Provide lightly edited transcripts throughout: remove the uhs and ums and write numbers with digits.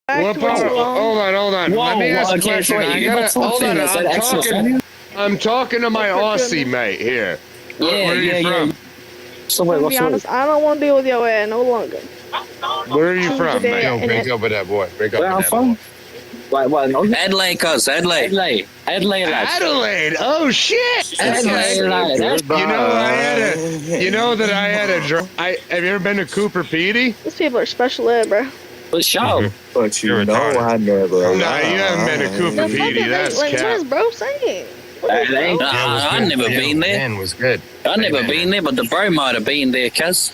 back What to what part? you were on. Hold on. Let me ask a Okay, question. so wait, I you got gotta hold on. something that said extra family? I'm talking to my For Aussie goodness. mate here. Yeah, Where are you from? So I'm wait, gonna what's be the honest, I don't want to deal with your ass no longer. Where are you Choose from, mate? today Yo, and break it. up with that boy. Break up where with I'm that from? boy. What? No? Adelaide, cuz Adelaide, lads. Adelaide. Oh shit. Adelaide, Okay. lads. You know I had a. You know that I had a. Have you ever been to Cooper Pedy? These people are special ed, bro. For sure. But You're you know retarded. I never Nah, you haven't been to Cooper The fuck Pedy. is That's Lake cap. Twins, bro? Saying. What is, bro? Yeah, it was I've good. never been there. Man was good. I've never Amen, been man. there, but the bro might have been there, cuz.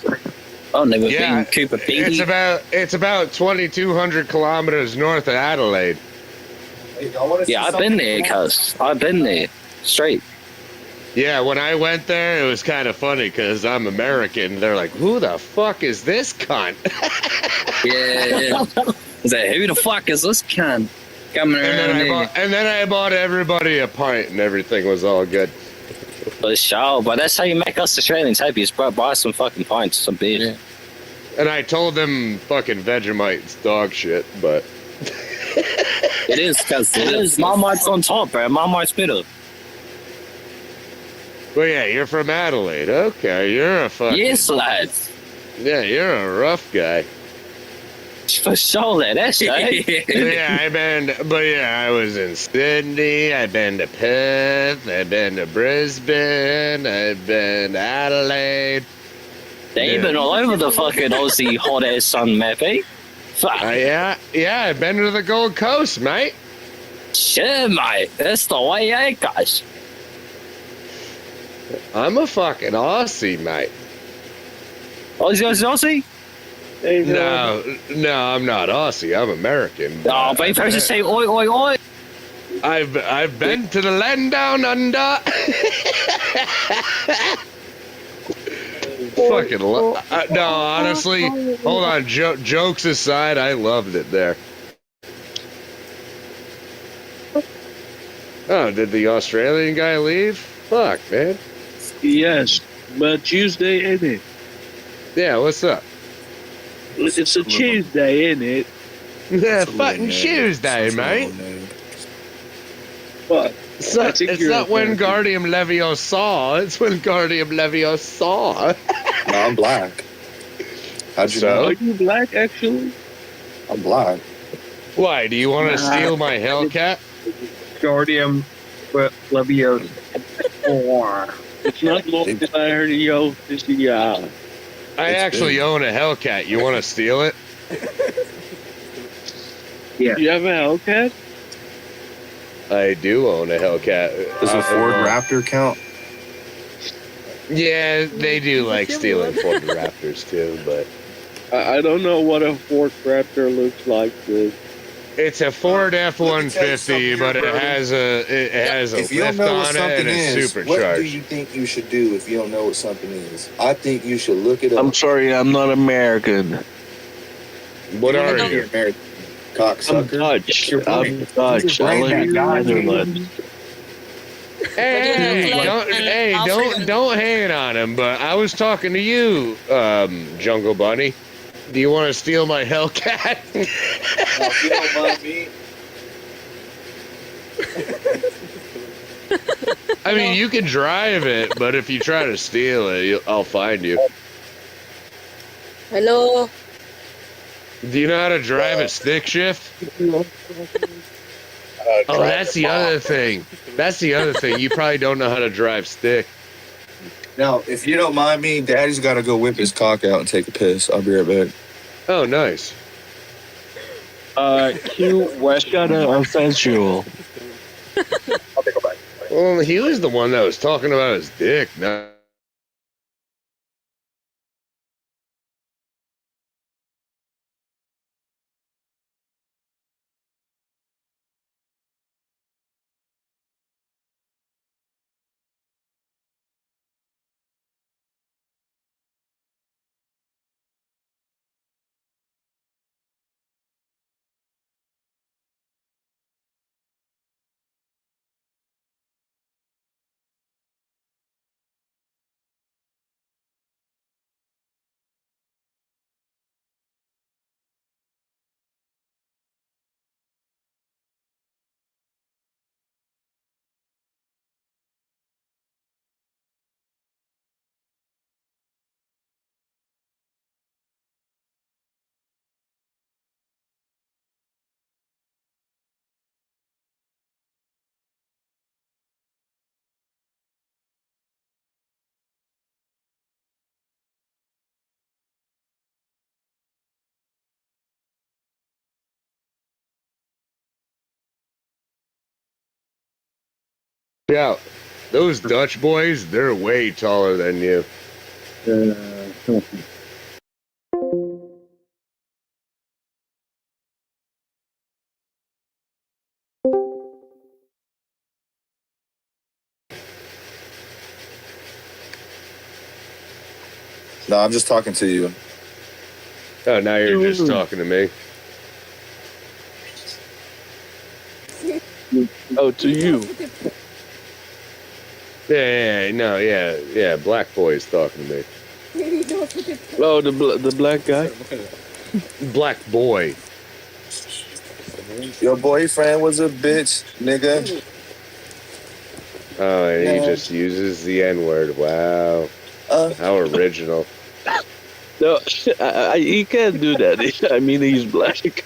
I've never Yeah, been Cooper it's Pedy. about 2,200 kilometers north of Adelaide. Yeah, I've been there, cuz. I've been there. Straight. Yeah, when I went there, it was kind of funny because I'm American. They're like, "Who the fuck is this cunt?" Yeah. Is that who the fuck is this cunt coming around here? And then I bought everybody a pint, and everything was all good. For sure, but that's how you make us Australians happy. Is buy some fucking pints, some beer. And I told them fucking Vegemite's dog shit, but It is, cuz it is. Marmite's on top, bro. Marmite's better. well, yeah, you're from Adelaide. Okay, you're a fucking Yes, lads. yeah, you're a rough guy. For sure, lad. That's right. Yeah, I was in Sydney. I've been to Perth. I've been to Brisbane. I've been to Adelaide. They've been all over the fucking Aussie hot ass sun map, eh? Fuck. Yeah, I've been to the Gold Coast, mate. Shit, mate. That's the way, eh, guys? I'm a fucking Aussie, mate. Aussie? No, I'm not Aussie. I'm American. Oh, but first to say oi, oi, oi. I've been to the land down under. Fucking no, honestly, hold on. Jokes aside, I loved it there. Oh, did the Australian guy leave? Fuck, man. Yes, but Tuesday, ain't it? Yeah, what's up? It's a Tuesday, ain't it? Yeah, fucking Tuesday, mate. But It's not when Guardium Leviosa. It's when Guardium Leviosa. No, I'm black. How'd you So? are you black, actually? I'm black. Why? Do you want to steal my Hellcat? Guardium Leviosa. It's not long that I heard of yo. It's the I actually own a Hellcat. You want to steal it? yeah. You have a Hellcat? I do own a Hellcat. Does a Ford Raptor count? Yeah, they do like stealing Ford Raptors too, but I don't know what a Ford Raptor looks like. But it's a Ford F-150, but it has a If you don't lift know what on it something and it's is, what do supercharged. you think you should do if you don't know what something is? I think you should look it up. I'm sorry, I'm not American. What are You're you? American I'm cocksucker. Dutch. Your brain. I'm Dutch. Use your I brain, live in the that guy. Netherlands. Don't hate on him. But I was talking to you, Jungle Bunny. Do you want to steal my Hellcat? Now, if you don't mind me, I mean, you can drive it, but if you try to steal it, I'll find you. Hello. Do you know how to drive a stick shift? Oh, that's the other thing. That's the other thing. You probably don't know how to drive stick. now, if you don't mind me, Daddy's got to go whip his cock out and take a piss. I'll be right back. Oh, nice. Q Westgate Sensual. I'll take a bite. Well, he was the one that was talking about his dick. Not Yeah, those Dutch boys, they're way taller than you. No, I'm just talking to you. Oh, now you're just talking to me. Oh, to you. Yeah. Black boy's talking to me. Oh, the black guy. Black boy. Your boyfriend was a bitch, nigga. Oh, and he just uses the N-word. Wow. How original. No, he can't do that. I mean, he's black.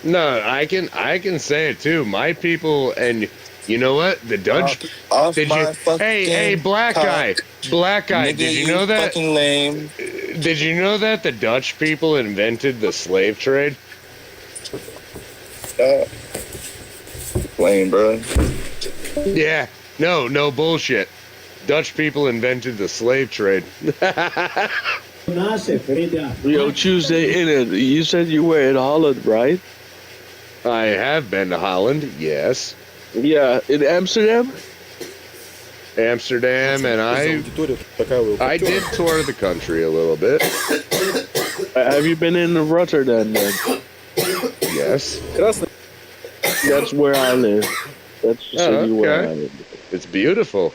No, I can say it too. My people, and you know what? The Dutch. Off Did my you? fucking Hey, black cock. guy. Nigga, Did you know that? Fucking lame. Did you know that the Dutch people invented the slave trade? Lame, bro. Yeah. No bullshit. Dutch people invented the slave trade. Yo, Tuesday in it. You said you were in Holland, right? I have been to Holland, yes. Yeah, in Amsterdam. Amsterdam, and I did tour the country a little bit. Have you been in Rotterdam then? Yes. That's where I live. That's the city where I live. It's beautiful.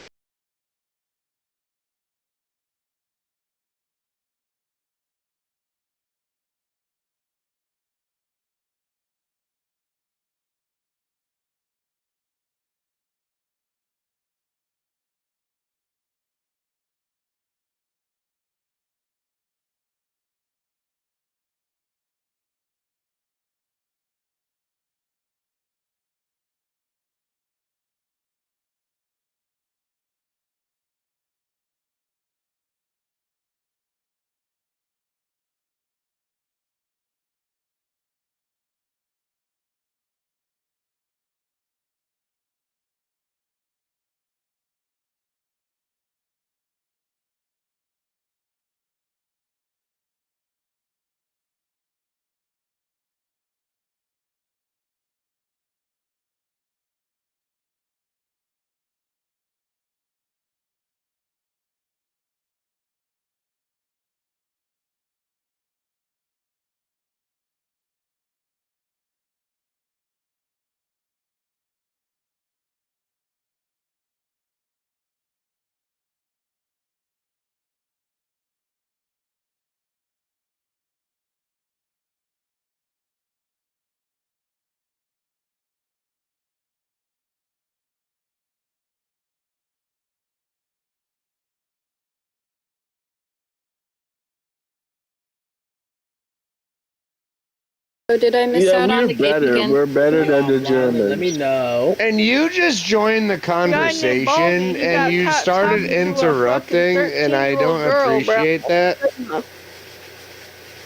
So did I miss out on the game again? We're better than the Germans. Let me know. And you just joined the conversation and you started interrupting, and I don't appreciate that.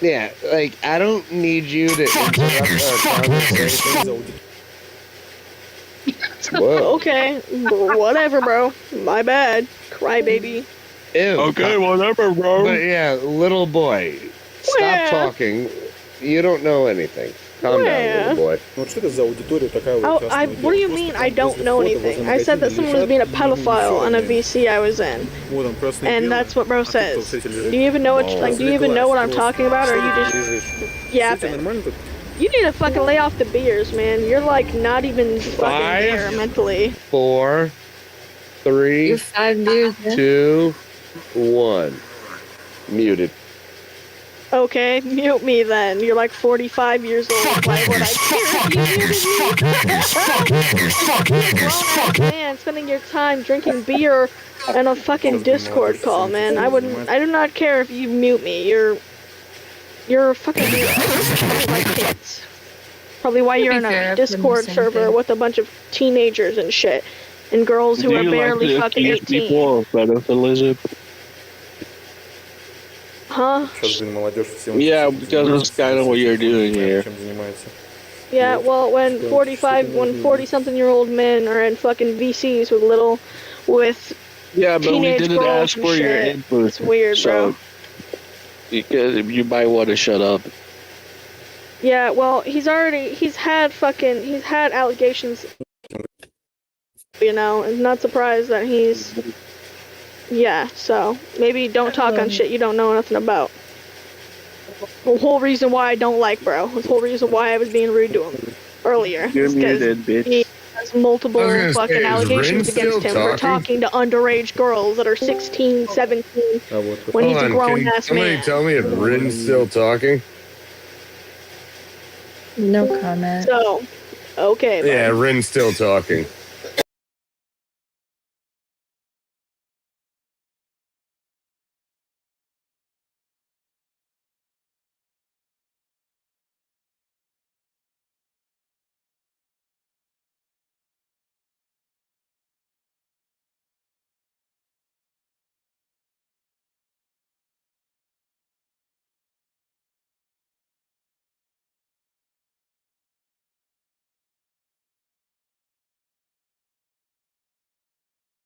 Yeah, like, I don't need you to interrupt our conversation. Whoa. Okay, whatever, bro. My bad. Crybaby. Ew. Okay, whatever, bro. But yeah, little boy, stop Where? talking. You don't know anything. Calm down, little boy. What do you mean I don't know anything? I said that someone was being a pedophile on a VC I was in. And that's what bro says. Do you even know what do you even know what I'm talking about, or are you just yapping? You need to fucking lay off the beers, man. You're like not even fucking there mentally. 4, 3, You're 5 years in. 2, 1. Muted. Okay, mute me then. You're like 45 years old. Why would I care if you muted me? Grown-ass man spending your time drinking beer and a fucking Discord call, man. I do not care if you mute me. You're a fucking weird. Like kids. Probably why you're in a Discord server with a bunch of teenagers and shit. And girls who are barely fucking 18. People of pedophilism? Huh? Yeah, because that's kind of what you're doing here. Yeah, well, when 40-something-year-old men are in fucking VCs with Yeah, but we teenage didn't girls ask and for your shit, input. it's weird, so bro. you might want to shut up. Yeah, well, he's had allegations, you know, and not surprised that yeah, so maybe don't talk on shit you don't know nothing about. The whole reason why I don't like bro, the whole reason why I was being rude to him earlier, You're is because muted, bitch. he has multiple I was gonna fucking say, is allegations Rin against still him for talking to underage girls that are 16, 17, when he's a grown ass somebody man. tell me if Rin's still talking? No comment. So, okay, bud. Yeah, Rin's still talking.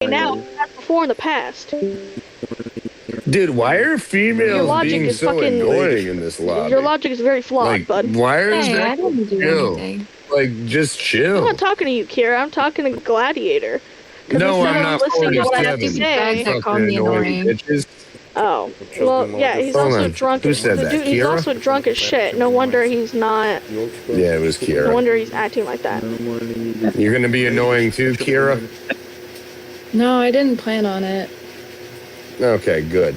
Now, not before in the past. Dude, why are Your females logic being is so fucking- annoying in this lobby? Your logic is very flawed, Like, bud. why is Hey, that I didn't do chill? anything. Like, just I'm chill. not talking to you, Kira. I'm talking to Gladiator. 'Cause No, instead I'm of not listening to what I have to 47. say. That called me annoying. Bitches. Oh, well, yeah, he's Hold also on. drunk. Who said the that, dude, he's Kira? also drunk as shit. No wonder he's not. Yeah, it was No Kira. wonder he's acting like that. You're gonna be annoying too, Kira? No, I didn't plan on it. Okay, good.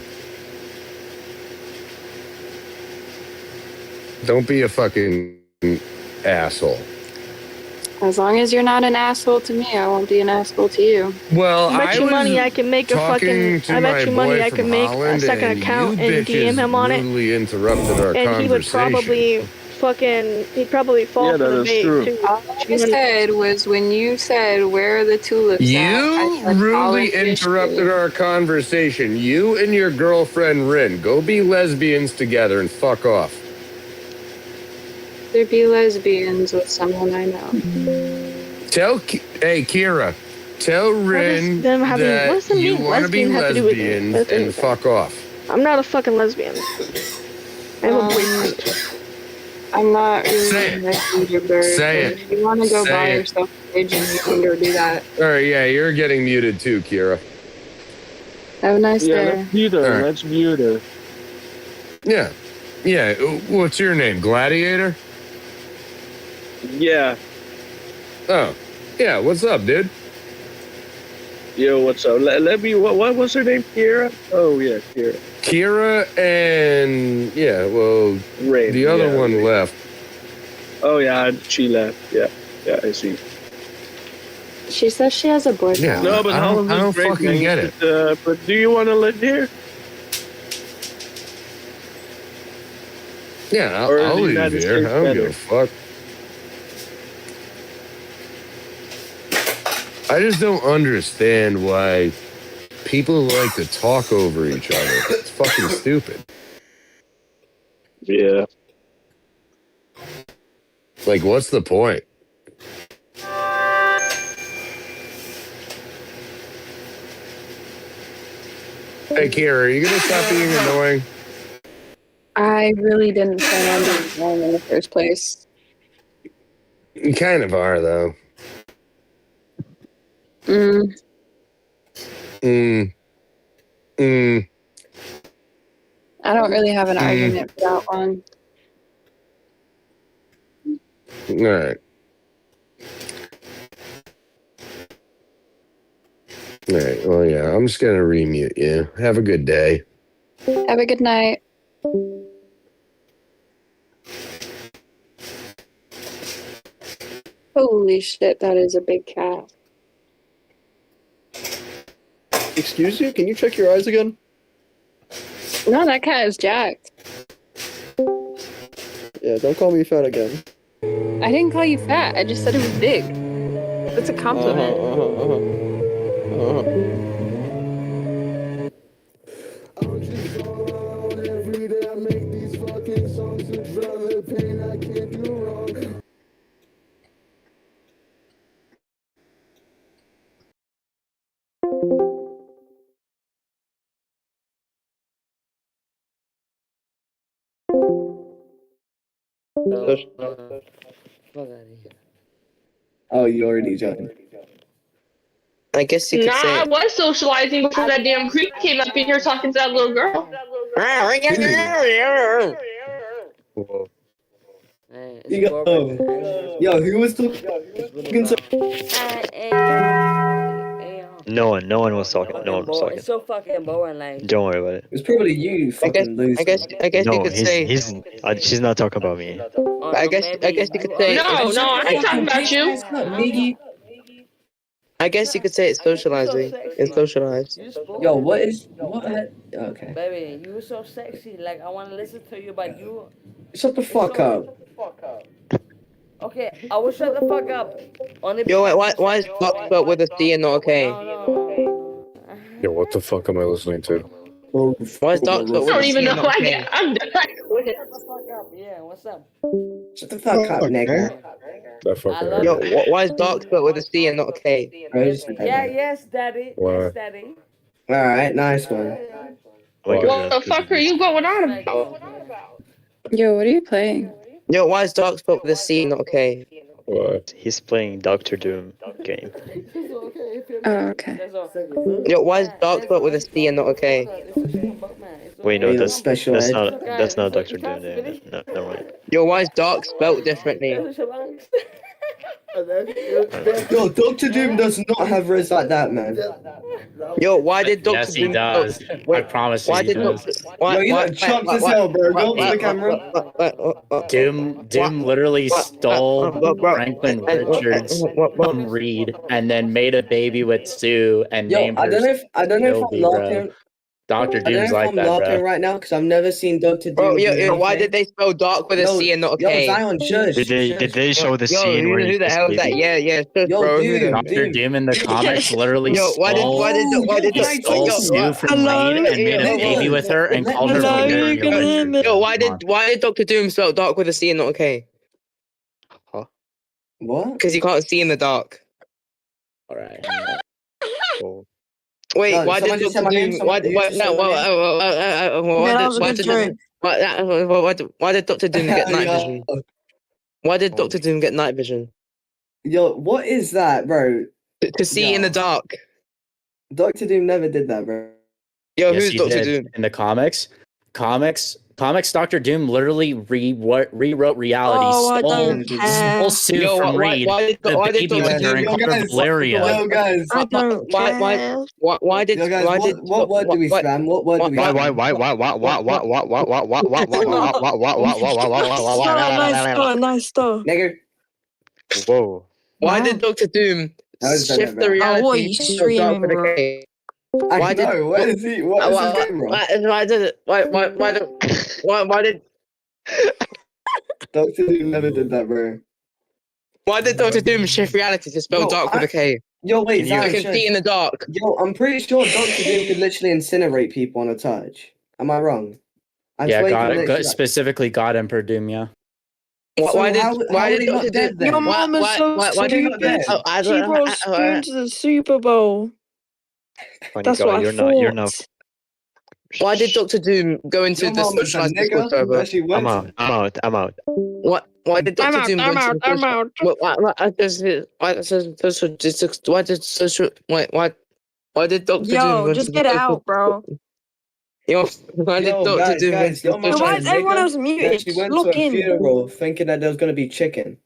Don't be a fucking asshole. As long as you're not an asshole to me, I won't be an asshole to you. Well, I bet you money I can make a fucking. I bet you money I can make a second account and DM him on it, interrupted our and he would probably he'd probably fall Yeah, for that the is bait true. too. All I said was when you said, where are the tulips at? You I said, rudely Holland interrupted Mystery. our conversation. You and your girlfriend Rin, go be lesbians together and fuck off. There be lesbians with someone I know. Hey Kira, tell Rin them having- what that does the you name want to be lesbian have to do with lesbians anything? and fuck off. I'm not a fucking lesbian. I have a Um, boyfriend. I'm not really Say it. a messenger bird. Say but it. If you want to go Say buy it. yourself a pigeon, you can go do that. All right, yeah, you're getting muted too, Kira. Have a nice Yeah, day. let's mute her. All right. Let's mute her. Yeah, yeah. What's your name? Gladiator? Yeah. Oh, yeah. What's up, dude? Yo, what's up? Let me. What was her name? Kira? Oh yeah, Kira. Kira and yeah, well, Rain. the other yeah, one Rain. left. Oh yeah, she left. Yeah, I see. She says she has a boyfriend. Yeah. No, but I don't- Holland I was don't great, fucking man. get it. But do you want to live here? Yeah, Or I'll the leave United here. States I don't better? give a fuck. I just don't understand why people like to talk over each other. It's fucking stupid. Yeah. Like, what's the point? Hey, Kira, are you gonna stop being annoying? I really didn't plan on being wrong in the first place. You kind of are, though. Mm, I don't really have an argument for that one. All right. All right. Well, yeah, I'm just gonna remute you. Have a good day. Have a good night. Holy shit, that is a big cat. Excuse you? Can you check your eyes again? No, that cat is jacked. Yeah, don't call me fat again. I didn't call you fat. I just said it was big. That's a compliment. Oh, you already joined. I guess you could Nah, I say. was socializing before that damn creep came up in here talking to that little girl. Whoa. Yo, who was talking so? No one was talking. No one was talking. It's so fucking boring. Like, Don't worry about it. It's probably you, fucking loser. I guess you No, could say. she's not talking about me. I guess you could say. No, I ain't talking about you. Miggy. I guess you could say it's socializing. It's socialized. Yo, what? Okay. baby, you were so sexy. Like, I want to listen to you, but you. Shut the fuck up. Okay, I will shut the fuck up. Only Yo, why is Doc spelled with a C and not a K? Yo, what the fuck am I listening to? Why is Doc spelled I with a don't C even know and not a why K? I'm done with it. Shut the fuck up. Yeah, what's up? Shut the fuck up, nigga. That fucking love Yo, why is Doc spelled with a C and not a K? Yeah, yes, daddy. Why? Yes, daddy. Alright, nice one. What the fuck are you going on about? Yo, what are you playing? Yo, why is Doc spelled with a C and not a K? What? He's playing Doctor Doom game. Oh, okay. Yo, why is Doc spelled with a C and not a K? Wait, no, Hey, that's special that's ed. not Doctor Doom. No, never mind. Yo, why is Doc spelled differently? Yo, Dr. Doom does not have riz like that, man. Yo, why did Doctor Yes, he Doom? does. I promise you Why he did does. Why? Yo, you look chucked as hell, bro. Go up to the camera. Doom literally stole Franklin Richards from Reed and then made a baby with Sue and Yo, named her I don't know if I'm Sylvie, bro. laughing. Dr. I don't know Doom's if like I'm that, laughing bro. right now because I've never seen Dr. Doom. Bro, do why anything. did they spell Doc with a C and not a Yo, K? Zion, shush. Did they show the Yo, scene where who the hell is that? baby? Yeah, shush, Yo, bro. dude, Dr. Doom in the comics literally Yo, why did stole Sue from Reed and made a baby with her and called her Valeria Richards. Yo, why did Doctor Doom spell Doc with a C and not a K? What? Because you can't see in the dark. Alright. Oh. Wait, No, why did someone just said Doctor my name, Doom? someone- Why you just said my did Doctor Doom get night vision? Why did Doctor Doom get night vision? Yo, what is that, bro? To see in the dark. Dr. Doom never did that, bro. Yo, Yes, who's he Doctor did. Doom? In the comics, Dr. Doom literally rewrote reality, stole Sue Yo, from Reed, the baby Dr. with her, and called her Valeria. Yo, guys. Why did Yo, guys, what word do we spam? What word do we spam? Nice stuff. Nigga. Whoa. Why did Doctor Doom shift the reality? what are you streaming, bro? I know. What is he? What is his game, bro? Why did Dr. Doom never did that, bro. Why did Doctor Doom shift reality to spell Yo, dark with a K? Yo, wait, You Zion, can shush. see in the dark. Yo, I'm pretty sure Dr. Doom could literally incinerate people on a touch. Am I wrong? I Yeah, swear he God, could literally- specifically God Emperor Doom, yeah. So Why how did are they not Doctor dead Doom? then? Your mom is so why did he not stupid. dead? She brought Spoon to the Super Bowl. Funny That's guy, what I you're thought. not. Why did Doctor Doom go into Your the mom was a socialized Discord nigga. server? Where she went I'm out. Why did Doctor I'm Doom go into the I'm out. Why did Doctor Doom Yo, go just to get the out, bro. Yo, why did Yo, Doctor guys, Doom go guys, to your the mom Yo, why was is a everyone nigga else that muted? she went Look to a in. funeral thinking that there was gonna be chicken.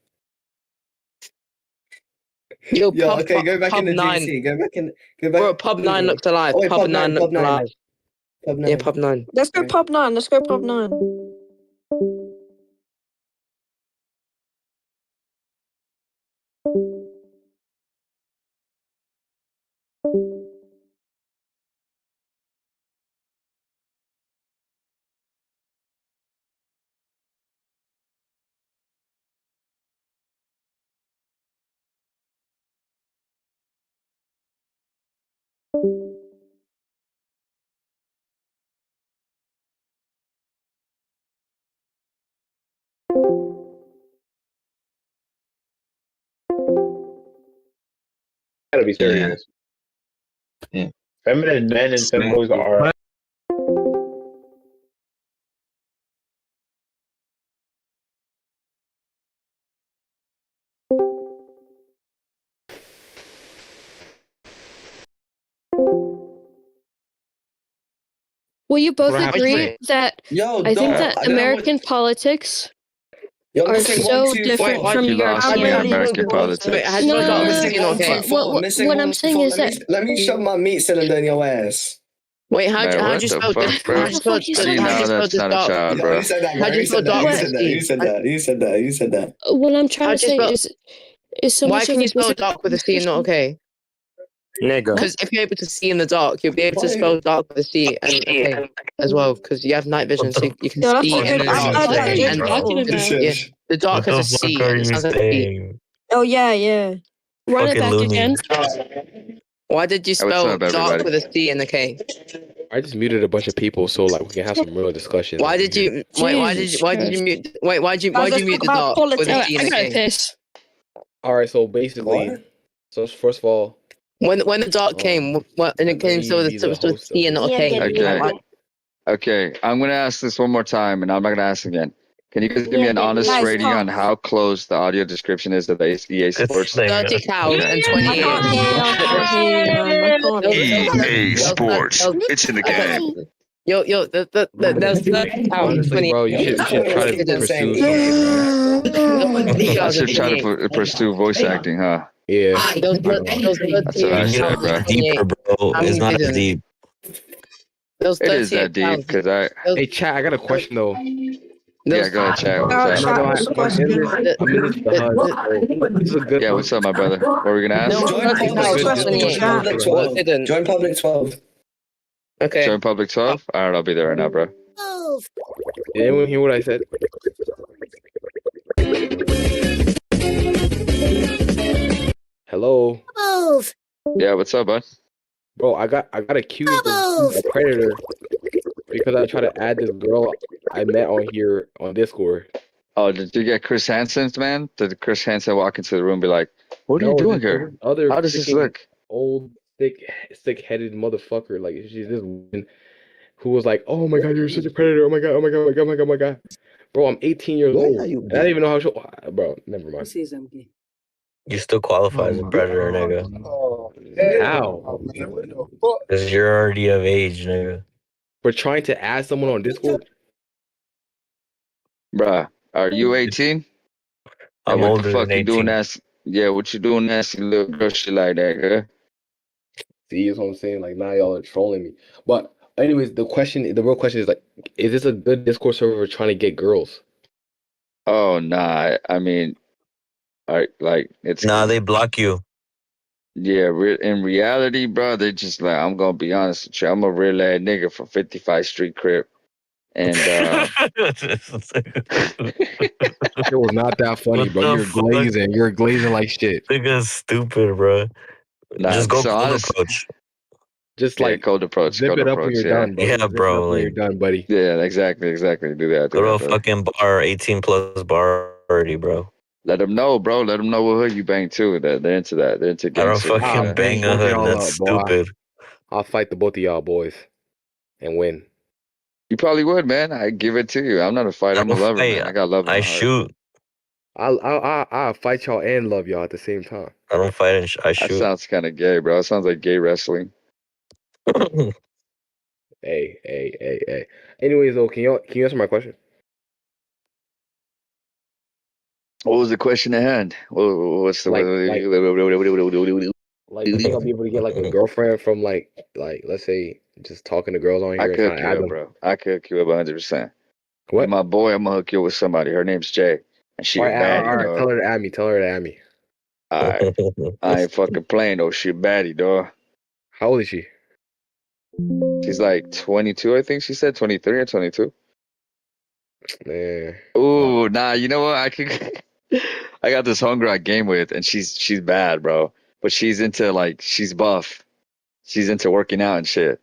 Yo, Yo, okay, go back Pub in the 9. GC. Go back. Bro, Pub 9 looks alive. Oh, wait, Pub 9 looks alive. Pub 9. Yeah, Pub 9. Let's go pub 9. Let's go pub 9. Gotta be serious. Yeah. Feminine men and symbols are Will you both What happened? agree that Yo, I think dog, that I don't know American politics Yo, are missing so 1, 2, 4. different Why from you lost me European? on American politics? Wait, how'd you No, know no, dog no, was no. seen okay? What I'm saying is that Let me shove my meat cylinder in your ass. Wait, Man, how'd what you the spell fuck, this? bro? How'd you spell What the fuck How do you you know how'd you spell that's this not a dog? child, Yo, bro? you said that, bro. How'd you You spell said that. dog You with said a that. C? You said that. You said that. You said that. what I'm trying How'd to you say spell? is so Why much can of you a spell different dark with a C and not okay? Nigga. Because if you're able to see in the dark, you'll be able to spell dark with a C and okay as well. Because you have night vision, so you can Yo, that's see a in good. the dark. What are you And talking about? yeah, the dark has a C and it sounds like a B. Oh yeah. Run it back again. Why did you Hey, what's spell up, dark everybody? with a C and a K? I just muted a bunch of people so like we can have some real discussion. Why did you? Why did you mute? Why'd you mute the dark with a C and a I gotta K? piss. All right, so basically, What? so first of all, When the dark came, what and it came so be the with a host C of and not a this. K. Okay. Okay, I'm gonna ask this one more time, and I'm not gonna ask again. Can you guys give me an honest rating on how close the audio description is to the EA Sports? 30 cows and 28. EA Sports, it's in the game. Yo, there's 30 cows. Honestly, bro, you should try to pursue something, man. I should try to pursue voice acting, huh? Yeah. That's what I said, bro. Deeper, bro. It's not as deep. It is that deep, because I... Hey, chat, I got a question though. Yeah, go ahead, chat. What's I'm up? in this the HUD. This is a good. Yeah, what's up, my brother? What were we gonna ask? Join public 12. Okay. Join public 12? Alright, I'll be there right now, bro. Did anyone hear what I said? Hello. Yeah, what's up, bud? Bro, I got accused of being a predator because I tried to add this girl I met on here on Discord. Oh, did you get Chris Hansen, man? Did Chris Hansen walk into the room and be like, what are you doing here? How does this look? Old, thick-headed motherfucker. Like, she's this woman who was like, oh my god, you're such a predator. Oh my god, oh my god, oh my god, oh my god, oh my god. Bro, I'm 18 years old. I don't even know how to... Bro, never mind. You still qualify as a predator, nigga. How? Because you're already of age, nigga. For trying to add someone on Discord? Bruh, are you 18? I'm what older the fuck than you doing 18. that? Yeah, what you doing nasty little girl shit like that, huh? See, that's what I'm saying. Like, now y'all are trolling me. But anyways, the real question is like, is this a good Discord server for trying to get girls? Oh, nah. I mean, like, it's... Nah, they block you. Yeah, in reality, bro, they just like, I'm gonna be honest with you. I'm a real ass nigga from 55 Street Crib. And, It was not that funny, bro. You're glazing. You're glazing like shit. Nigga's stupid, bro. Nah, Just go so cold honest- approach. Just yeah, like cold approach, zip cold it up approach, when you're yeah. done, bro. Yeah, Zip it bro, up when like- you're done, buddy. Yeah, exactly. Do that. Go to a brother. fucking bar, 18 plus bar already, bro. Let them know, bro. Let them know what hood you bang too. They're into that. They're into I don't gangster. fucking bang a hood. That's stupid. I'll fight the both of y'all boys and win. You probably would, man. I give it to you. I'm not a fighter. I'm a don't lover, fight. man. I got love in my I heart. shoot. I'll fight y'all and love y'all at the same time. I don't fight and I That shoot. sounds kind of gay, bro. It sounds like gay wrestling. Hey. Anyways, though, can you answer my question? What was the question at hand? What's the... Like, you think I'll be able to get like a girlfriend from like let's say just talking to girls on here I and could trying hook to you add up, them? bro. I could hook you up 100%. What? And my boy, I'm gonna hook you with somebody. Her name's Jay, and she All a right, baddie, all right. dog. Tell her to add me. Tell her to add me. All right. I ain't fucking playing though. She a baddie, dog. How old is she? She's like 22, I think she said 23 or 22. Man. Ooh, nah. You know what? I could. I got this homegirl I game with, and she's bad, bro. But she's into like she's buff. She's into working out and shit.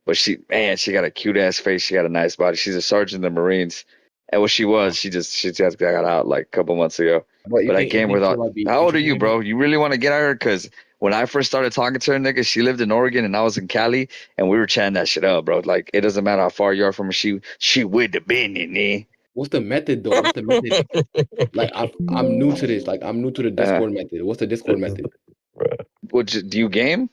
But she got a cute ass face. She got a nice body. She's a sergeant in the Marines. And what she was, she just got out like a couple months ago. But I game with her. How old are you, bro? You really want to get at her? Because when I first started talking to her, nigga, she lived in Oregon and I was in Cali, and we were chatting that shit up, bro. Like, it doesn't matter how far you are from her. She with the business, eh? What's the method though? What's the method? Like I'm new to this. Like I'm new to the Discord method. What's the Discord method? Do you game?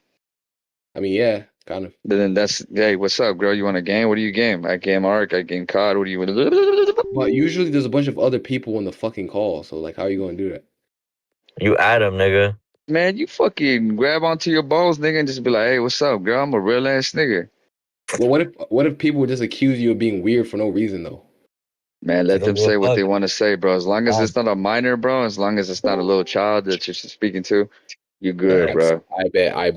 I mean, yeah. Kind of. Then that's hey, what's up, girl? You want a game? What do you game? I game Ark. I game COD. What do you want? But usually there's a bunch of other people in the fucking call. So like, how are you gonna do that? You add him, nigga. Man, you fucking grab onto your balls, nigga, and just be like, hey, what's up, girl? I'm a real ass nigga. Well, what if people would just accuse you of being weird for no reason though? Man, let them say what they want to say, bro. As long as it's not a minor, bro. As long as it's not a little child that you're speaking to, you good, bro. I bet. I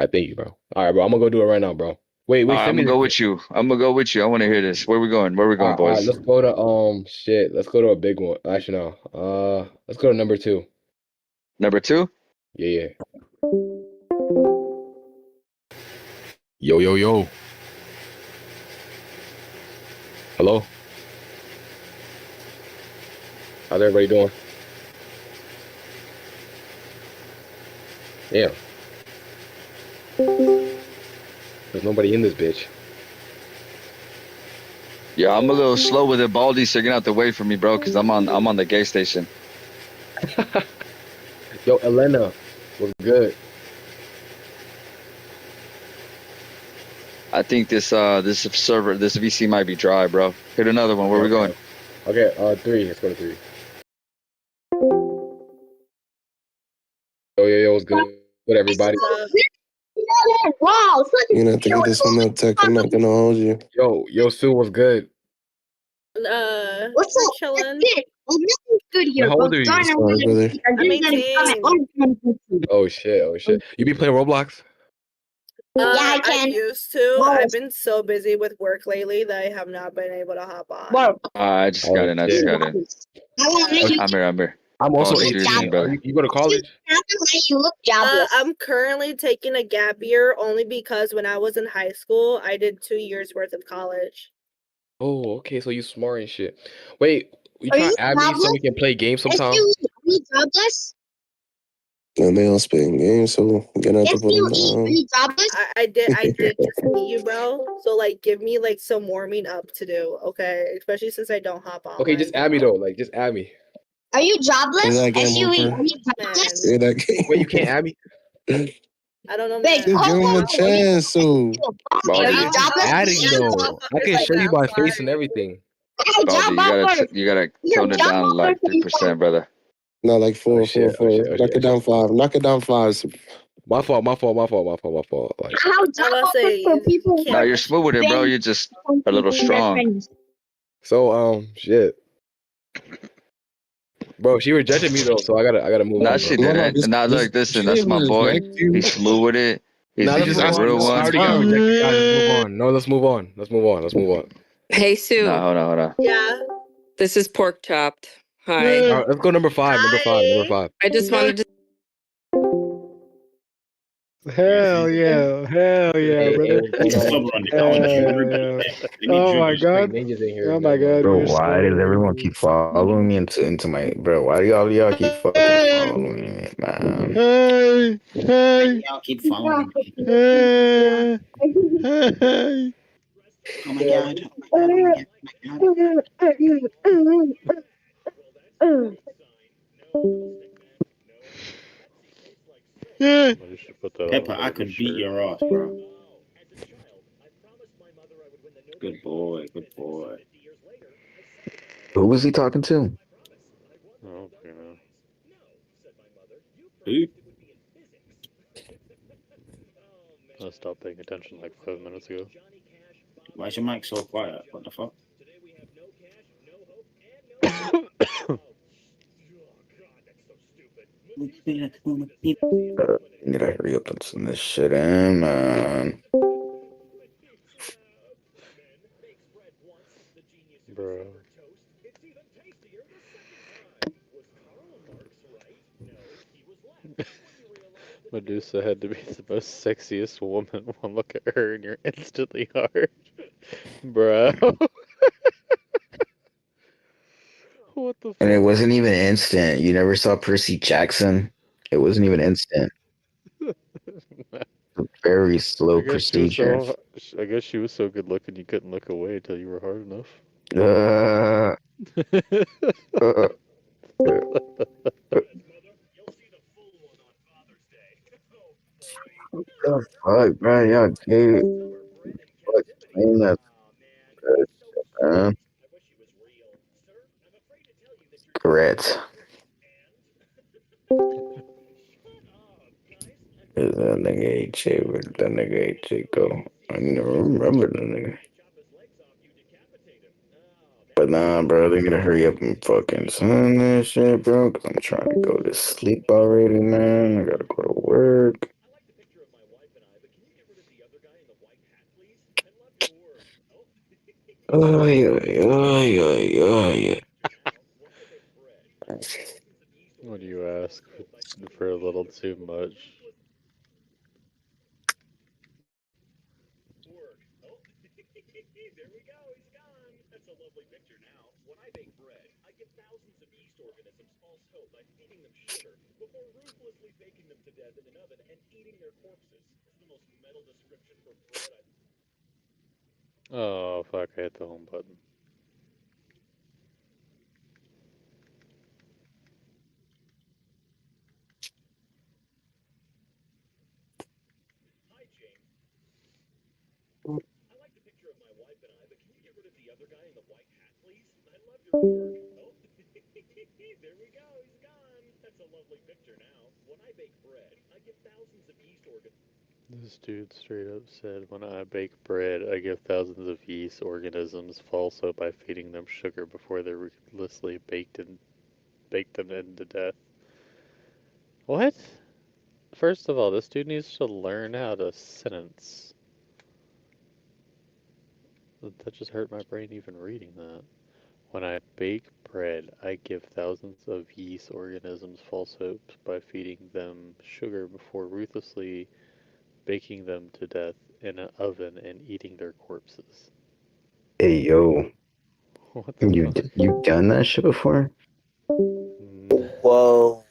thank you, bro. All right, bro. I'm gonna go do it right now, bro. Wait. I'm gonna go with you. I'm gonna go with you. I want to hear this. Where we going? Where we going, All right, boys? let's go to shit. Let's go to a big one. Actually, no. Let's go to number 2. Number 2? Yeah. Yo. Hello. How's everybody doing? Yeah. There's nobody in this bitch. Yeah, I'm a little slow with it, Baldy, so you're gonna have to wait for me, bro, because I'm on the gas station. Yo, Elena, what's good? I think this server, this VC might be dry, bro. Hit another one. Where we going? Okay, 3. Let's go to 3. Yo, what's good? What everybody? You're gonna have to get this on that tech. I'm not gonna hold you. Yo, Sue, what's good? What's up? Chilling. Good here. How old are you? Sorry, brother. I'm 18. Oh shit. You be playing Roblox? Yeah, I can. I used to. I've been so busy with work lately that I have not been able to hop on. I just got in. I'm here. I'm also Oh, 18, brother. You go to college? You look jobless. I'm currently taking a gap year only because when I was in high school, I did 2 years worth of college. Oh, okay. So you smart and shit. Wait, you Are trying you to add me so jobless? we can play games sometime? Are you jobless? And they all spitting games, so we're gonna have to Yes, put them are down. you jobless? I did just meet you, bro. So like, give me like some warming up to do, okay? Especially since I don't hop on. Okay, just add me though. Like, just add me. Are you jobless? Is that game SUE, over? are you jobless? Yeah, that game. Wait, you can't add me? I don't know. Wait, Just give him a chance, so. Are you Just jobless? adding though. I can show you my face and everything. Baldy, you gotta tone it down like 3%, brother. No, like 4. shit. Knock it down 5. Knock it down 5. My fault. Like, How jobless for people? No, you're smooth with it, bro. You're just a little strong. so shit. Bro, she rejected me though, so I gotta move on. Nah, she didn't. Nah, look, listen, that's my boy. He's smooth with it. He's a real one. I already got rejected. Guys, let's move on. No, let's move on. Hey, Sue. Nah, hold on. Yeah. This is Pork Chopped. Hi. All right, let's go number 5. Number 5. I just wanted to. Hell yeah, brother. Oh my god. Oh my god. Bro, why does everyone keep following me into my bro? Why do y'all keep fucking following me, man? Hey. Y'all keep following me. Hey. Oh my god. Pepper, I could beat your ass, bro. Good boy. Who was he talking to? Oh, you know. Who? I stopped paying attention like 5 minutes ago. Why is your mic so quiet? What the fuck? Need to hurry up and send this shit in, man. Bro. Medusa had to be the most sexiest woman. One look at her and you're instantly hard. Bro. What the fuck? And it wasn't even instant. You never saw Percy Jackson? It wasn't even instant. Very slow procedure. I guess she was so good looking you couldn't look away until you were hard enough. The fuck, bro? Y'all gay. Fuck, man, that's good, man. Correct. That nigga HA, where that nigga HA go? I never remember the nigga. But nah, bro, they gotta hurry up and fucking sign that shit, bro. Cause I'm trying to go to sleep already, man. I gotta go to work. Oh yeah. What do you ask for a little too much? Oh, fuck, I hit the home button. This dude straight up said, when I bake bread, I give thousands of yeast organisms false hope by feeding them sugar before they're ruthlessly bake them into death. What? First of all, this dude needs to learn how to sentence. That just hurt my brain even reading that. When I bake bread, I give thousands of yeast organisms false hopes by feeding them sugar before ruthlessly baking them to death in an oven and eating their corpses. Hey yo, What the fuck? you done that shit before? Well,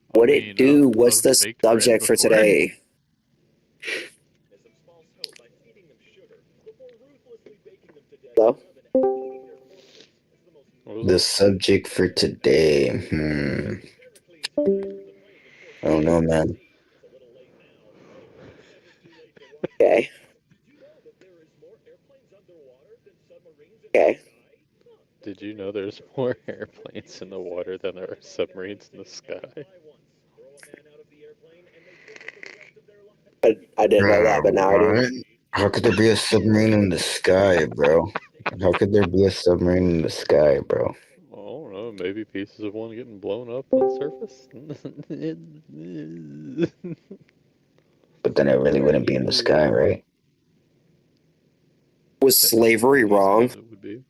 what it do? What's the subject for today? Hello? The subject for today, I don't know, man. Okay. Okay. Did you know there's more airplanes in the water than there are submarines in the sky? I didn't know that, but now I do. What? How could there be a submarine in the sky, bro? How could there be a submarine in the sky, bro? I don't know, maybe pieces of one getting blown up on the surface? But then it really wouldn't be in the sky, right? Was slavery wrong? It would be.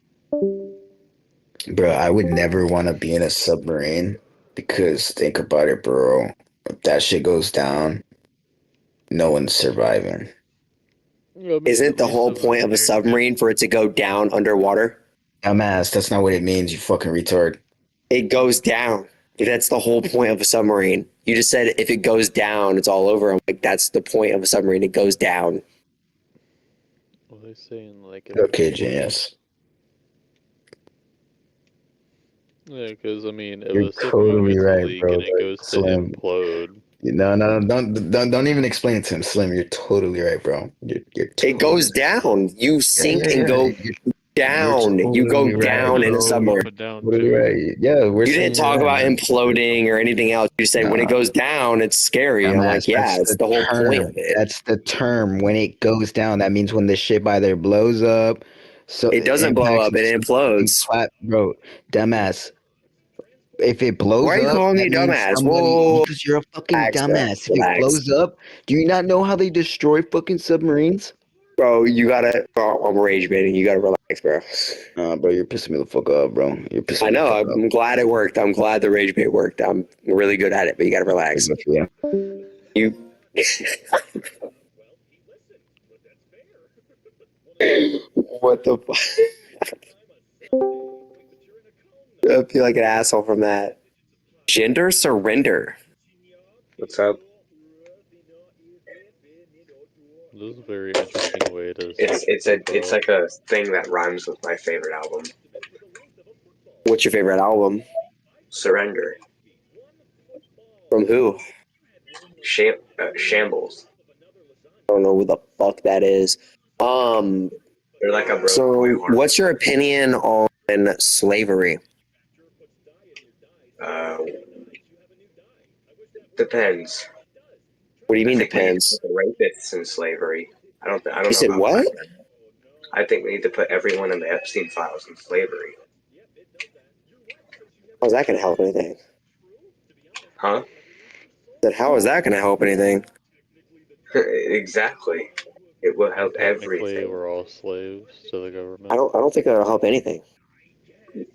Bro, I would never want to be in a submarine because think about it, bro. If that shit goes down, no one's surviving. Isn't the whole point of a submarine for it to go down underwater? Dumbass, that's not what it means, you fucking retard. It goes down. That's the whole point of a submarine. You just said if it goes down, it's all over. I'm like, that's the point of a submarine. It goes down. Well, they're saying like... Okay, genius. Yeah, because I mean, if You're a submarine totally gets a right, leak bro. and it goes to Slim. implode... No, don't even explain it to him, Slim. You're totally right, bro. You're totally it goes down. You sink and go down. You're You go totally down right, in a bro. submarine. Totally right. Yeah, You didn't talk about imploding or anything else. You said when it goes down, it's scary. I'm like, yeah, that's the whole point of it. That's the term. When it goes down, that means when the ship either blows up. So it doesn't blow up. It implodes. Bro, dumbass. If it blows up, why are you calling me dumbass? Whoa, because you're a fucking dumbass. If it blows up, do you not know how they destroy fucking submarines? Bro, you gotta. Oh, I'm rage baiting. You gotta relax, bro. Bro, you're pissing me the fuck up, bro. You're pissing I me know. the fuck up. I'm glad it worked. I'm glad the rage bait worked. I'm really good at it, but you gotta relax. Yeah. You. What the fuck? I feel like an asshole from that. Gender surrender. What's up? This is a very interesting way to... It's like a thing that rhymes with my favorite album. What's your favorite album? Surrender. From who? Shambles. don't know who the fuck that is. They're like a broke So, boy horror. what's your opinion on slavery? Depends. What do you mean I think we need to depends? put the rapists in slavery. I don't know. You said about what? black men. I think we need to put everyone in the Epstein files in slavery. How's that gonna help anything? Huh? Said, how is that gonna help anything? Exactly. It will help Technically, everything. we're all slaves to the government. I don't think that'll help anything.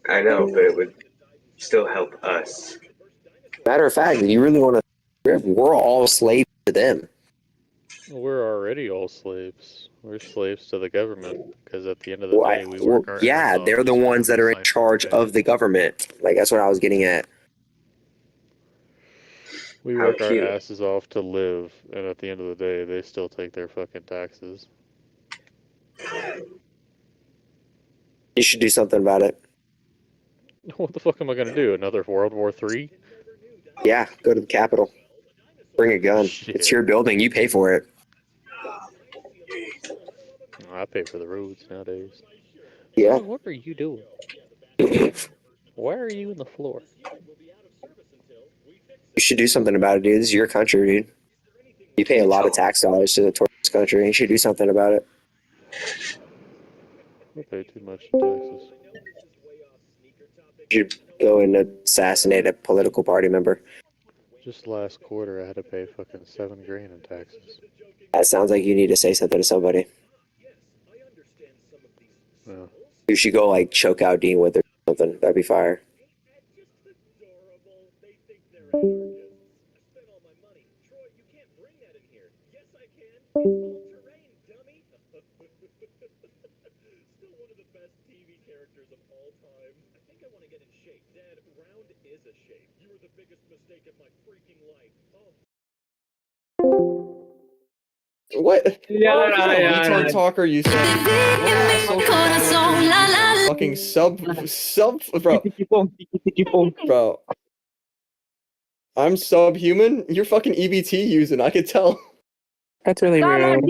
I know, but it would still help us. Matter of fact, if you really want to, we're all slaves to them. We're already all slaves. We're slaves to the government because at the end of the day, we work our Yeah, ass off they're the just for ones that are in scientific charge advantage. of the government. Like that's what I was getting at. We How work our cute. asses off to live, and at the end of the day, they still take their fucking taxes. You should do something about it. What the fuck am I gonna do? Another World War III? Yeah, go to the Capitol. Bring a gun. It's your building. You pay for it. I pay for the roads nowadays. Yeah. Sean, what are you doing? Why are you in the floor? You should do something about it, dude. This is your country, dude. You pay a lot of tax dollars towards this country. You should do something about it. I pay too much in taxes. You should go and assassinate a political party member. Just last quarter, I had to pay fucking $7 grand in taxes. That sounds like you need to say something to somebody. Yeah. You should go like choke out Dean with or something. That'd be fire. What? Retard talker you said. Fucking sub, bro. I'm subhuman? You're fucking EBT using, I could tell. That's really rude.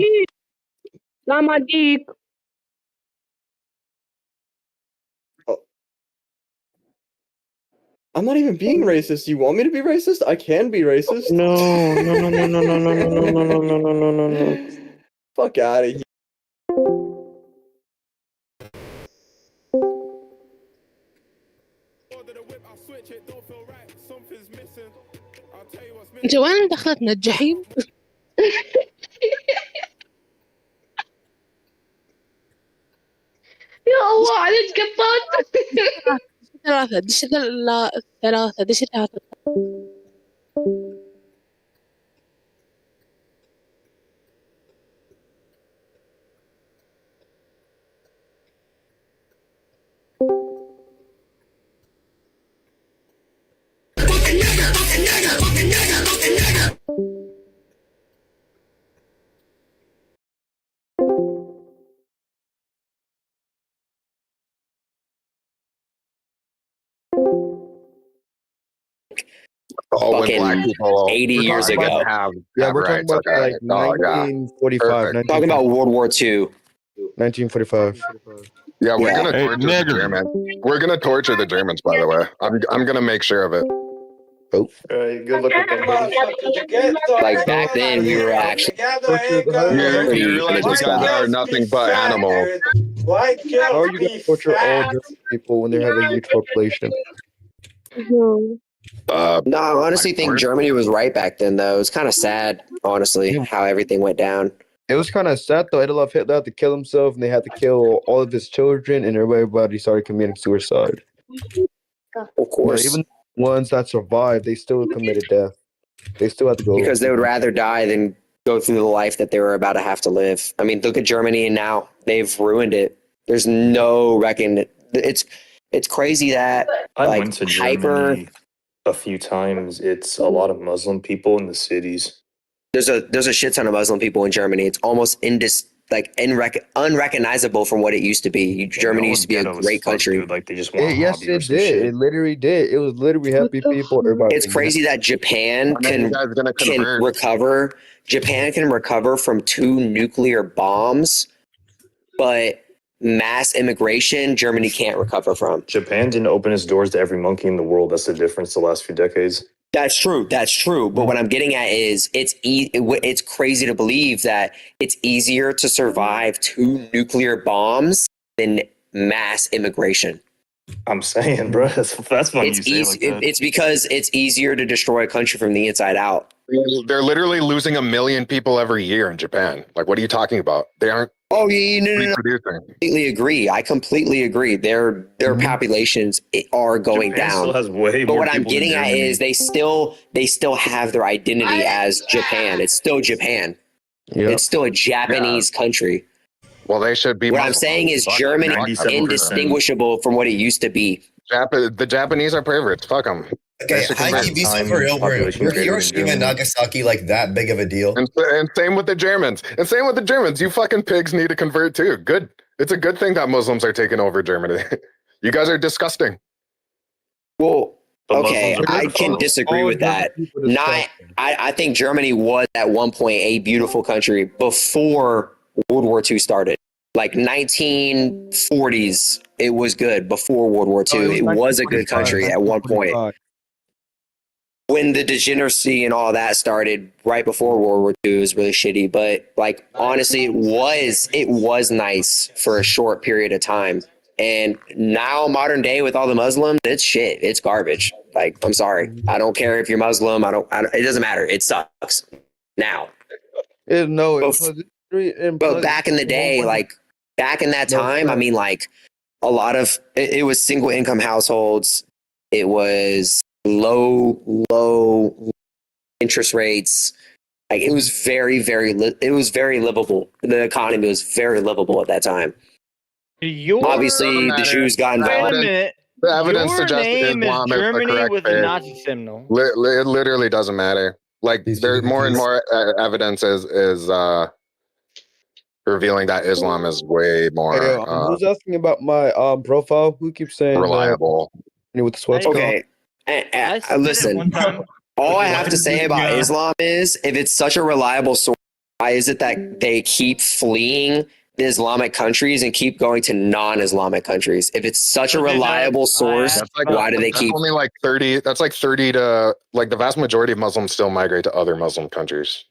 Not my dick. I'm not even being racist. You want me to be racist? I can be racist. No. Fuck out of here. جوانا دخلتنا الجحيم. يا الله عليك قطات. ثلاثة دش ثلاثة. All with Fucking black people. 80 We're years talking ago. about Yeah, we're talking rights, about okay. like Oh, yeah. 1945. Talking about World War II. 1945. Yeah, we're Yeah. gonna torture the Germans. We're gonna torture the Germans, by the way. I'm gonna make sure of it. Oh. Good luck with that. Like back then, we were actually You realize you guys are nothing but animals. How are you going to torture all German people when they have a huge population? No, I honestly think Germany was right back then, though. It was kind of sad, honestly, how everything went down. It was kind of sad, though. Adolf Hitler had to kill himself, and they had to kill all of his children, and everybody started committing suicide. Of course. But even the ones that survived, they still committed death. They still had to go. Because they would rather die than go through the life that they were about to have to live. I mean, look at Germany and now they've ruined it. There's no reckon. It's crazy that I like went to hyper. Germany a few times. It's a lot of Muslim people in the cities. There's a shit ton of Muslim people in Germany. It's almost unrecognizable from what it used to be. Germany used to be a great country. Dude. Like they just want a Yes, hobby or it some did. shit. It literally did. It was literally happy people. Everybody. It's crazy that Japan And then you guys gonna can convert. recover. Japan can recover from 2 nuclear bombs, but mass immigration, Germany can't recover from. Japan didn't open its doors to every monkey in the world. That's the difference the last few decades. That's true. That's true. But what I'm getting at is it's crazy to believe that it's easier to survive 2 nuclear bombs than mass immigration. I'm saying, bro, that's funny It's you say it like that. It's because it's easier to destroy a country from the inside out. They're literally losing 1 million people every year in Japan. Like, what are you talking about? They aren't. Oh yeah, no. reproducing. I completely agree. Their populations are going Japan down. still has way But more what I'm people than getting at Germany. is they still have their identity as Japan. It's still Japan. Yep. It's still a Japanese country. Well, they should be. What I'm saying is Germany is 97%. indistinguishable from what it used to be. The Japanese are perverts. Fuck them. Okay, Heike, be so for real. Were Hiroshima and Nagasaki like that big of a deal? And same with the Germans. You fucking pigs need to convert too. Good. It's a good thing that Muslims are taking over Germany. You guys are disgusting. Well, The okay, Muslims are I can disagree with that. I think Germany was at one point a beautiful country before World War II started. Like 1940s, it was good. Before World War II, it was a good country at one point. When the degeneracy and all that started, right before World War II, it was really shitty. But like honestly, it was nice for a short period of time. And now, modern day, with all the Muslims, it's shit. It's garbage. Like, I'm sorry. I don't care if you're Muslim. It doesn't matter. It sucks now. But back in the day, like back in that time, I mean, like a lot of it was single income households. It was low interest rates. Like it was very livable. The economy was very livable at that time. Obviously, the Jews got involved. The evidence suggests Islam is the Germany correct with the faith. Nazi symbol. It literally doesn't matter. Like there's more and more evidence is revealing that Islam is way more who's asking about my profile? Who keeps saying reliable. With the sweats. Okay, listen. All I have to say about Islam is, if it's such a reliable source, why is it that they keep fleeing the Islamic countries and keep going to non-Islamic countries? If it's such a reliable source, why do they keep? Only like 30. That's like 30 to like the vast majority of Muslims still migrate to other Muslim countries.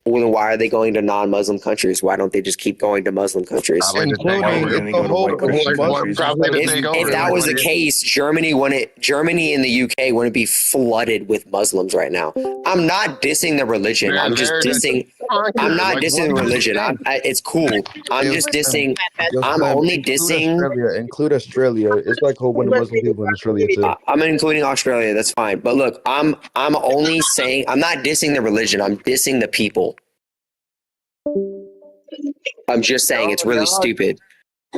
Well, then why are they going to non-Muslim countries? Why don't they just keep going to Muslim countries? If that was the case, Germany and the UK wouldn't be flooded with Muslims right now. I'm not dissing the religion. I'm just dissing. I'm not dissing the religion. It's cool. I'm just dissing. I'm only dissing. Include Australia. It's like whole bunch of Muslim people in Australia too. I'm including Australia. That's fine. But look, I'm only saying. I'm not dissing the religion. I'm dissing the people. I'm just saying it's really stupid.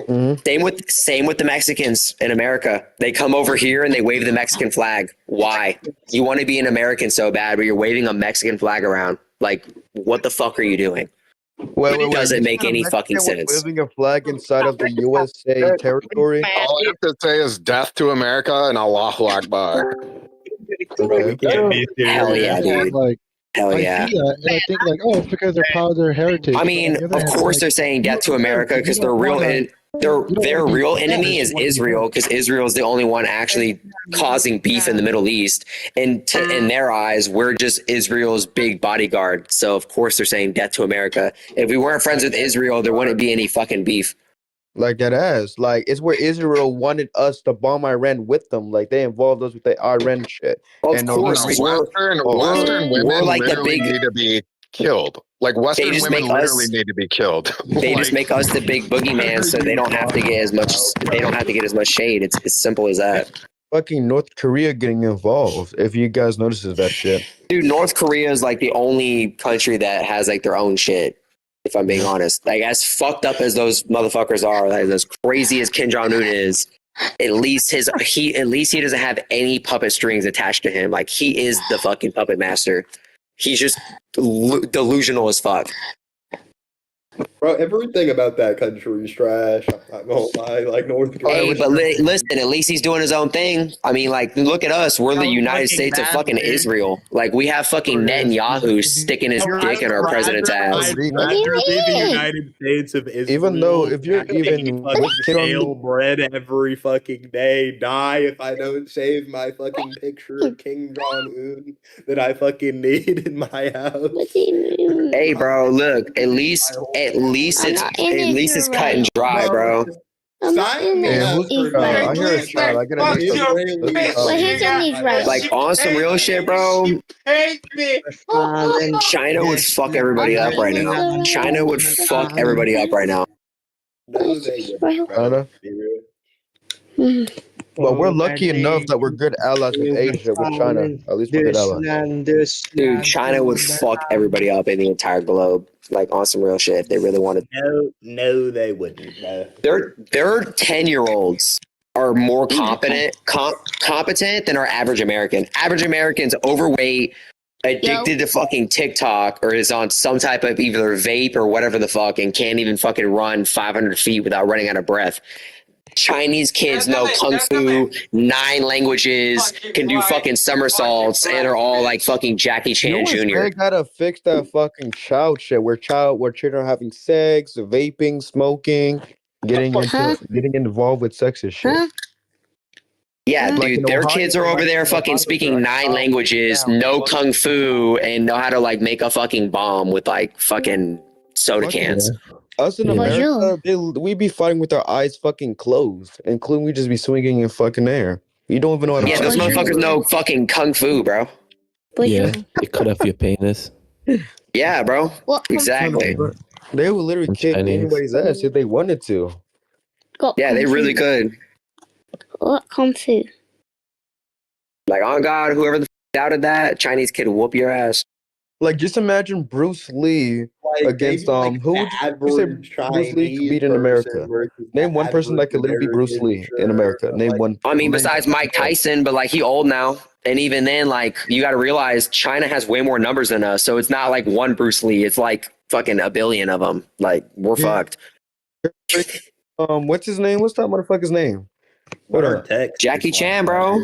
Same with the Mexicans in America. They come over here and they wave the Mexican flag. Why? You want to be an American so bad, but you're waving a Mexican flag around. Like, what the fuck are you doing? It doesn't make any fucking sense. Waving a flag inside of the USA territory. All I have to say is death to America and Allahu Akbar. Hell yeah, dude. Hell yeah. I see that, and I think like, oh, it's because they're proud of their heritage. I mean, of course they're saying death to America because their real enemy is Israel, because Israel is the only one actually causing beef in the Middle East. And in their eyes, we're just Israel's big bodyguard. So of course they're saying death to America. If we weren't friends with Israel, there wouldn't be any fucking beef. Like that ass. Like it's where Israel wanted us to bomb Iran with them. Like they involved us with the Iran shit. Of course, Western women like the literally big- need to be killed. Like Western just women make us- literally need to be killed. They just make us the big boogeyman, so they don't have to get as much. They don't have to get as much shade. It's as simple as that. Fucking North Korea getting involved. If you guys notices that shit. Dude, North Korea is like the only country that has like their own shit. If I'm being honest, like as fucked up as those motherfuckers are, like as crazy as Kim Jong Un is, at least he doesn't have any puppet strings attached to him. Like he is the fucking puppet master. He's just delusional as fuck. Bro, everything about that country is trash. I'm not gonna lie. Like North Korea. Hey, but listen, at least he's doing his own thing. I mean, like, look at us. We're the United States of fucking Israel. Like, we have fucking Netanyahu sticking his dick in our president's ass. United States of Israel. Even though if you're even stale bread every fucking day, die if I don't save my fucking picture of King Jong Un that I fucking need in my house. Hey, bro, look. At least it's cut and dry, bro. Like on some real shit, bro. China would fuck everybody up right now. China would fuck everybody up right now. China. Well, we're lucky enough that we're good allies with Asia, with China. At least we're good allies. Dude, China would fuck everybody up in the entire globe. Like on some real shit if they really wanted. No, they wouldn't. No. Their 10-year-olds are more competent than our average American. Average American's overweight, addicted to fucking TikTok, or is on some type of either vape or whatever the fuck, and can't even fucking run 500 feet without running out of breath. Chinese kids know kung fu, 9 languages, can do fucking somersaults, and are all like fucking Jackie Chan Jr. They gotta fix that fucking child shit where children are having sex, vaping, smoking, getting involved with sex and shit. Yeah, dude, their kids are over there fucking speaking 9 languages, know kung fu, and know how to like make a fucking bomb with like fucking soda cans. Us in America, we be fighting with our eyes fucking closed, including we just be swinging in fucking air. You don't even know how to Yeah, those motherfuckers know fucking kung fu, bro. Yeah, they cut off your penis. Yeah, bro. Exactly. They would literally kick anybody's ass if they wanted to. Yeah, they really could. What kung fu? Like, on God, whoever the doubted that, Chinese kid will whoop your ass. Like, just imagine Bruce Lee against who would you say Bruce Lee could beat in America? Name one person that could literally beat Bruce Lee in America. Name one. I mean, besides Mike Tyson, but like he old now, and even then, like you got to realize China has way more numbers than us, so it's not like one Bruce Lee. It's like fucking a billion of them. Like we're fucked. What's his name? What's that motherfucker's name? Jackie Chan, bro.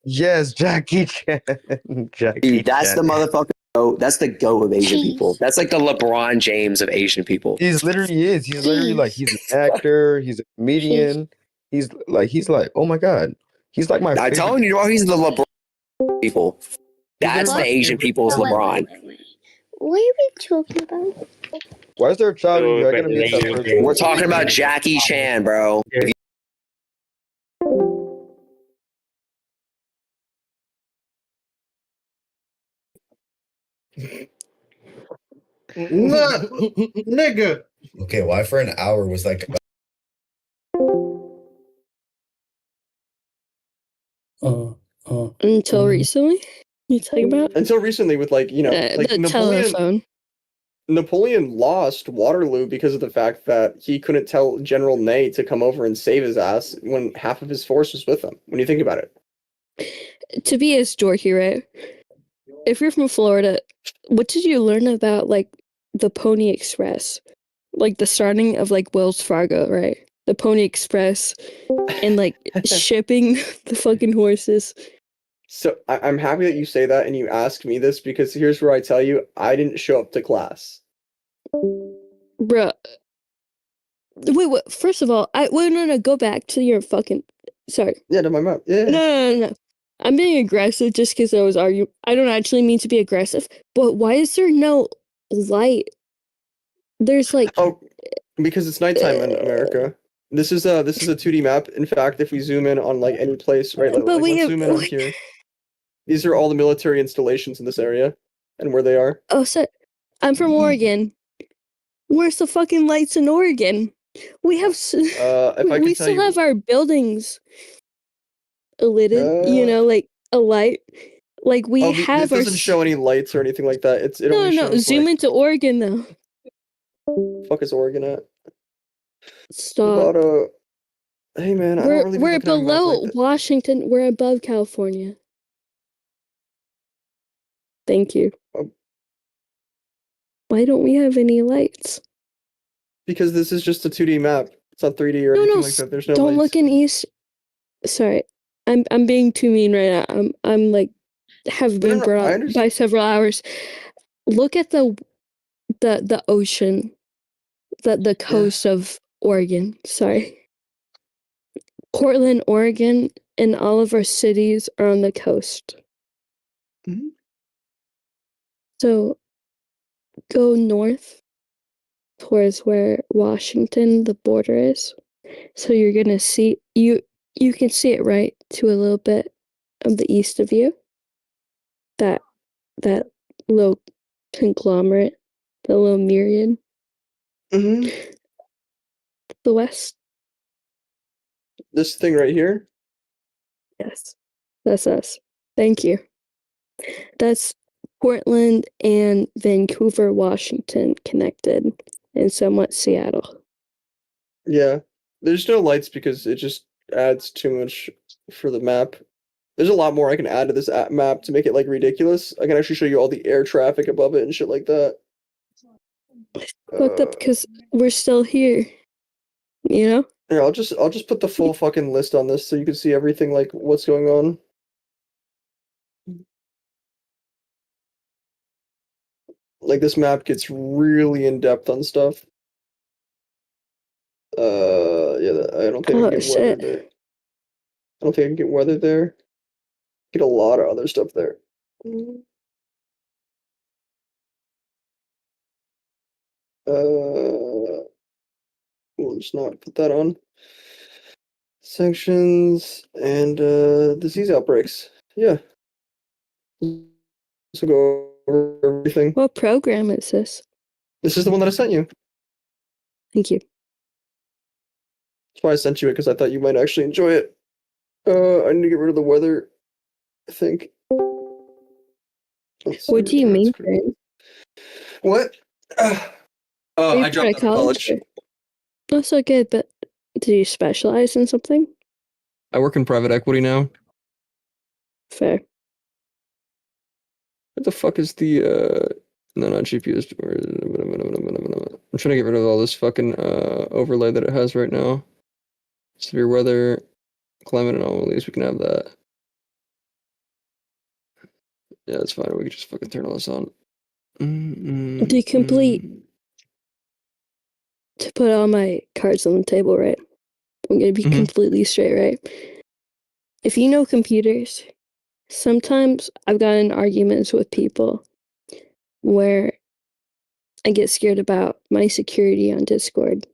Yes, Jackie Chan. Dude, that's the motherfucker. That's the GOAT of Asian people. That's like the LeBron James of Asian people. He's literally like he's an actor. He's a comedian. He's like oh my god. He's like my. I'm telling you, he's the LeBron people. That's the Asian people's LeBron. What are we talking about? Why is there a child in here? I gotta meet that person. We're talking about Jackie Chan, bro. Nigga. Okay, why for an hour was like Until recently? You talking about? Until recently with like, you know, like the telephone. Napoleon lost Waterloo because of the fact that he couldn't tell General Ney to come over and save his ass when half of his force was with him. When you think about it. To be as dorky, right? If you're from Florida, what did you learn about like the Pony Express? Like the starting of like Wells Fargo, right? The Pony Express and like shipping the fucking horses. So I'm happy that you say that and you asked me this because here's where I tell you I didn't show up to class. Bruh. Wait, first of all, no, go back to your fucking, sorry. Yeah, to my mouth. Yeah. No. I'm being aggressive just because I was arguing. I don't actually mean to be aggressive, but why is there no light? There's like... Oh, because it's nighttime in America. This is a 2D map. In fact, if we zoom in on like any place, right? Like, let's zoom in on here. These are all the military installations in this area and where they are. Oh, so I'm from Oregon. Where's the fucking lights in Oregon? We have... we still have our buildings lit, you know, like a light. Like we have our... It doesn't show any lights or anything like that. It only shows, zoom into Oregon though. Fuck is Oregon at? Stop. Hey man, we're below Washington. We're above California. Thank you. Why don't we have any lights? Because this is just a 2D map. It's not 3D or anything like that. There's no don't lights. look in east. Sorry, I'm being too mean right now. I'm like have been brought up by several hours. Look at the ocean, the coast of Oregon. Sorry, Portland, Oregon, and all of our cities are on the coast. Mm-hmm. So go north towards where Washington, the border is. So you're gonna see you can see it right to a little bit of the east of you. That little conglomerate, the little myriad. Mm-hmm. The west. This thing right here? Yes. That's us. Thank you. That's Portland and Vancouver, Washington connected, and somewhat Seattle. Yeah. There's no lights because it just adds too much for the map. There's a lot more I can add to this map to make it like ridiculous. I can actually show you all the air traffic above it and shit like that. Fucked up because we're still here. You know? Yeah, I'll just put the full fucking list on this so you can see everything like what's going on. Like this map gets really in depth on stuff. Yeah, I don't think I can get weathered there. I don't think I can get weathered there. Get a lot of other stuff there. We'll just not put that on. Sanctions and disease outbreaks. Yeah. So go over everything. What program is this? This is the one that I sent you. Thank you. That's why I sent you it, because I thought you might actually enjoy it. I need to get rid of the weather, I think. What do you mean? What? I dropped out of college. That's so good, but do you specialize in something? I work in private equity now. Fair. What the fuck is the no, not GPUs. I'm trying to get rid of all this fucking overlay that it has right now. Severe weather, climate anomalies, we can have that. Yeah, it's fine. We can just fucking turn all this on. Do you complete to put all my cards on the table, right? I'm gonna be completely straight, right? If you know computers, sometimes I've gotten in arguments with people where I get scared about my security on Discord.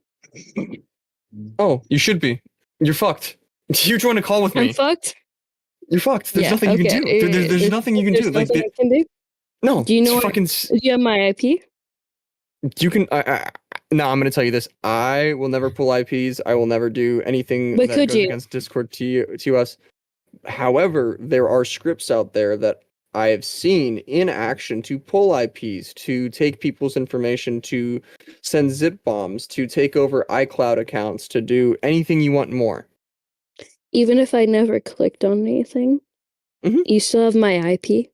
Oh, you should be. You're fucked. You're trying to call with me. I'm fucked? You're fucked. There's nothing you can do. There's nothing you can do. Like, I can do? No. Do you know fucking... Do you have my IP? You can. No, I'm going to tell you this. I will never pull IPs. I will never do anything that goes against Discord to us. However, there are scripts out there that I have seen in action to pull IPs, to take people's information, to send zip bombs, to take over iCloud accounts, to do anything you want more. Even if I never clicked on anything, you still have my IP.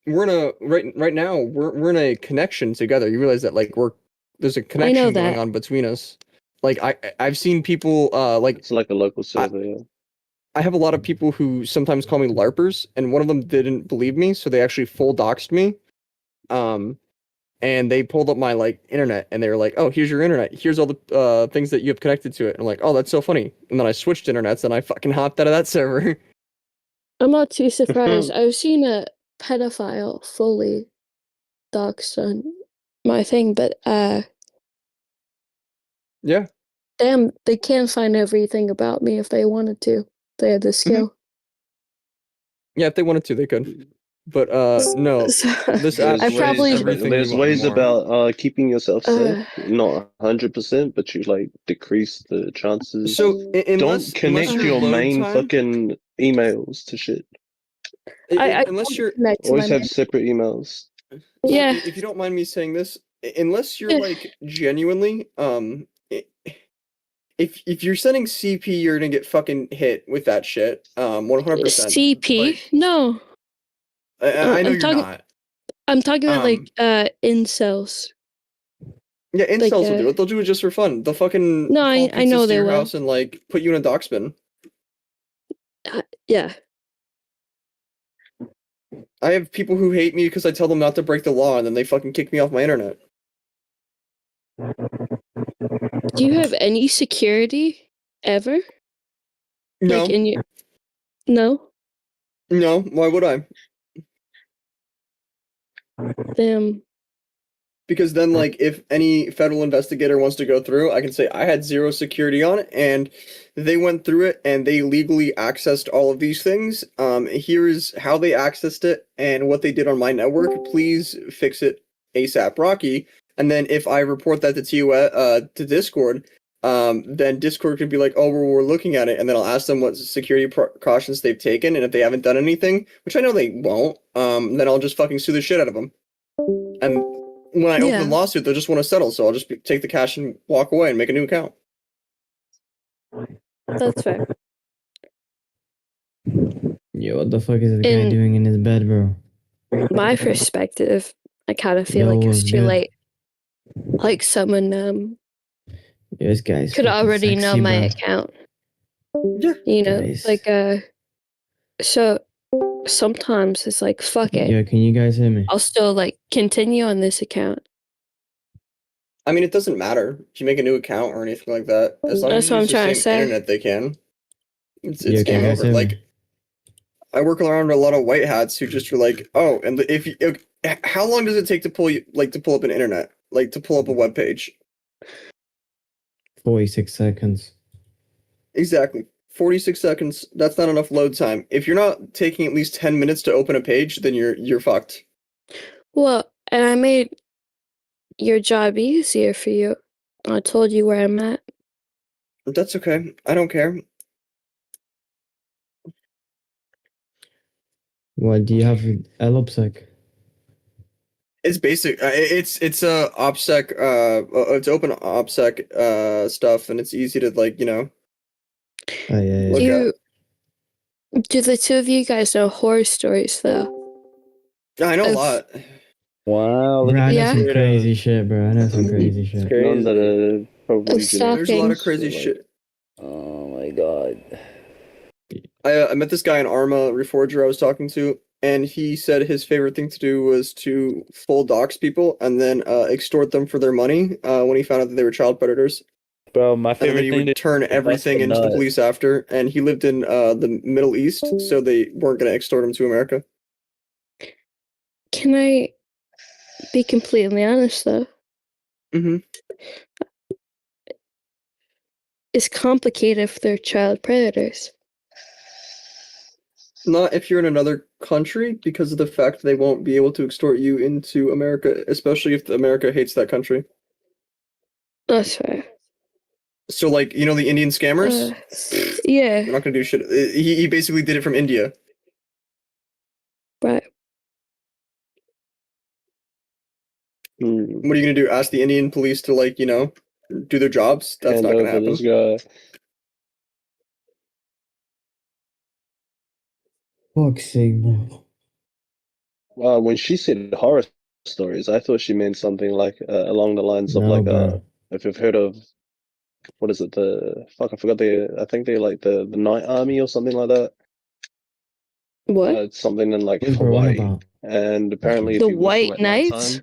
We're in a right now. We're in a connection together. You realize that there's a connection going on between us. Like I've seen people like it's like a local server. Yeah. I have a lot of people who sometimes call me LARPers, and one of them didn't believe me, so they actually full doxed me. And they pulled up my internet, and they were like, "Oh, here's your internet. Here's all the things that you have connected to it." And I'm like, "Oh, that's so funny." And then I switched internets, and I fucking hopped out of that server. I'm not too surprised. I've seen a pedophile fully doxed on my thing, but yeah. Damn, they can find everything about me if they wanted to. They had the skill. Yeah, if they wanted to, they could. But no, this there's ways about keeping yourself safe. Not 100%, but you decrease the chances. So don't connect your main fucking emails to shit. Unless you're always have separate emails. Yeah. If you don't mind me saying this, unless you're genuinely If you're sending CP, you're gonna get fucking hit with that shit. 100%. CP? No. I know you're not. I'm talking about incels. Yeah, incels will do it. They'll do it just for fun. They'll fucking No, call I know pizzas to they your will. house and like put you in a dock spin. Yeah. I have people who hate me because I tell them not to break the law, and then they fucking kick me off my internet. Do you have any security ever? No. Like in your No? No, why would I? Damn. Because then, like, if any federal investigator wants to go through, I can say I had zero security on it, and they went through it, and they legally accessed all of these things. Here is how they accessed it and what they did on my network. Please fix it ASAP, Rocky. And then if I report that to Discord, then Discord could be like, "Oh, we're looking at it," and then I'll ask them what security precautions they've taken, and if they haven't done anything, which I know they won't, then I'll just fucking sue the shit out of them. And when I open the lawsuit, they'll just want to settle, so I'll just take the cash and walk away and make a new account. That's fair. Yo, what the fuck is this guy doing in his bed, bro? My perspective, I kind of feel like it's too late. Like someone This guy's could fucking already know sexy, my bro. account. Yeah. You know, Guys. like so sometimes it's like fuck it. Yo, can you guys hear me? I'll still like continue on this account. I mean, it doesn't matter if you make a new account or anything like that. As long That's as what you I'm use the trying to same say. internet, they can. It's Yeah, can game you guys over. hear me? Like, I work around a lot of white hats who just are like, oh, and if you, how long does it take to pull up an internet, like to pull up a web page? 46 seconds. Exactly. 46 seconds. That's not enough load time. If you're not taking at least 10 minutes to open a page, then you're fucked. Well, and I made your job easier for you. I told you where I'm at. That's okay. I don't care. What do you have with LOPSEC? It's basic. It's OPSEC. It's open OPSEC stuff, and it's easy to like Oh, yeah, look at. Do the two of you guys know horror stories though? Yeah, I know a lot. Wow. Bro, I know Yeah? some crazy shit, bro. I know some crazy shit. None that are probably Of There's a lot of stalking. crazy shit. Oh my god. I met this guy in Arma Reforger I was talking to, and he said his favorite thing to do was to full dox people and then extort them for their money when he found out that they were child predators. Bro, my And then favorite he thing would turn everything into the police after, and he lived in the Middle East, so they weren't going to extort him to America. Can I be completely honest though? Mm-hmm. It's complicated if they're child predators. Not if you're in another country, because of the fact they won't be able to extort you into America, especially if America hates that country. That's fair. So, like, the Indian scammers? Yeah. They're not gonna do shit. He basically did it from India. Right. What are you gonna do? Ask the Indian police to, like, do their jobs? That's Hand not gonna over happen. this guy. Fuck's sake, bro. When she said horror stories, I thought she meant something like along the lines of No, like bro. if you've heard of what is it, I forgot I think they like the Night Army or something like that. What? It's something in like What's bro on Hawaii, about? and apparently The if you whistle White at Knights?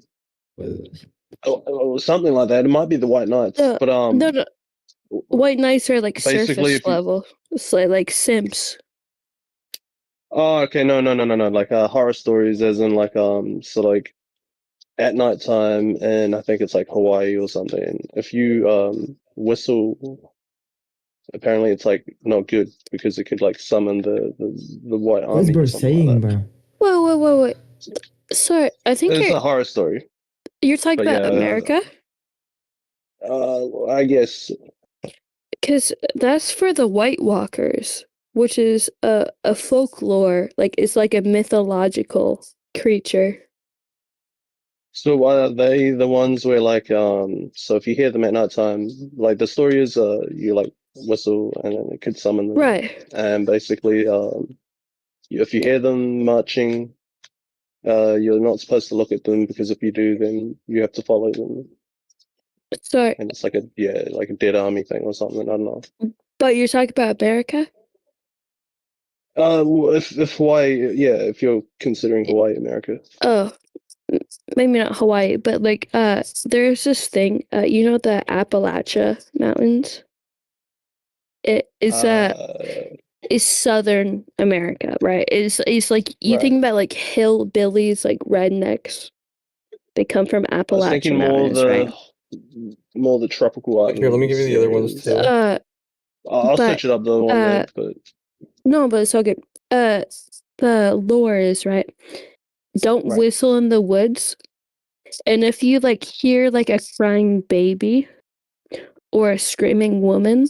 nighttime, something like that. It might be the White Knights, but No. White Knights are like basically, surface level. It's like Sims. Oh, okay, no, like horror stories, as in like so like at nighttime, and I think it's like Hawaii or something. If you whistle, apparently it's like not good because it could like summon the White What's Army bro or something like saying, that. bro? Wait. Sorry, I think It's a horror story. you're talking But about yeah, America? I guess. Because that's for the White Walkers, which is a folklore, like it's like a mythological creature. So are they the ones where like so if you hear them at nighttime, like the story is you like whistle and then it could summon them. Right. And basically if you hear them marching, you're not supposed to look at them because if you do then you have to follow them. So, and it's like a dead army thing or something. I don't know. but you're talking about America? Well, if Hawaii, yeah, if you're considering Hawaii America. Oh, maybe not Hawaii, but like, there's this thing, you know, the Appalachia Mountains? It's Southern America, right? It's like, you think about like hillbillies, like rednecks. They come from I was Appalachian thinking Mountains, right? more the tropical islands. Here, let me give you the other ones too. I'll search it up though one day, but no, but it's all good. The lore is right. Don't whistle in the woods, and if you like hear like a crying baby or a screaming woman,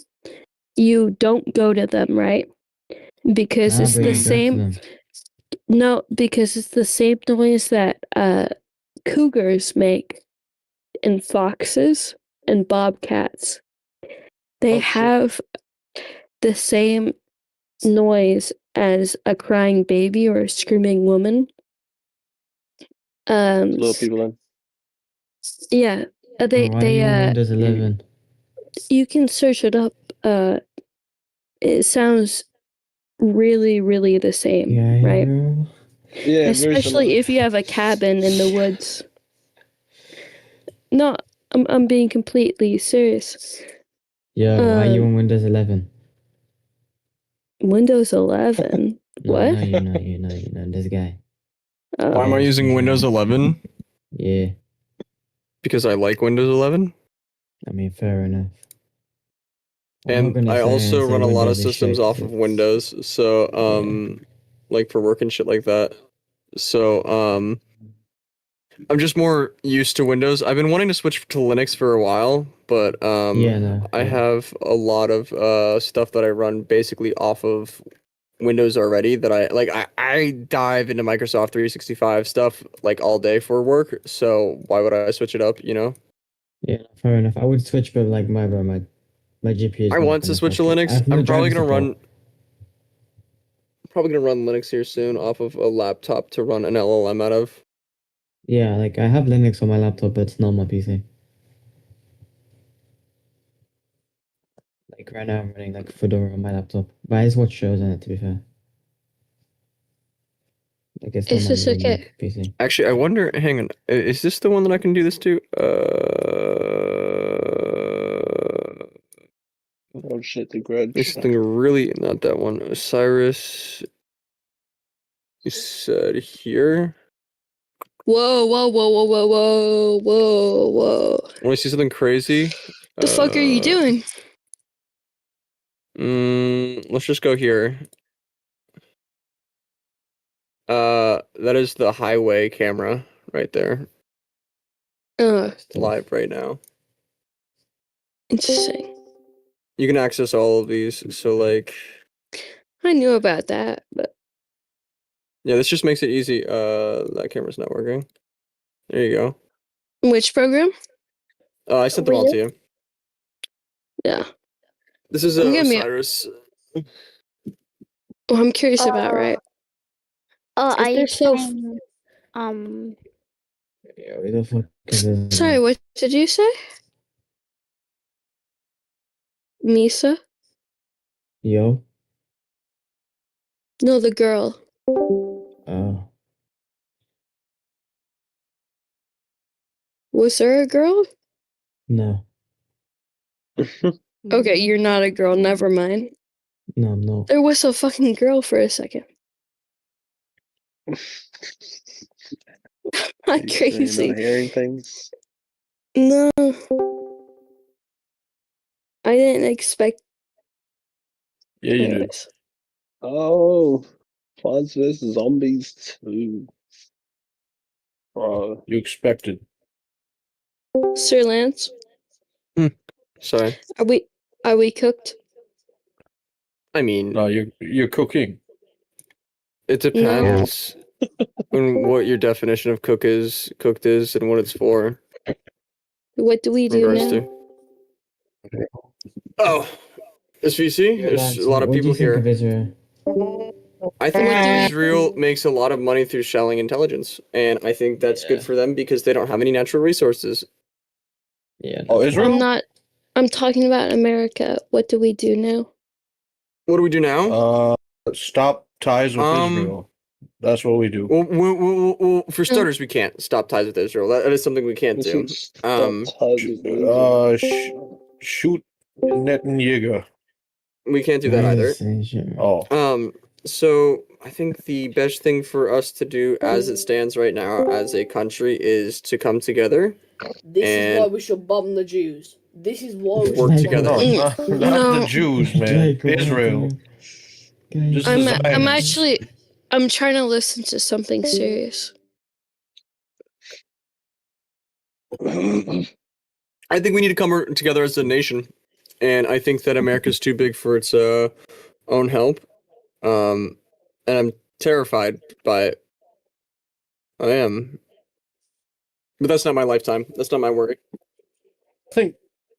you don't go to them, right? Because it's the same. No, because it's the same noise that cougars make, and foxes and bobcats. They have the same noise as a crying baby or a screaming woman. little people in. Yeah, Why are you on Windows 11? You can search it up. It sounds really, really the same, right? Yeah, especially if you have a cabin in the woods. No, I'm being completely serious. Yeah, why are you on Windows 11? Windows 11? What? No, you're not. This guy. Why am I using Windows 11? Yeah. Because I like Windows 11. I mean, fair enough. And I also run a lot of systems off of Windows, so like for work and shit like that. So I'm just more used to Windows. I've been wanting to switch to Linux for a while, but I have a lot of stuff that I run basically off of Windows already that I dive into Microsoft 365 stuff like all day for work, so why would I switch it up, you know? Yeah, fair enough. I would switch, but like my GPU is I want to switch to Linux. I'm probably gonna run Linux here soon off of a laptop to run an LLM out of. Yeah, like I have Linux on my laptop, but it's not on my PC. Like right now I'm running like Fedora on my laptop. But I just watch shows on it, to be fair. Like it's Is this okay? PC. Actually, I wonder, hang on, is this the one that I can do this to? Oh shit, the Grudge. This thing really, not that one. Osiris, you said here. Whoa. Want to see something crazy? The fuck are you doing? Let's just go here. That is the highway camera right there. Live right now. Interesting. You can access all of these, so like... I knew about that, but... Yeah, this just makes it easy. That camera's not working. There you go. Which program? I sent them all to you. Yeah. This is Osiris. Well, I'm curious about, right? I they're so... Yeah, where the fuck is this? Sorry, what did you say? Misa? Yo? No, the girl. Oh. Was there a girl? No. Okay, you're not a girl, never mind. No, I'm not. There was a fucking girl for a second. Not crazy. Not hearing things. No. I didn't expect. Yeah, you did. Oh, Plants vs. Zombies 2. Bro. You expected. Sir Lance? Sorry. Are we cooked? I mean... No, you're cooking. It depends on what your definition of cooked is, and what it's for. What do we do now? Oh, SVC? There's a lot of people here. I think Israel makes a lot of money through shelling intelligence, and I think that's good for them because they don't have any natural resources. Yeah. Oh, Israel? I'm not. I'm talking about America. What do we do now? What do we do now? Stop ties with Israel. That's what we do. Well, for starters, we can't stop ties with Israel. That is something we can't do. Shoot Netanyahu. We can't do that either. Oh. So I think the best thing for us to do, as it stands right now, as a country, is to come together. This is why and we should bomb the Jews. This is why we work should together. Not the Jews, man. Israel. I'm trying to listen to something serious. I think we need to come together as a nation, and I think that America's too big for its own help. And I'm terrified by it. I am. But that's not my lifetime. That's not my worry. I think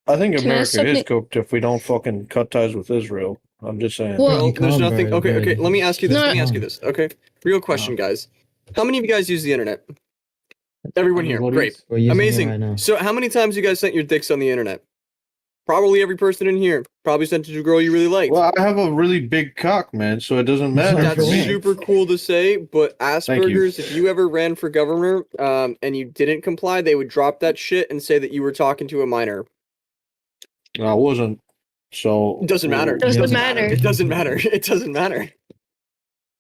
Can I ask America is something? cooked if we don't fucking cut ties with Israel. I'm just saying. Well, there's nothing. Okay. Let me ask you this. No. Let me ask you this. Okay. Real question, guys. How many of you guys use the internet? Everyone here. Great. We're using it Amazing. right now. So, how many times you guys sent your dicks on the internet? Probably every person in here. Probably sent it to a girl you really liked. Well, I have a really big cock, man, so it doesn't matter. That's for me. super cool to say, but Thank you. Asperger's, if you ever ran for governor and you didn't comply, they would drop that shit and say that you were talking to a minor. I wasn't. So It doesn't matter. It doesn't matter. It doesn't matter. It doesn't matter.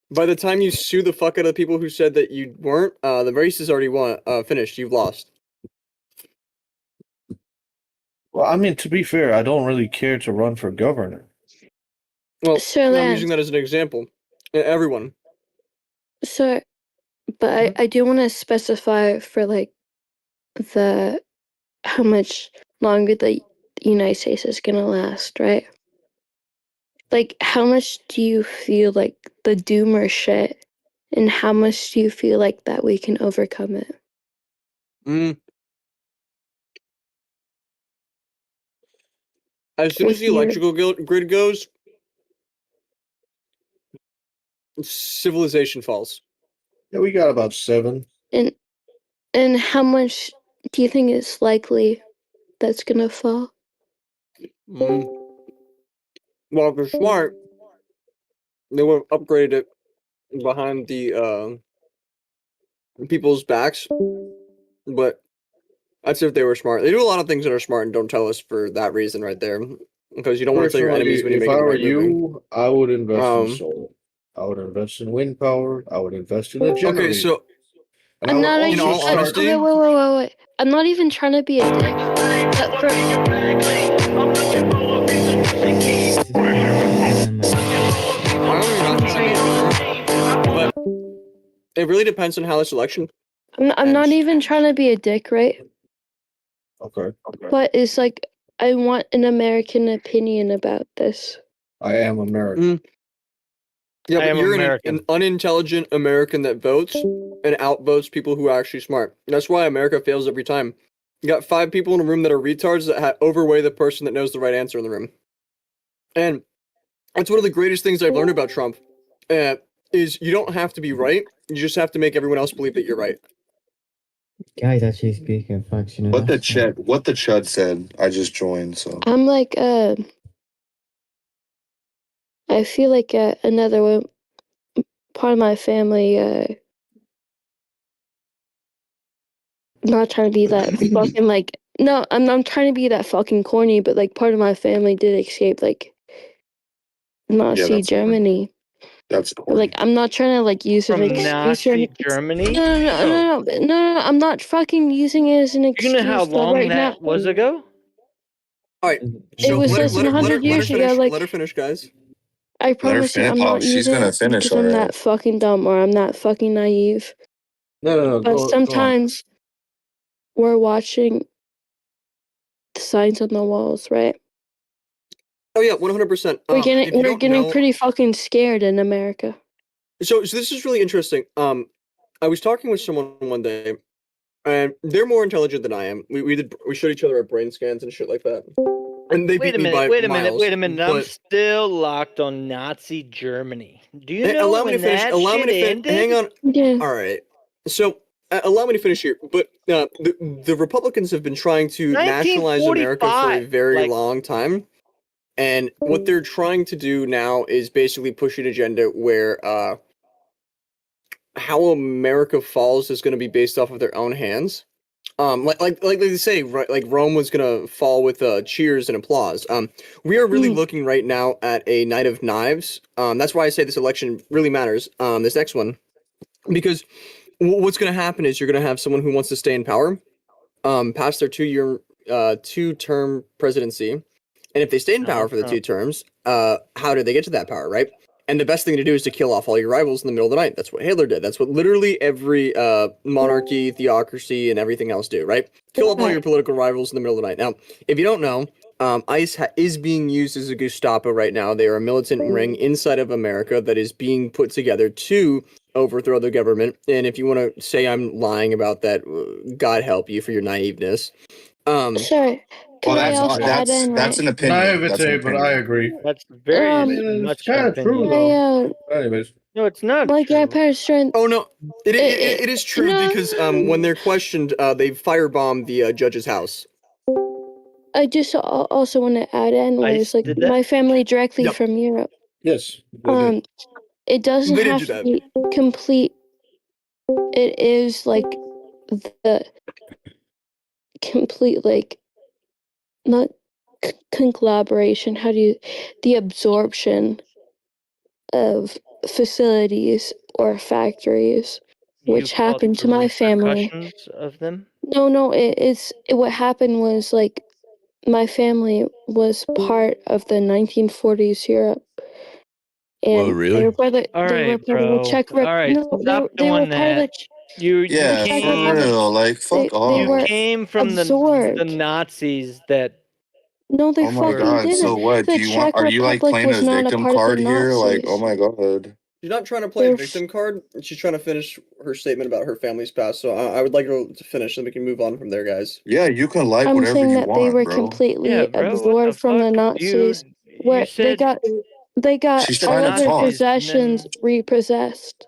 By the time you sue the fuck out of the people who said that you weren't, the race is already won. Finished. You've lost. Well, I mean, to be fair, I don't really care to run for governor. Well, Sir I'm Lance. using that as an example. Everyone. So, but I do want to specify for like the how much longer the United States is gonna last, right? Like, how much do you feel like the doomer shit, and how much do you feel like that we can overcome it? As soon as the electrical grid goes, civilization falls. Yeah, we got about 7. And how much do you think it's likely that's gonna fall? Well, if they're smart, they would have upgraded it behind the people's backs. But I'd say if they were smart. They do a lot of things that are smart and don't tell us for that reason right there. Because you don't want to tell your enemies when you if make I the were right movie. you, I would invest in solar. I would invest in wind power. I would invest in a generator. Okay, so And I I'm would not also in all start- honesty, wait. I'm not even trying to be a dick. but it really depends on how this election. I'm not even trying to be a dick, right? Okay. But it's like I want an American opinion about this. I am American. Yeah, I but am you're American. an unintelligent American that votes and outvotes people who are actually smart. That's why America fails every time. You got 5 people in a room that are retards that overweigh the person that knows the right answer in the room. And that's one of the greatest things I've learned about Trump. Is you don't have to be right. You just have to make everyone else believe that you're right. Guys actually speaking facts, you know. What the Chud said. I just joined, so I'm like I feel like another one part of my family not trying to be that fucking like no, I'm trying to be that fucking corny, but like part of my family did escape like Nazi that's Germany. That's Like I'm not trying to like use From it as an excuse or Nazi anything. Germany? No, I'm not fucking using it as an You excuse. know how but long right that was ago? Alright. It was less than 100 years ago. Like Let her finish, guys. I promise you, I'm not She's using gonna it finish, because I'm alright. that fucking dumb or I'm that fucking naive. No. But Go on. sometimes we're watching the signs on the walls, right? Oh yeah, 100%. We're getting know- pretty fucking scared in America. So this is really interesting. I was talking with someone one day, and they're more intelligent than I am. We showed each other our brain scans and shit like that. And they Wait beat a me minute, by wait a miles, minute. I'm but- still locked on Nazi Germany. Do you know allow me when to finish. that Allow me shit to ended? hang on. Yeah. All right. So allow me to finish here. But the Republicans have been trying to nationalize America for a very long time, and what they're trying to do now is basically push an agenda where how America falls is going to be based off of their own hands. Like they say, right? Like Rome was gonna fall with cheers and applause. We are really looking right now at a Knight of Knives. That's why I say this election really matters. This next one, because what's gonna happen is you're gonna have someone who wants to stay in power, past their two-term presidency, and if they stay in power for the 2 terms, how do they get to that power, right? And the best thing to do is to kill off all your rivals in the middle of the night. That's what Hitler did. That's what literally every monarchy, theocracy, and everything else do, right? Kill off all your political rivals in the middle of the night. Now, if you don't know, ICE is being used as a Gestapo right now. They are a militant ring inside of America that is being put together to overthrow the government. And if you want to say I'm lying about that, God help you for your naiveness. Sorry. Well, that's an opinion. Naivete, but I agree. That's very much kind of true, though. Anyways. No, it's not. My grandparents trying. Oh no, it is true because when they're questioned, they firebombed the judge's house. I just also want to add in was like my family directly from Europe. Yes. It doesn't have to be complete. It is like the complete like not collaboration. How do you the absorption of facilities or factories, which happened to my family. Of them? No, what happened was like my family was part of the 1940s Europe. And they were part of the Czech Republic. All right, stop doing that. You for real, like fuck off. You came from the Nazis that. No, they oh my god! didn't. So what? Do you want? Are you like playing a victim card here? Like, oh my god. She's not trying to play a victim card. She's trying to finish her statement about her family's past. So I would like her to finish, so we can move on from there, guys. Yeah, you can like I'm whatever saying you that want, they were bro. completely absorbed from the Nazis. Where they got She's all trying of to their talk. possessions repossessed.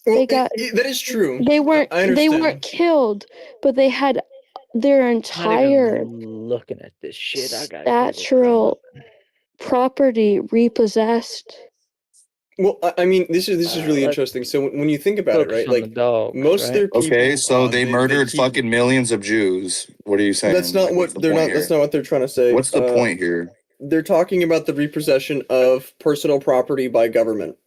They got that is true. They weren't I understand. killed, but they had their entire looking at this shit. I got natural property repossessed. Well, I mean, this is really interesting. So when you think about it, right? Like most of their people, Okay, so they murdered fucking millions of Jews. What are you saying? That's not what they're not. That's not what they're trying to say. What's the point here? They're talking about the repossession of personal property by government.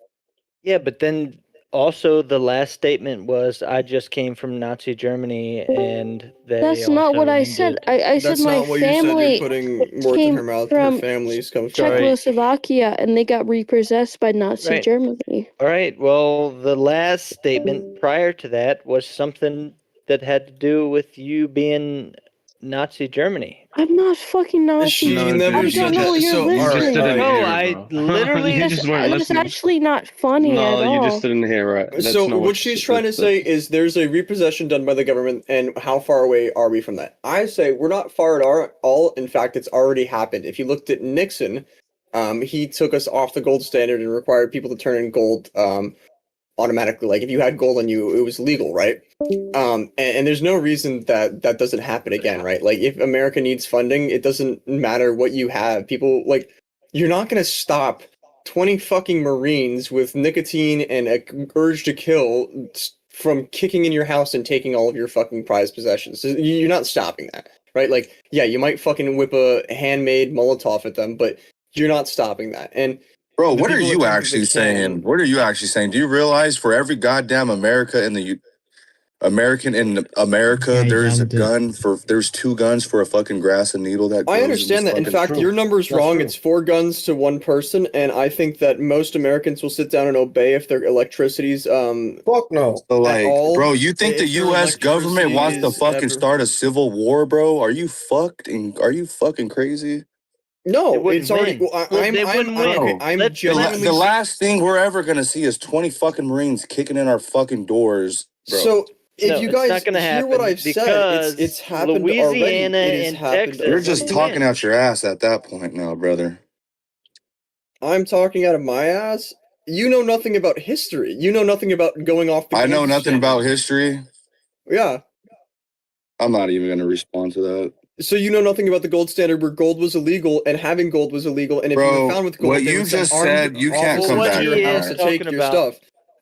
Yeah, but then also the last statement was, "I just came from Nazi Germany," and that's not what I said. I said my family came from Czechoslovakia, and they got repossessed by Nazi Germany. All right. Well, the last statement prior to that was something that had to do with you being Nazi Germany. I'm not fucking Nazi. I don't know what you're listening. No, I literally. That's actually not funny at all. No, you just didn't hear right. That's So not what she's trying to say is there's a repossession done by the government, and how far away are we from that? I say we're not far at all. In fact, it's already happened. If you looked at Nixon, he took us off the gold standard and required people to turn in gold automatically. Like if you had gold on you, it was legal, right? And there's no reason that doesn't happen again, right? Like if America needs funding, it doesn't matter what you have. People like you're not gonna stop 20 fucking Marines with nicotine and a urge to kill from kicking in your house and taking all of your fucking prized possessions. So you're not stopping that, right? Like yeah, you might fucking whip a handmade Molotov at them, but you're not stopping that. And bro, what are you actually saying? What are you actually saying? Do you realize for every goddamn American in America, there's there's 2 guns for a fucking grass and needle that I understand that. In fact, your number's wrong. True. It's 4 guns to 1 person, and I think that most Americans will sit down and obey if their electricity's fuck no. So like, bro, you think the US government wants to fucking start a civil war, bro? Are you fucking crazy? No, it's already. I'm genuinely. The last thing we're ever gonna see is 20 fucking Marines kicking in our fucking doors, bro. So if you guys hear what I've said, it's happened Louisiana already. and Texas. You're just talking out your ass at that point now, brother. I'm talking out of my ass. you know nothing about history. You know nothing about going off the I know gold nothing standard. about history. Yeah. I'm not even gonna respond to that. So you know nothing about the gold standard where gold was illegal and having gold was illegal, and if you Bro, were found with gold, what they you would send just armed said, you can't come officers back to your on house that. to take your stuff.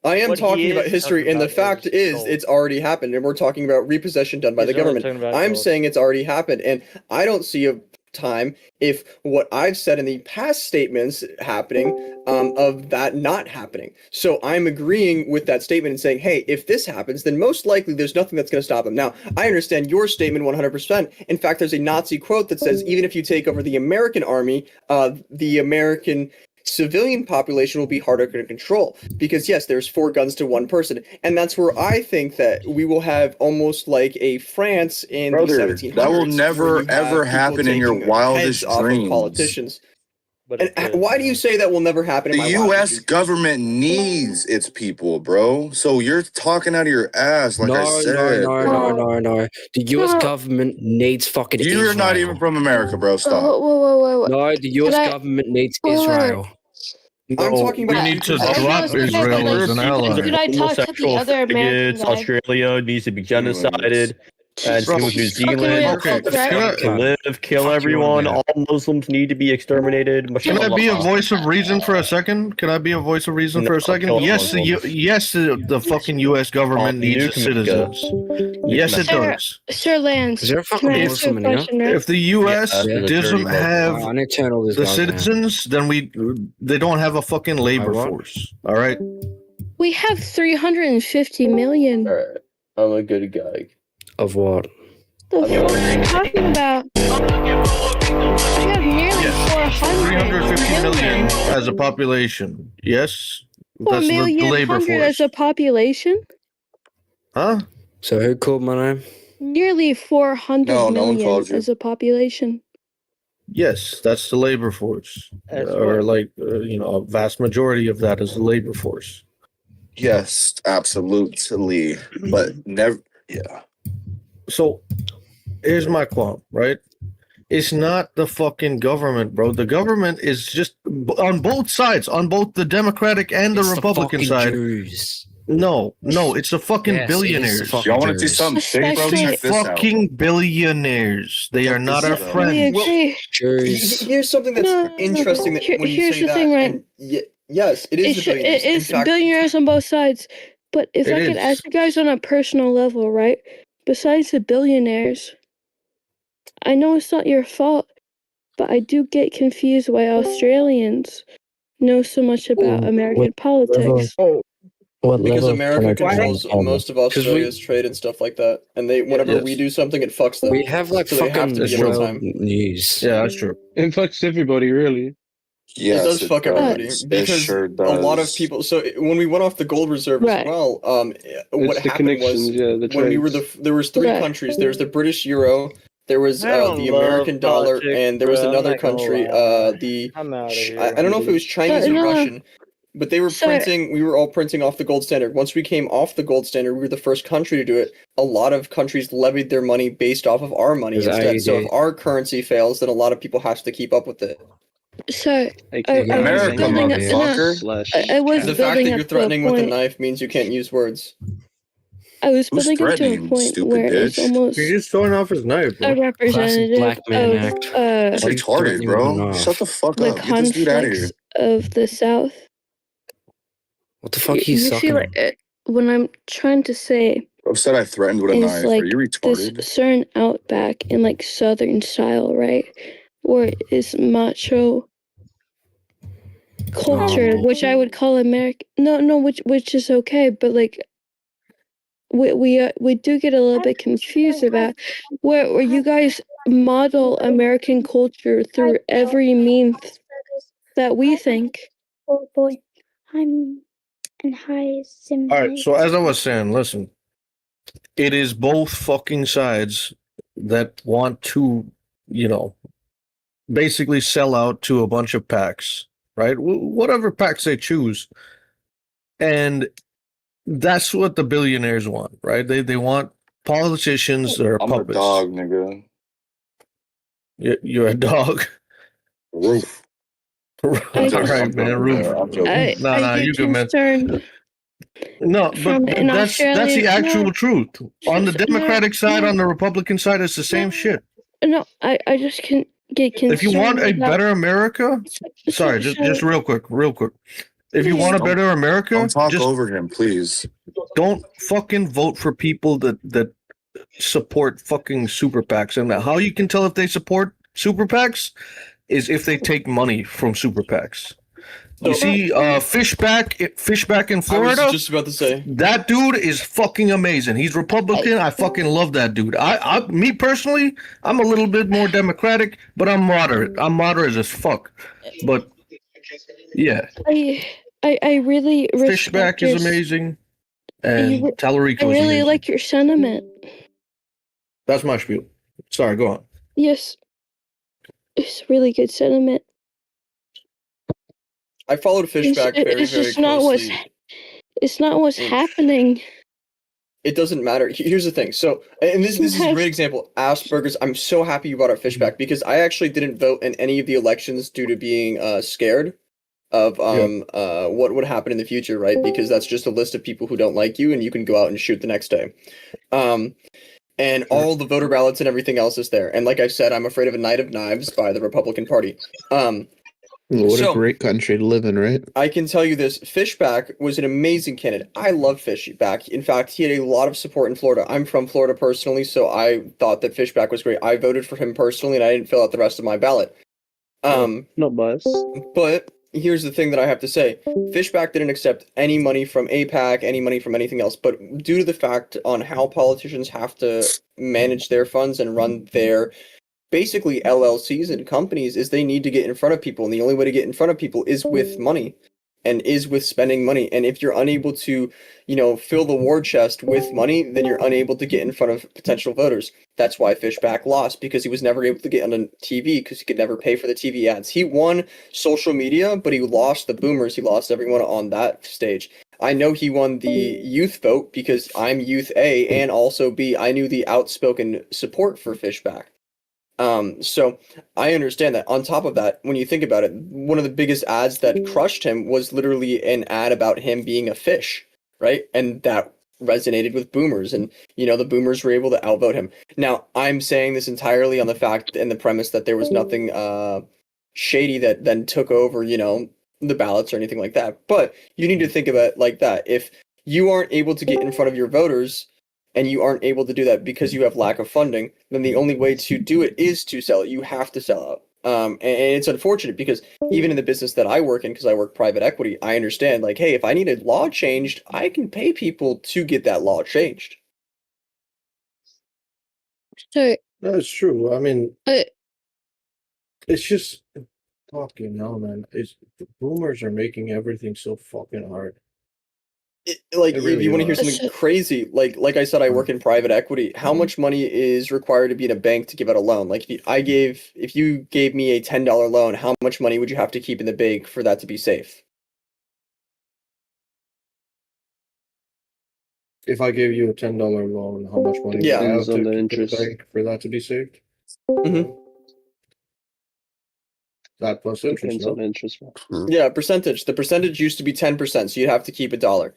I am what talking he about is history, talking and the about fact is, gold. it's already happened, and we're talking about repossession done by the He's only government. talking about I'm gold. saying it's already happened, and I don't see a time if what I've said in the past statements happening, of that not happening. So I'm agreeing with that statement and saying, hey, if this happens, then most likely there's nothing that's going to stop them. Now, I understand your statement 100%. In fact, there's a Nazi quote that says, even if you take over the American army, the American civilian population will be harder to control, because yes, there's 4 guns to 1 person, and that's where I think that we will have almost like a France in the 1700s. That will where never you have ever people happen in your taking wildest heads off of dreams. politicians. But And why do you say that will never happen in The my U.S. wildest dreams? government needs its people, bro. So you're talking out of your ass, like I said. No. The US government needs fucking You're Israel. not even from America, bro. Stop. Whoa. No, the US government needs Israel. I'm talking about we need to I drop was gonna say, Israel but, as an ally. Could I talk to the other American guy? Australia needs to be genocided. And same with New Zealand. To live, kill everyone. All Muslims need to be exterminated. Can I be a voice of reason for a second? Can I be a voice of reason for a second? Yes, the fucking U.S. government needs its citizens. Yes, it does. Sir Lance, can I ask you a question, right? If the U.S. doesn't have the citizens, then they don't have a fucking labor force. All right. We have 350 million. All right, I'm a good guy. Of what? The fuck are you talking about? We have nearly 350 million as a population. Yes, 4 million the labor hundred force. as a population. Huh? So who called my name? Nearly 400 No one million called you. as a population. Yes, that's the labor force, That's or like a vast majority of that is the labor force. Yes, absolutely. But never, yeah. So here's my qualm, right? It's not the fucking government, bro. The government is just on both sides, on both the Democratic and the Republican side. No, it's the fucking billionaires. Y'all want to see something sick, bro? Check this out. Fucking billionaires. They are not our friends. Here's something that's interesting that when you Here's say the that. thing, right? and yes, it is the billionaires. In It's fact, billionaires on both sides. But if It I could is. ask you guys on a personal level, right? Besides the billionaires, I know it's not your fault, but I do get confused why Australians know so much about American politics. because America controls most of Australia's trade and stuff like that, and whenever we do something, it fucks them. We have like so they have fucking to be in real world time. news. Yeah, that's true. It fucks everybody, really. Yes, it does fuck everybody because sure a lot of does. people. So when we went off the gold reserve Right. as well, what the happened was connections, yeah, the when we were trades. there was 3 Right. countries. There's the British euro. There was I don't the love American dollar, politics, and there was bro. I'm another not gonna country. lie. I'm out of here. I don't know if it was Chinese or No. Russian, but they were So- printing. We were all printing off the gold standard. Once we came off the gold standard, we were the first country to do it. A lot of countries levied their money based off of our money Is instead. So AED. if our currency fails, then a lot of people have to keep up with it. So I was America, building up. motherfucker. I was The fact building that up you're to a threatening with a point. knife means you can't use words. I was Who's building up to a threatening, point stupid where it's bitch? almost He's just throwing off his knife, a bro. representative black man of act. That's retarded, bro. Shut the fuck the up. Get this dude out of here. conflicts of the South. What the fuck are you You see, sucking? like when I'm trying to say Bro said I threatened with a is knife. like Are you this retarded? certain outback in like Southern style, right? Where it's macho culture, which I would call American. No, which is okay, but like we do get a little bit confused about where you guys model American culture through every means that we think. Oh boy, I'm in high sim. All right, so as I was saying, listen, it is both fucking sides that want to, basically sell out to a bunch of packs, right? Whatever packs they choose. And that's what the billionaires want, right? They want politicians that are I'm puppets. a dog, nigga. You're a dog. Roof. Alright, man. Roof. I You get good, man. concerned. No, From but an that's the Australian- actual no. truth. On the Democratic side, no. on the Republican side, it's the same shit. No, I just can get concerned. If you want a about- better America, sorry, just real quick. If you want a better America, Don't talk just over him, please. don't fucking vote for people that support fucking super PACs. And how you can tell if they support super PACs is if they take money from super PACs. You see, Fishback in Florida. I was just about to say that dude is fucking amazing. He's Republican. I fucking love that dude. Me personally, I'm a little bit more Democratic, but I'm moderate. I'm moderate as fuck. But yeah, I really Fishback is amazing, and Tallarico I is really amazing. like your sentiment. That's my spiel. Sorry, go on. Yes, it's really good sentiment. I followed Fishback very, it's very just not what's. closely. It's not what's happening. It doesn't matter. Here's the thing. So, and this is a great example. Asperger's. I'm so happy you brought up Fishback because I actually didn't vote in any of the elections due to being scared of what would happen in the future, right? Because that's just a list of people who don't like you, and you can go out and shoot the next day. And all the voter ballots and everything else is there. And like I said, I'm afraid of a night of knives by the Republican Party. What a great country to live in, right? I can tell you this, Fishback was an amazing candidate. I love Fishback. In fact, he had a lot of support in Florida. I'm from Florida personally, so I thought that Fishback was great. I voted for him personally, and I didn't fill out the rest of my ballot. Not biased. But here's the thing that I have to say. Fishback didn't accept any money from AIPAC, any money from anything else, but due to the fact on how politicians have to manage their funds and run their basically LLCs and companies is they need to get in front of people, and the only way to get in front of people is with money and is with spending money. And if you're unable to, fill the war chest with money, then you're unable to get in front of potential voters. That's why Fishback lost, because he was never able to get on TV because he could never pay for the TV ads. He won social media, but he lost the boomers. He lost everyone on that stage. I know he won the youth vote because I'm youth A, and also B, I knew the outspoken support for Fishback. So I understand that. On top of that, when you think about it, one of the biggest ads that crushed him was literally an ad about him being a fish, right? And that resonated with boomers, and the boomers were able to outvote him. Now, I'm saying this entirely on the fact and the premise that there was nothing shady that then took over, the ballots or anything like that. But you need to think about it like that. If you aren't able to get in front of your voters, and you aren't able to do that because you have lack of funding, then the only way to do it is to sell it. You have to sell out. And it's unfortunate because even in the business that I work in, because I work private equity, I understand, like, hey, if I need a law changed, I can pay people to get that law changed. So That's true. I mean, it's just fucking hell, man. The boomers are making everything so fucking hard. If you want to hear something crazy, like I said, I work in private equity. How much money is required to be in a bank to give out a loan? Like if you gave me a $10 loan, how much money would you have to keep in the bank for that to be safe? If I gave you a $10 loan, how much money would you have to keep in the bank for that to be saved? Mm-hmm. That plus interest. No? Interest. Yeah, percentage. The percentage used to be 10%, so you'd have to keep $1.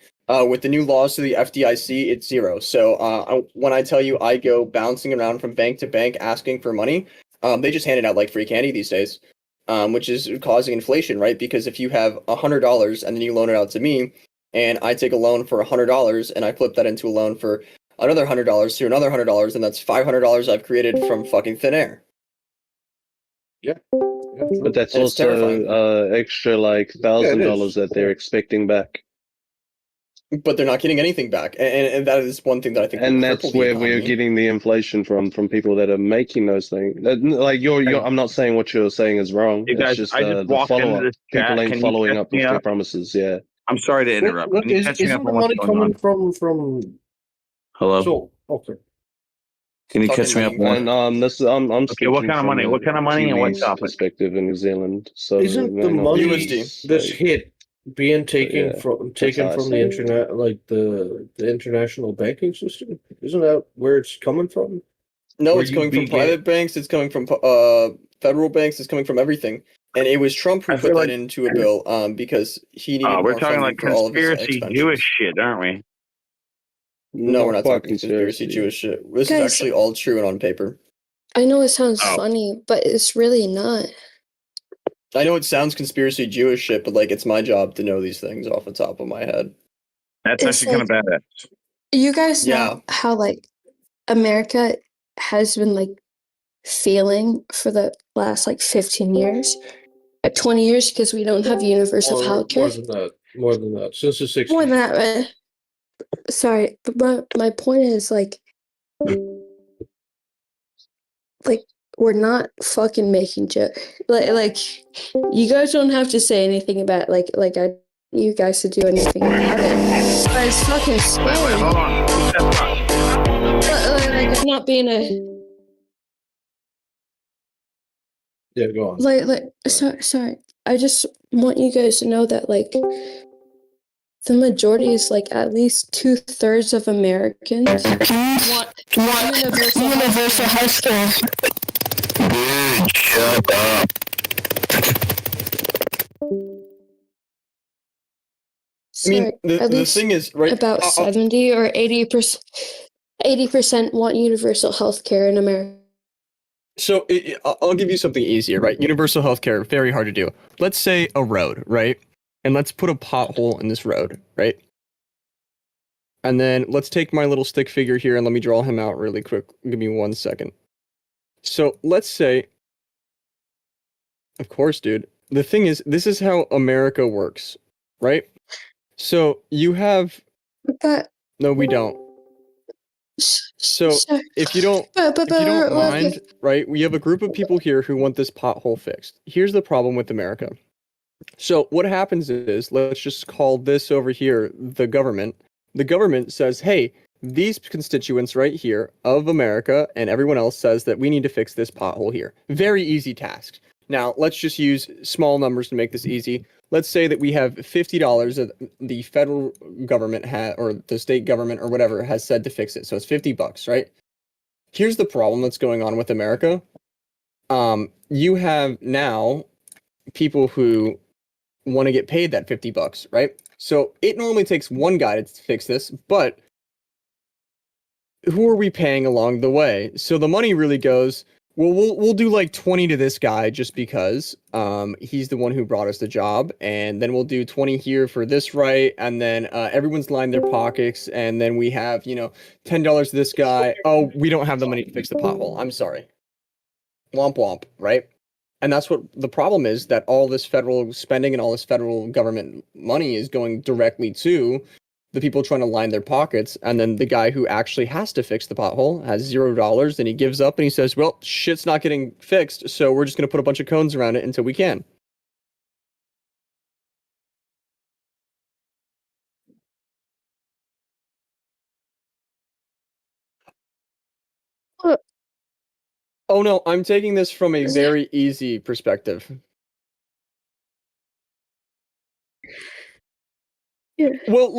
With the new laws to the FDIC, it's 0. So when I tell you I go bouncing around from bank to bank asking for money, they just hand it out like free candy these days, which is causing inflation, right? Because if you have $100 and then you loan it out to me, and I take a loan for $100 and I flip that into a loan for another $100 to another $100, and that's $500 I've created from fucking thin air. Yeah. But that's also extra like $1,000 that they're expecting back. But they're not getting anything back, and that is one thing that I think. And that's where we're getting the inflation from people that are making those things. Like I'm not saying what you're saying is wrong. You guys, it's just I just the walked follow into up. this chat. People ain't Can you following catch up me with their up? promises. Yeah. I'm sorry to interrupt. Can you catch me Isn't up the on what's money going coming on? from? Hello. So okay. Can you catch me up more? And I'm Okay, what kind of money? What kind of money and what Kiwis topic? perspective in New Zealand. So Isn't the money this hit being taken yeah, from that's how I the see it. internet, like the international banking system? Isn't that where it's coming from? No, Where it's you coming from begin- private banks. It's coming from federal banks. It's coming from everything. And it was Trump who I put feel that like- into a bill because he needed more we're talking funding like for all of his conspiracy expenses. Jewish shit, aren't we? No, we're not quite talking conspiracy Jewish shit. This is Guys- actually all true and on paper. I know it sounds Oh. funny, but it's really not. I know it sounds conspiracy Jewish shit, but like it's my job to know these things off the top of my head. That's It's actually kind of badass. You guys know Yeah. how like America has been like failing for the last like 15 years, 20 years because we don't have universal health care. More than that. Since the 60s. More than that, right? Sorry, but my point is like we're not fucking making like you guys don't have to say anything about you guys to do anything about it. But it's fucking scary. Wait, hold on. Like I'm not being a Yeah, go on. sorry. I just want you guys to know that like the majority is like at least 2/3 of Americans want universal health care. Dude, shut up. I mean, the thing is, right? About 70 or 80% want universal health care in America. So I'll give you something easier, right? Universal healthcare, very hard to do. Let's say a road, right? And let's put a pothole in this road, right? And then let's take my little stick figure here and let me draw him out really quick. Give me 1 second. So let's say, of course, dude, the thing is, this is how America works, right? So you have, no, we don't. So if you don't mind, right, we have a group of people here who want this pothole fixed. Here's the problem with America. So what happens is, let's just call this over here the government. The government says, hey, these constituents right here of America and everyone else says that we need to fix this pothole here. Very easy task. Now, let's just use small numbers to make this easy. Let's say that we have $50 that the federal government or the state government or whatever has said to fix it. So it's $50, right? Here's the problem that's going on with America. You have now people who want to get paid that $50, right? So it normally takes one guy to fix this, but who are we paying along the way? So the money really goes, well, we'll do like 20 to this guy just because he's the one who brought us the job, and then we'll do 20 here for this, right? And then everyone's lined their pockets, and then we have, $10 to this guy. Oh, we don't have the money to fix the pothole. I'm sorry. Womp womp, right? And that's what the problem is, that all this federal spending and all this federal government money is going directly to the people trying to line their pockets, and then the guy who actually has to fix the pothole has $0, and he gives up and he says, well, shit's not getting fixed, so we're just going to put a bunch of cones around it until we can. Oh no, I'm taking this from a very easy perspective. Well,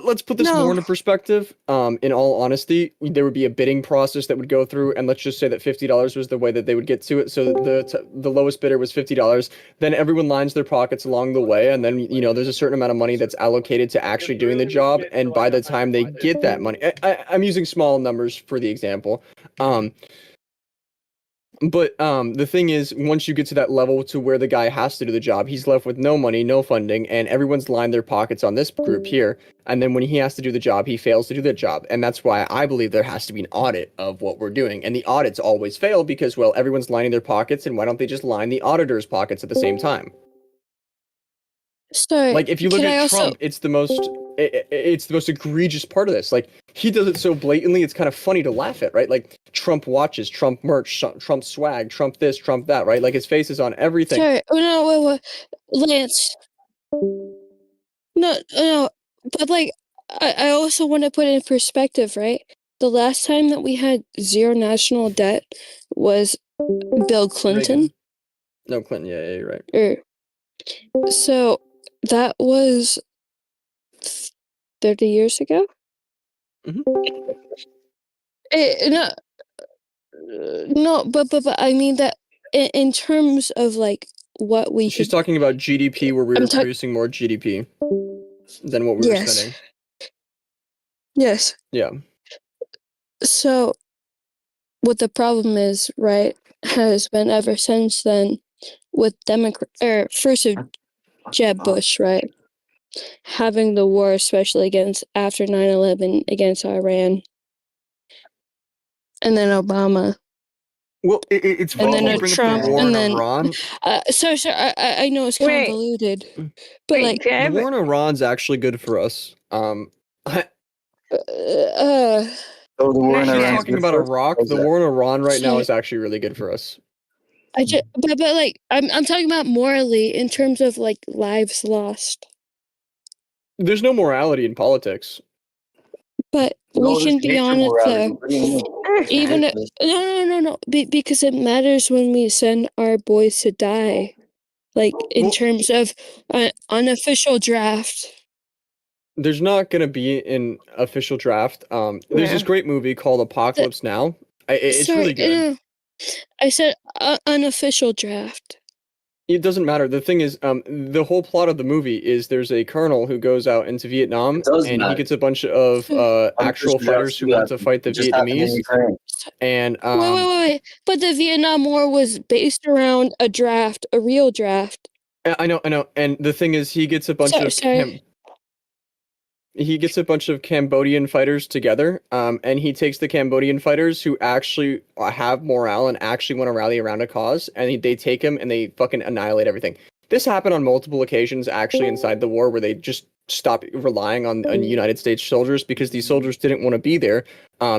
let's put this more into perspective. In all honesty, there would be a bidding process that would go through, and let's just say that $50 was the way that they would get to it. So the lowest bidder was $50. Then everyone lines their pockets along the way, and then there's a certain amount of money that's allocated to actually doing the job. And by the time they get that money, I'm using small numbers for the example. But the thing is, once you get to that level to where the guy has to do the job, he's left with no money, no funding, and everyone's lined their pockets on this group here. And then when he has to do the job, he fails to do the job. And that's why I believe there has to be an audit of what we're doing. And the audits always fail because, well, everyone's lining their pockets, and why don't they just line the auditor's pockets at the same time? So, like, if you look at Trump, it's the most egregious part of this. Like, he does it so blatantly, it's kind of funny to laugh at, right? Like, Trump watches, Trump merch, Trump swag, Trump this, Trump that, right? Like, his face is on everything. Sorry, wait, Lance. No, but like, I also want to put it in perspective, right? The last time that we had zero national debt was Bill Clinton. Reagan. No, Clinton, yeah, you're right. So that was 30 years ago? No, but I mean that in terms of like what we She's could. talking about GDP, where we I'm were ta- producing more GDP than what we were Yes. spending. Yes. Yeah. So, what the problem is, right, has been ever since then with first of Jeb Bush, right, having the war, especially after 9/11 against Iran, and then Obama. Well, it's And then funny you bring up Trump, the war and in then Iran. sorry, I know it's convoluted, but like The war in Iran's actually good for us. Oh, the war in She's Iran. talking about Iraq. The war in Iran right now is actually really good for us. but like I'm talking about morally in terms of like lives lost. There's no morality in politics. But we can be honest though. Even no, because it matters when we send our boys to die, like in terms of unofficial draft. There's not going to be an official draft. There's this great movie called Apocalypse Now. It's really good. I said unofficial draft. It doesn't matter. The thing is, the whole plot of the movie is there's a colonel who goes out into Vietnam, and he gets a bunch of actual fighters who want to fight the Vietnamese. And wait! But the Vietnam War was based around a draft, a real draft. I know. And the thing is, he gets a bunch he gets a bunch of Cambodian fighters together, and he takes the Cambodian fighters who actually have morale and actually want to rally around a cause, and they take him and they fucking annihilate everything. This happened on multiple occasions actually inside the war, where they just stopped relying on United States soldiers because these soldiers didn't want to be there.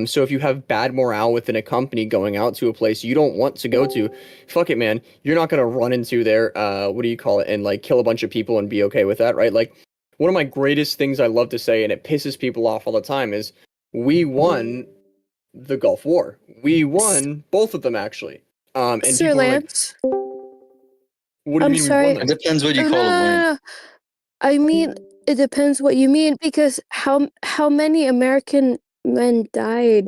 So if you have bad morale within a company going out to a place you don't want to go to, fuck it, man. You're not going to run into there, and like kill a bunch of people and be okay with that, right? Like, one of my greatest things I love to say, and it pisses people off all the time, is we won the Gulf War. We won both of them, actually. And Sir Lance? Like, what do you mean sorry. we won them? It depends what you call a win. I mean, it depends what you mean, because how many American men died?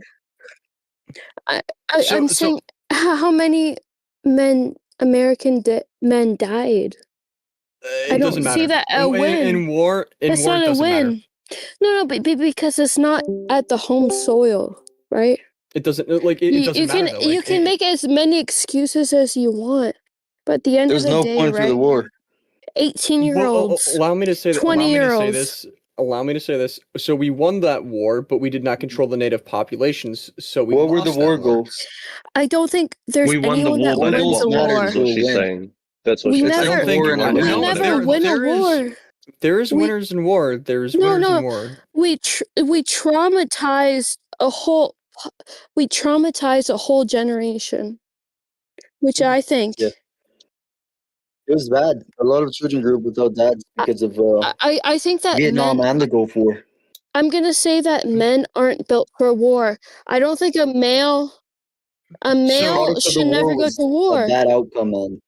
I'm saying how many American men died? I don't see that a win. In war, it's war, not it a doesn't win. matter. No, but because it's not at the home soil, right? It doesn't it doesn't matter. Though. You can make as many excuses as you want, but at the end of the day, there's no point for the war. 18-year-olds. Allow me to say that. 20-year-olds. Allow me to say this. So we won that war, but we did not control the native populations. So we. What were the lost war that goals? I don't think there's anyone that wins a war. That's what she's saying. That's what We she's never, saying. we never win a war. There's winners in war. There's winners in war. We traumatized a whole generation, which I think. Yeah. It was bad. A lot of children grew up without dads because of I think that Vietnam and the Gulf War. I'm gonna say that men aren't built for war. I don't think a male should never go to war. A bad outcome, man.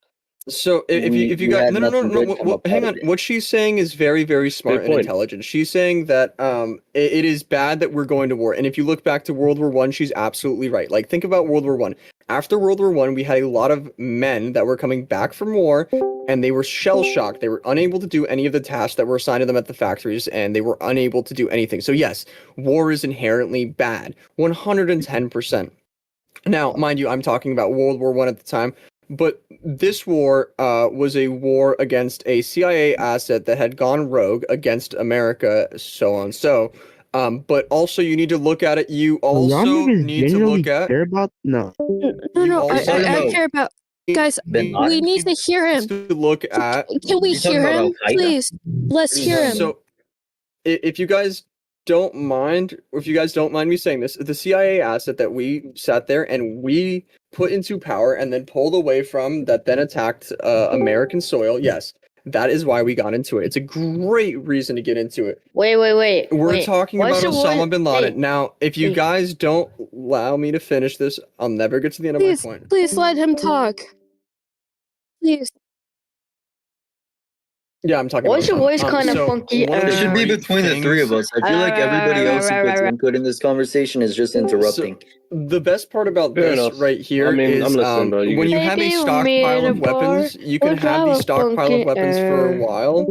So if you got no, hang on. What she's saying is very, very smart and intelligent. She's saying that it is bad that we're going to war. And if you look back to World War I, she's absolutely right. Like, think about World War I. After World War I, we had a lot of men that were coming back from war, and they were shell shocked. They were unable to do any of the tasks that were assigned to them at the factories, and they were unable to do anything. So yes, war is inherently bad, 110%. Now, mind you, I'm talking about World War I at the time. But this war was a war against a CIA asset that had gone rogue against America, so on. So, but also you need to look at it. You also need to look at. Care about No, I care about. Guys, we need to hear him. To look at. Can we hear him, please? Let's hear him. So, if you guys don't mind me saying this, the CIA asset that we sat there and we put into power and then pulled away from, that then attacked American soil, yes, that is why we got into it. It's a great reason to get into it. Wait. We're talking about Osama bin Laden. Hey, now, if you guys don't allow me to finish this, I'll never get to the end of my point. Please let him talk. Please. Yeah, I'm talking. Why's about your voice kind of so funky? one of the It should be great between the three of us. I feel like everybody else who puts input in this conversation is just interrupting. The best part about Fair this enough. right here I mean, is I'm listening, bro. when you have a stockpile of weapons, you can have the stockpile of weapons for a while.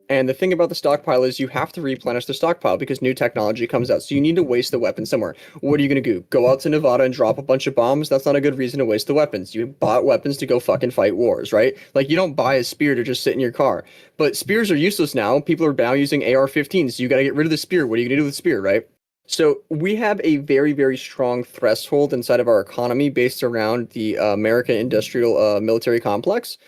And the thing about the stockpile is you have to replenish the stockpile because new technology comes out. So you need to waste the weapon somewhere. What are you going to do? Go out to Nevada and drop a bunch of bombs? That's not a good reason to waste the weapons. You bought weapons to go fucking fight wars, right? Like, you don't buy a spear to just sit in your car. But spears are useless now. People are now using AR-15s. So you got to get rid of the spear. What are you going to do with the spear, right? So we have a very, very strong threshold inside of our economy based around the American industrial military complex.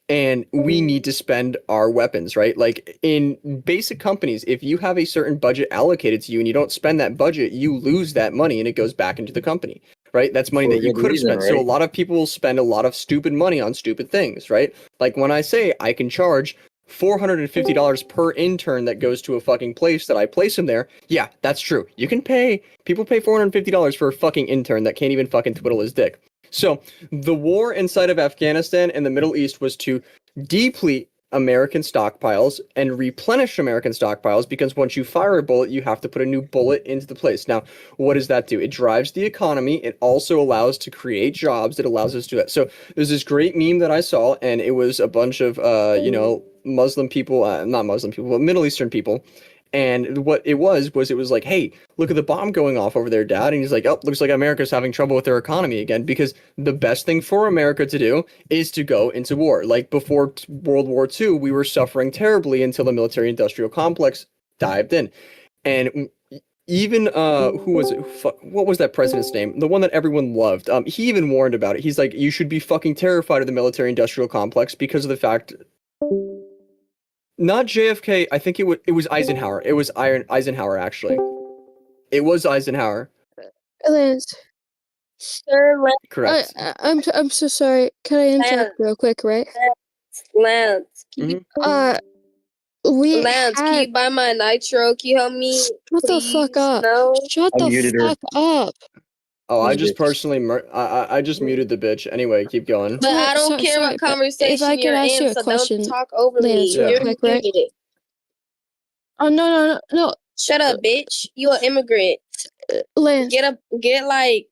And we need to spend our weapons, right? Like in basic companies, if you have a certain budget allocated to you and you don't spend that budget, you lose that money and it goes back into the company, right? That's money that you could have spent. So a lot of people will spend a lot of stupid money on stupid things, right? Like when I say I can charge $450 per intern that goes to a fucking place that I place him there. Yeah, that's true. You can pay, people pay $450 for a fucking intern that can't even fucking twiddle his dick. So the war inside of Afghanistan and the Middle East was to deplete American stockpiles and replenish American stockpiles, because once you fire a bullet, you have to put a new bullet into the place. Now, what does that do? It drives the economy. It also allows to create jobs. It allows us to do that. So there's this great meme that I saw, and it was a bunch of, Muslim people, not Muslim people, but Middle Eastern people. And what it was like, hey, look at the bomb going off over there, Dad. And he's like, oh, looks like America's having trouble with their economy again, because the best thing for America to do is to go into war. Like before World War II, we were suffering terribly until the military-industrial complex dived in. And even, who was it? What was that president's name? The one that everyone loved. He even warned about it. He's like, you should be fucking terrified of the military-industrial complex because of the fact... Not JFK. I think it was Eisenhower. It was Eisenhower, actually. It was Eisenhower. Lance. Sir, Correct. I'm so sorry. Can I interrupt real quick, right? Lance, we Lance, can you buy my nitro? Can you help me? Shut the fuck up. No? Shut the fuck up. Oh, I just personally, I just muted the bitch. Anyway, keep going. But I don't care what conversation if I could you're ask in, you a so question, don't talk over Lance, me. real You're quick, right? muted. Oh no. Shut up, bitch. You an immigrant. Lance, get like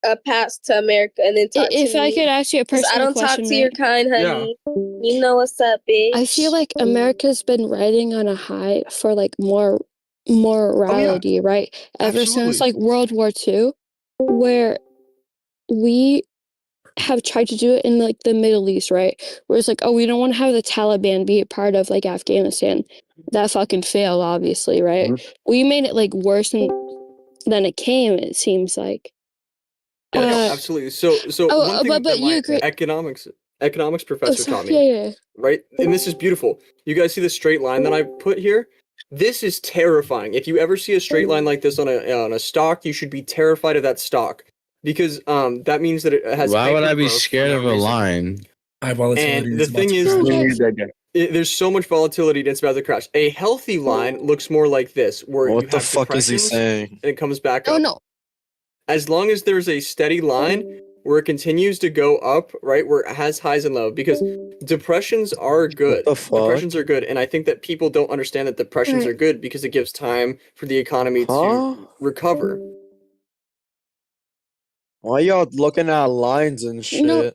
a pass to America and then talk to me. If I could ask you a personal I don't question, talk to your kind, honey. Yeah. You know what's up, bitch. I feel like America's been riding on a high for like more morality, right? Ever since like World War II, where we have tried to do it in like the Middle East, right? Where it's like, oh, we don't want to have the Taliban be a part of like Afghanistan. That fucking failed, obviously, right? Mm-hmm. We made it like worse than it came, it seems like. Yeah, absolutely. So one thing that you my agree- economics professor taught me, Yeah. right? And this is beautiful. You guys see the straight line that I put here? This is terrifying. If you ever see a straight line like this on a stock, you should be terrified of that stock, because that means that it has. Why would I be hypergrowth scared for of no a reason. line? And the thing is, there's so much volatility and it's about to crash. A healthy line looks more like this, where What you the have fuck is he depressions saying? and it comes back Oh up. no. As long as there's a steady line where it continues to go up, right, where it has highs and lows, because depressions are good. Depressions are good, and I think that people don't understand that depressions are good because it gives time for the economy to recover. Why y'all looking at lines and shit? No.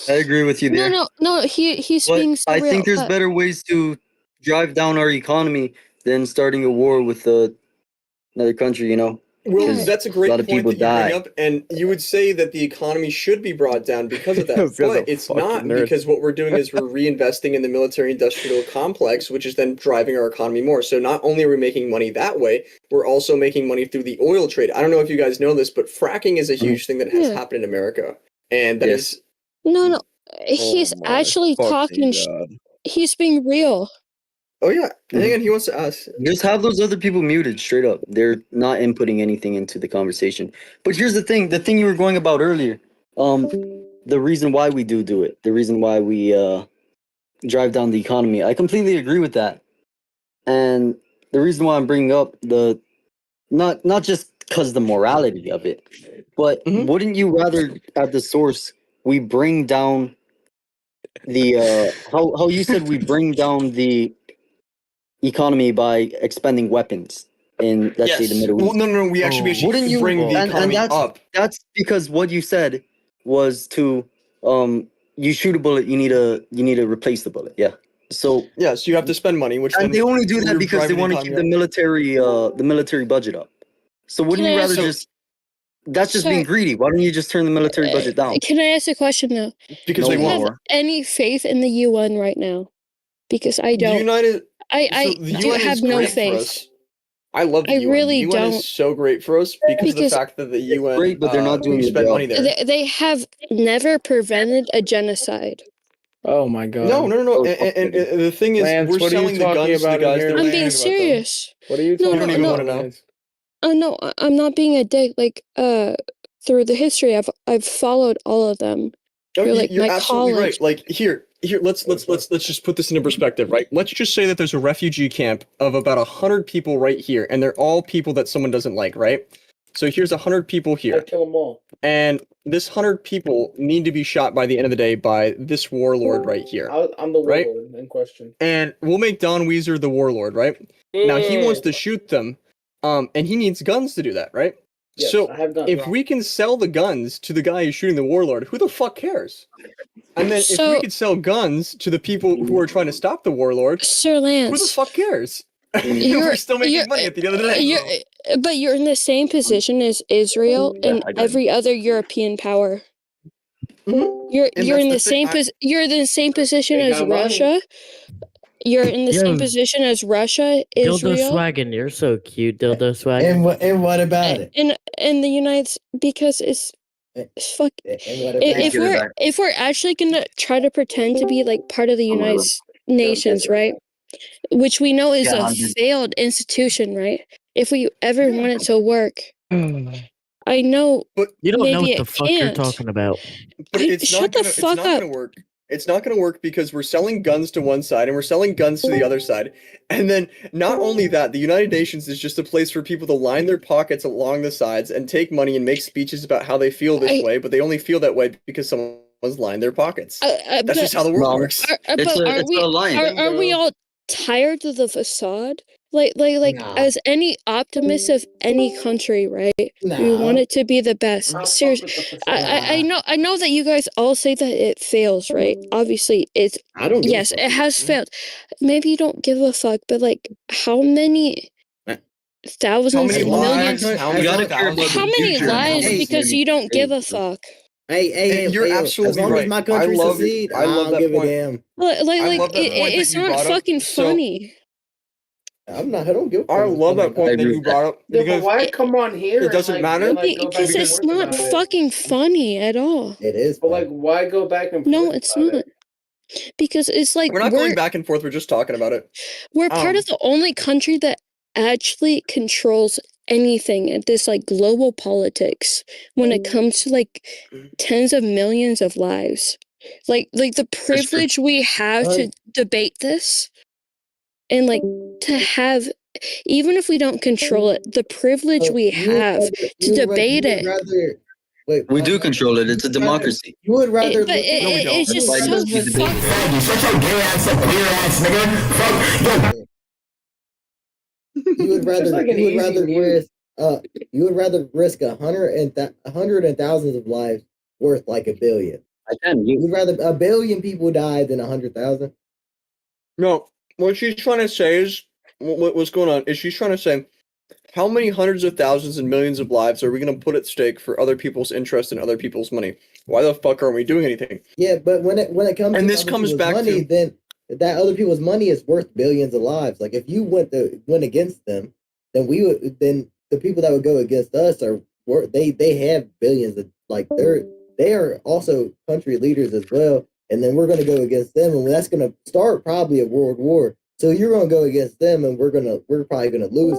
I agree with you there. No. He's But being I surreal, think there's but- better ways to drive down our economy than starting a war with another country, you know? Well, 'Cause that's a great lot of point people that you bring die. up, and you would say that the economy should be brought down because of that, Those guys but are it's fucking not, nerds. because what we're doing is we're reinvesting in the military-industrial complex, which is then driving our economy more. So not only are we making money that way, we're also making money through the oil trade. I don't know if you guys know this, but fracking is a huge thing that has Yeah. happened in America, and that is. No. He's actually talking. He's being real. Oh yeah, hang on. He wants to ask. Just have those other people muted straight up. They're not inputting anything into the conversation. But here's the thing you were going about earlier. The reason why we do it, the reason why we drive down the economy. I completely agree with that. And the reason why I'm bringing up not just because the morality of it, but wouldn't you rather at the source we bring down the how you said we bring down the economy by expending weapons in, let's say, the Middle East. Well, no, we actually Wouldn't you bring the economy up. That's because what you said was to you shoot a bullet, you need to replace the bullet. Yeah. So yeah, so you have to spend money, which and they only do that because they want to keep the military budget up. So wouldn't you rather just? That's just being greedy. Why don't you just turn the military budget down? Can I ask a question though? Because do they you want have more. any faith in the UN right now? Because I don't. The United. I the do UN have is no great for faith. us. I love the I UN. really the UN don't. is so great for us because of the fact that the UN. Great, but they're not doing we the spend job. money there. They have never prevented a genocide. Oh my god. No. And the thing is, Lance, we're what are you selling the talking guns to the about in guys here? that I'm are being about them. serious. What are you No, talking You don't even no. want to know. Oh no, I'm not being a dick. Like through the history, I've followed all of them. No, You're like you're my absolutely college. right. Like here, let's just put this into perspective, right? Let's just say that there's a refugee camp of about 100 people right here, and they're all people that someone doesn't like, right? So here's 100 people here, Kill them all. and this 100 people need to be shot by the end of the day by this warlord right here, I'm the right? warlord in question. And we'll make Don Weezer the warlord, right? Now he wants to shoot them, and he needs guns to do that, right? Yes, So I have guns. if we can sell the guns to the guy who's shooting the warlord, who the fuck cares? And then if So- we could sell guns to the people who are trying to stop the warlord, Sir who the Lance, fuck cares? you're We're still making money at the end of the day. but you're in the same position as Israel and I got it. every other European power. You're And you're that's in the the thing, same you're in the same position They as got money. Russia. You're in the same Yo. position as Russia, Dildo Israel, Swaggin, you're so cute, Dildo Swaggin. And what about it? and the United because it's fuck. And what about If we're actually gonna try to pretend to be like part of the United Nations, right? Which we know is Yeah, a 100. failed institution, right? If we ever want it to work, I know. But You don't know maybe what the it fuck you're can't. talking about. But it's Shut not the gonna, fuck it's not up. gonna work. It's not gonna work because we're selling guns to one side and we're selling guns to the other side. And then not only that, the United Nations is just a place for people to line their pockets along the sides and take money and make speeches about how they feel this way, but they only feel that way because someone's lined their pockets. That's just how the world works. But are we all tired of the facade? Like Nah. as any optimist of any country, right? We Nah. want it to be the best. Seriously, I know that you guys all say that it fails, right? Obviously, it's I don't give a yes, fuck. it has failed. Maybe you don't give a fuck, but like, how many thousands many of lives? millions? How many thousands? How many Future. lives? Hey, Because you don't give a fuck. Hey, You're yo, absolutely as long right. as my country I love succeed, I love don't that give point. a damn. Like love that point that it's you not brought up. fucking So- funny. I don't give a I fuck. love that point that you brought up Yeah, because but why come on here? it doesn't and, matter? like, go back Because and it's forth not about it? fucking funny at all. It is. But like, why go back and forth? No, it's about not. it? Because it's like we're not going back and forth. We're just talking about it. we're part of the only country that actually controls anything at this like global politics when it comes to like tens of millions of lives. Like the privilege we have to debate this and like to have even if we don't control it, the privilege we have to debate it. Wait, We do control it. It's a democracy. You would rather. But it's just That's why so it needs to be fucked. You would rather. Just like an you would easy rather mute. risk. You would rather risk 100 and thousands of lives worth like a billion. I can. You'd rather a billion people die than 100,000. No, what she's trying to say is what's going on is she's trying to say how many hundreds of thousands and millions of lives are we going to put at stake for other people's interest and other people's money? Why the fuck aren't we doing anything? Yeah, but when it comes And to this other comes people's back money, to- then that other people's money is worth billions of lives. Like if you went against them, then the people that would go against us they have billions of like they are also country leaders as well, and then we're going to go against them, and that's going to start probably a world war. So you're going to go against them, and we're probably going to lose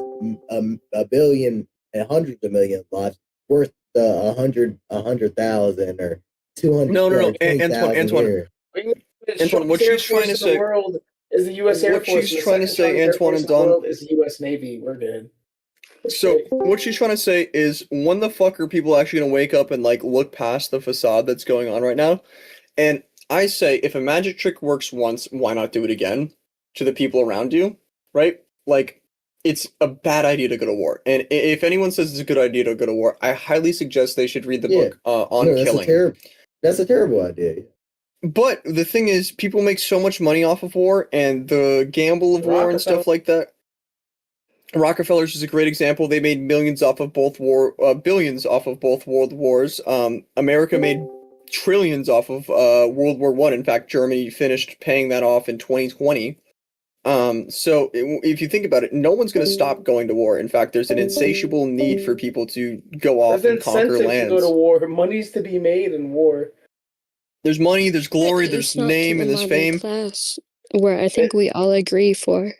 a billion and hundreds of millions of lives worth 100,000 or 200. No, Antoine. Antoine, what she's trying to say. The world is the U.S. Air What Force. she's and the trying to second say, strongest Air Antoine Force and in the Don. world is the U.S. Navy. We're good. So what she's trying to say is when the fuck are people actually gonna wake up and like look past the facade that's going on right now? And I say if a magic trick works once, why not do it again to the people around you? right? Like, it's a bad idea to go to war. And if anyone says it's a good idea to go to war, I highly suggest they should read the book on No, killing. That's a terrible idea. But the thing is, people make so much money off of war and the gamble of war and stuff like that. Rockefeller's is a great example. They made millions off of billions off of both world wars. America made trillions off of World War I. In fact, Germany finished paying that off in 2020. So if you think about it, no one's going to stop going to war. In fact, there's an insatiable need for people to go off There's and conquer incentive lands. to go to war. Money's to be made in war. There's money, there's glory, It's there's not to name, the and there's modern fame. class, where I think we all agree for.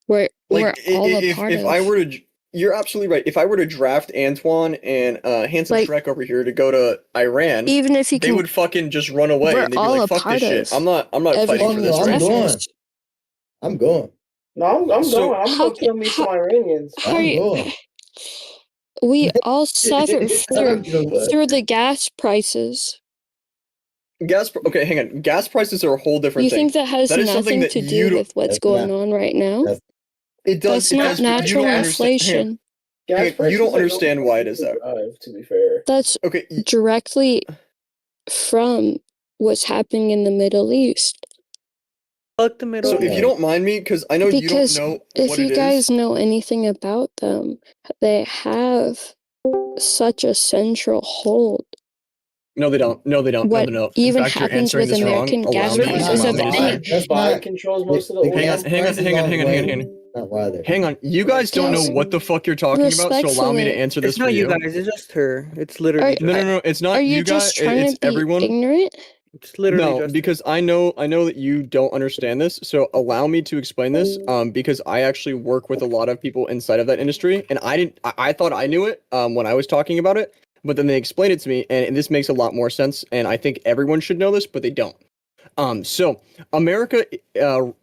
We're all a part if of. I were to, you're absolutely right. If I were to draft Antoine and Handsome Like, Shrek over here to go to Iran, even if you they can- would fucking just run away we're and they'd be all like, a "Fuck part this shit. of I'm not fighting for this." I'm right now." going. I'm going. No, I'm So- going. I'm going to kill me some Iranians. I'm going. We all suffer through You know what? through the gas prices. Okay, hang on. Gas prices are a whole different You thing. think that has is something nothing that to you do don't- with what's That's going not- on right now? It does. That's not natural inflation. You don't understand why it is that. To be fair, That's okay. Directly from what's happening in the Middle East. Fuck the Middle So if you don't mind me, because I know Because you don't know if what you it is. guys know anything about them, they have such a central hold. No, they don't. No, they don't. What no. In even fact, you're happens answering with this wrong. American gas Allow me. prices Allow of me to any. say. Dubai controls most of the oil. Hang on. Hang on. You guys don't know what the fuck you're talking about, so allow me to answer this It's for not you. you guys. It's just her. It's literally. No. It's not Are you you guys. just trying It's to be everyone. ignorant? It's literally No, just. because I know that you don't understand this. So allow me to explain this. Because I actually work with a lot of people inside of that industry, and I thought I knew it when I was talking about it, but then they explained it to me, and this makes a lot more sense. And I think everyone should know this, but they don't. So America,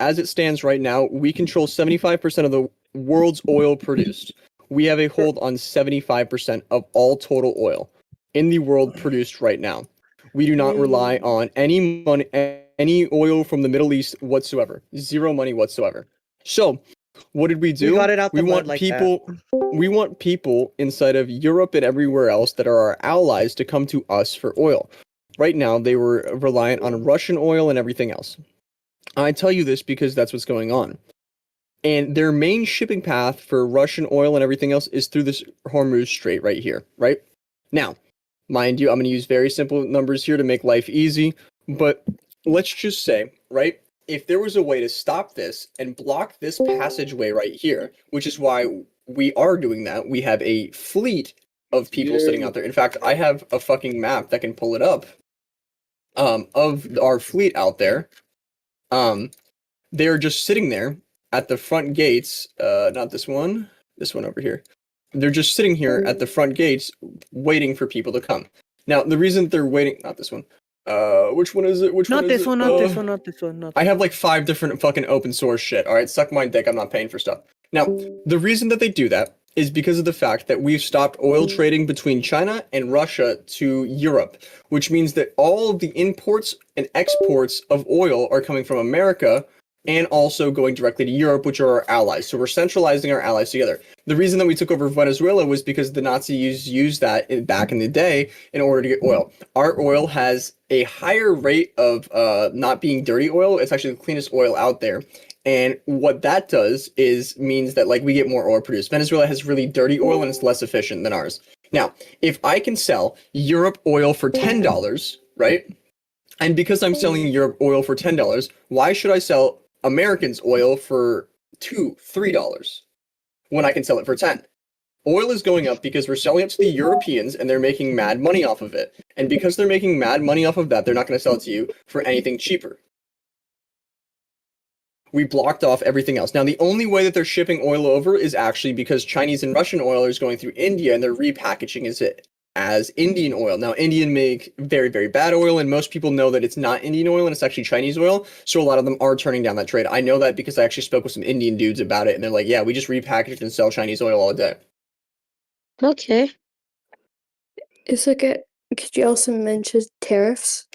as it stands right now, we control 75% of the world's oil produced. We have a hold on 75% of all total oil in the world produced right now. We do not rely on any money, any oil from the Middle East whatsoever. Zero money whatsoever. So, what did we do? We got it out the mud want like people. We want people inside of Europe and everywhere else that are our allies to come to us for oil. Right now, they were reliant on Russian oil and everything else. I tell you this because that's what's going on. And their main shipping path for Russian oil and everything else is through this Hormuz Strait right here, right? Now, mind you, I'm going to use very simple numbers here to make life easy, but let's just say, right, if there was a way to stop this and block this passageway right here, which is why we are doing that, we have a fleet of people sitting out there. In fact, I have a fucking map that can pull it up of our fleet out there. They're just sitting there at the front gates, not this one over here. They're just sitting here at the front gates waiting for people to come. Now, the reason they're waiting, not this one. Which one is it? Not this one. Not this one. Not this one. I have like 5 different fucking open source shit. All right, suck my dick. I'm not paying for stuff. Now, the reason that they do that is because of the fact that we've stopped oil trading between China and Russia to Europe, which means that all of the imports and exports of oil are coming from America and also going directly to Europe, which are our allies. So we're centralizing our allies together. The reason that we took over Venezuela was because the Nazis used that back in the day in order to get oil. Our oil has a higher rate of not being dirty oil. It's actually the cleanest oil out there. And what that does is means that like we get more oil produced. Venezuela has really dirty oil and it's less efficient than ours. Now, if I can sell Europe oil for $10, right? And because I'm selling Europe oil for $10, why should I sell Americans oil for $2-3 when I can sell it for 10? Oil is going up because we're selling it to the Europeans and they're making mad money off of it. And because they're making mad money off of that, they're not going to sell it to you for anything cheaper. We blocked off everything else. Now, the only way that they're shipping oil over is actually because Chinese and Russian oil is going through India and they're repackaging it as Indian oil. Now, Indian make very, very bad oil, and most people know that it's not Indian oil and it's actually Chinese oil. So a lot of them are turning down that trade. I know that because I actually spoke with some Indian dudes about it, and they're like, yeah, we just repackage and sell Chinese oil all day. Okay. It's okay. Could you also mention tariffs?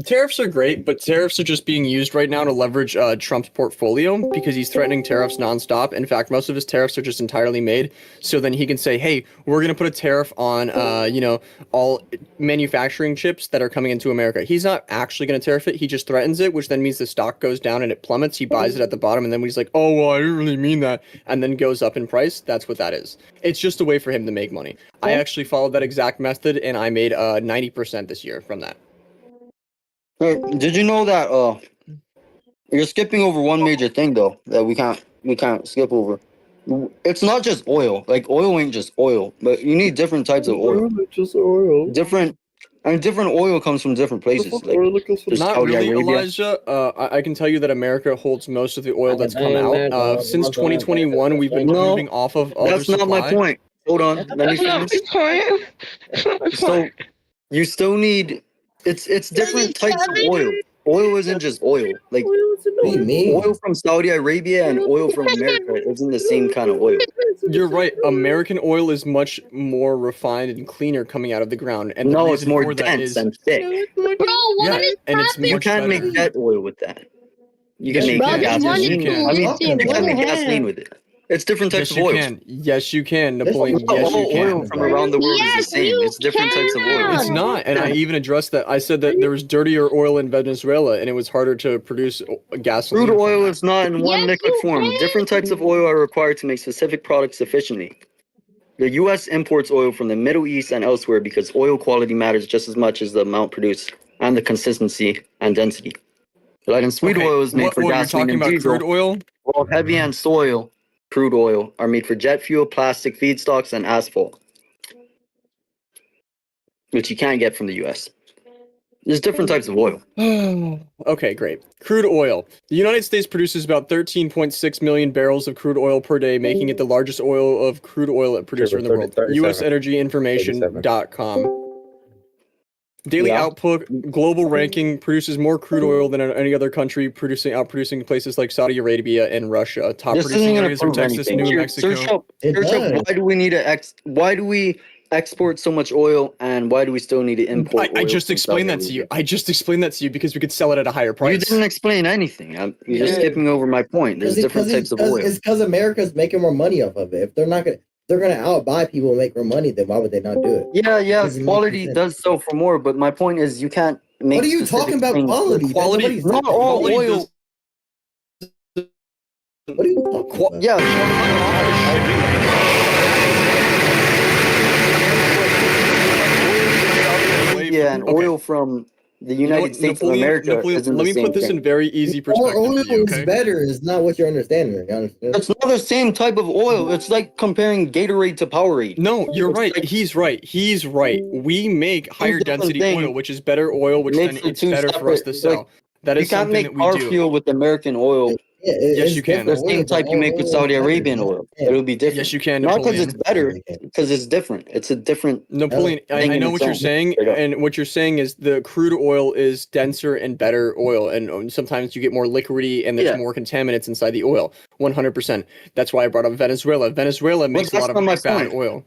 Tariffs are great, but tariffs are just being used right now to leverage Trump's portfolio because he's threatening tariffs nonstop. In fact, most of his tariffs are just entirely made so then he can say, "Hey, we're going to put a tariff on, all manufacturing chips that are coming into America." He's not actually going to tariff it. He just threatens it, which then means the stock goes down and it plummets. He buys it at the bottom, and then when he's like, "Oh, well, I didn't really mean that," and then goes up in price. That's what that is. It's just a way for him to make money. I actually followed that exact method, and I made 90% this year from that. Did you know that you're skipping over one major thing though that we can't skip over? It's not just oil. Like oil ain't just oil, but you need different types of oil. Just oil. Different oil comes from different places. Like there's Not Saudi really, Arabia. Elijah. I can tell you that America holds most of the oil that's come out. Since 2021, we've been moving off of other That's not my supply. point. Hold on, let me finish. So you still need it's different types of oil. Oil isn't just oil. Like oil from Saudi Arabia and oil from America isn't the same kind of oil. You're right. American oil is much more refined and cleaner coming out of the ground, and the No, it's reason more for that dense is and thick. yeah, and it's You much can't better. make jet oil with that. You Yes, can you make can. gasoline. Yes, you can. I mean, you can make gasoline with it. It's different types Yes, of you oil. can. Yes, you can, Napoleon. Not Yes, you all can. oil from around the world is the same. It's different types of oil. It's not, and I even addressed that. I said that there was dirtier oil in Venezuela, and it was harder to produce gasoline. Crude oil is not in one liquid form. Different types of oil are required to make specific products efficiently. The U.S. imports oil from the Middle East and elsewhere because oil quality matters just as much as the amount produced and the consistency and density. Light and sweet Okay, oil is made what for oil? You're gasoline talking and about diesel, crude oil? while heavy and soil, crude oil, are made for jet fuel, plastic feedstocks, and asphalt, which you can't get from the U.S. There's different types of oil. Okay, great. Crude oil. The United States produces about 13.6 million barrels of crude oil per day, making it the largest crude oil producer in the world. USEnergyinformation.com. Daily output, global ranking, produces more crude oil than any other country, outproducing places like Saudi Arabia and Russia. Top This producing isn't going areas to are prove Texas, anything. New Mexico. Search up why do we need why do we export so much oil and why do we still need to import oil? I just from explained Saudi that to you. Arabia? I just explained that to you because we could sell it at a higher price. You didn't explain anything. You're just skipping over my point. There's different types of oil. It's because America's making more money off of it. If they're gonna outbuy people and make more money, then why would they not do it? Yeah, quality does sell for more, but my point is you can't make. What are you talking about? Quality? Not all oil. What are you talking about? Yeah. Yeah, and oil from the United States of America isn't let the me same put this thing. in very easy More perspective oil for you, is okay? better is not what you're understanding. You understand? It's not the same type of oil. It's like comparing Gatorade to Powerade. No, you're right. He's right. He's right. We make higher density thing. oil, which is better oil, which then Makes it it's two better for us to separate- sell. like, That You is can't something make that we car do. fuel with American oil. Yes, you can. The same type you make with Saudi Arabian oil. It'll be different. Yes, you can, Not because Napoleon. it's better, because it's different. It's a different. Napoleon, I know what you're saying, and what you're saying is the crude oil is denser and better oil, and sometimes you get more liquidy and there's more contaminants inside the oil. 100%. That's why I brought up Venezuela. Venezuela makes a that's lot of not my bad point. oil.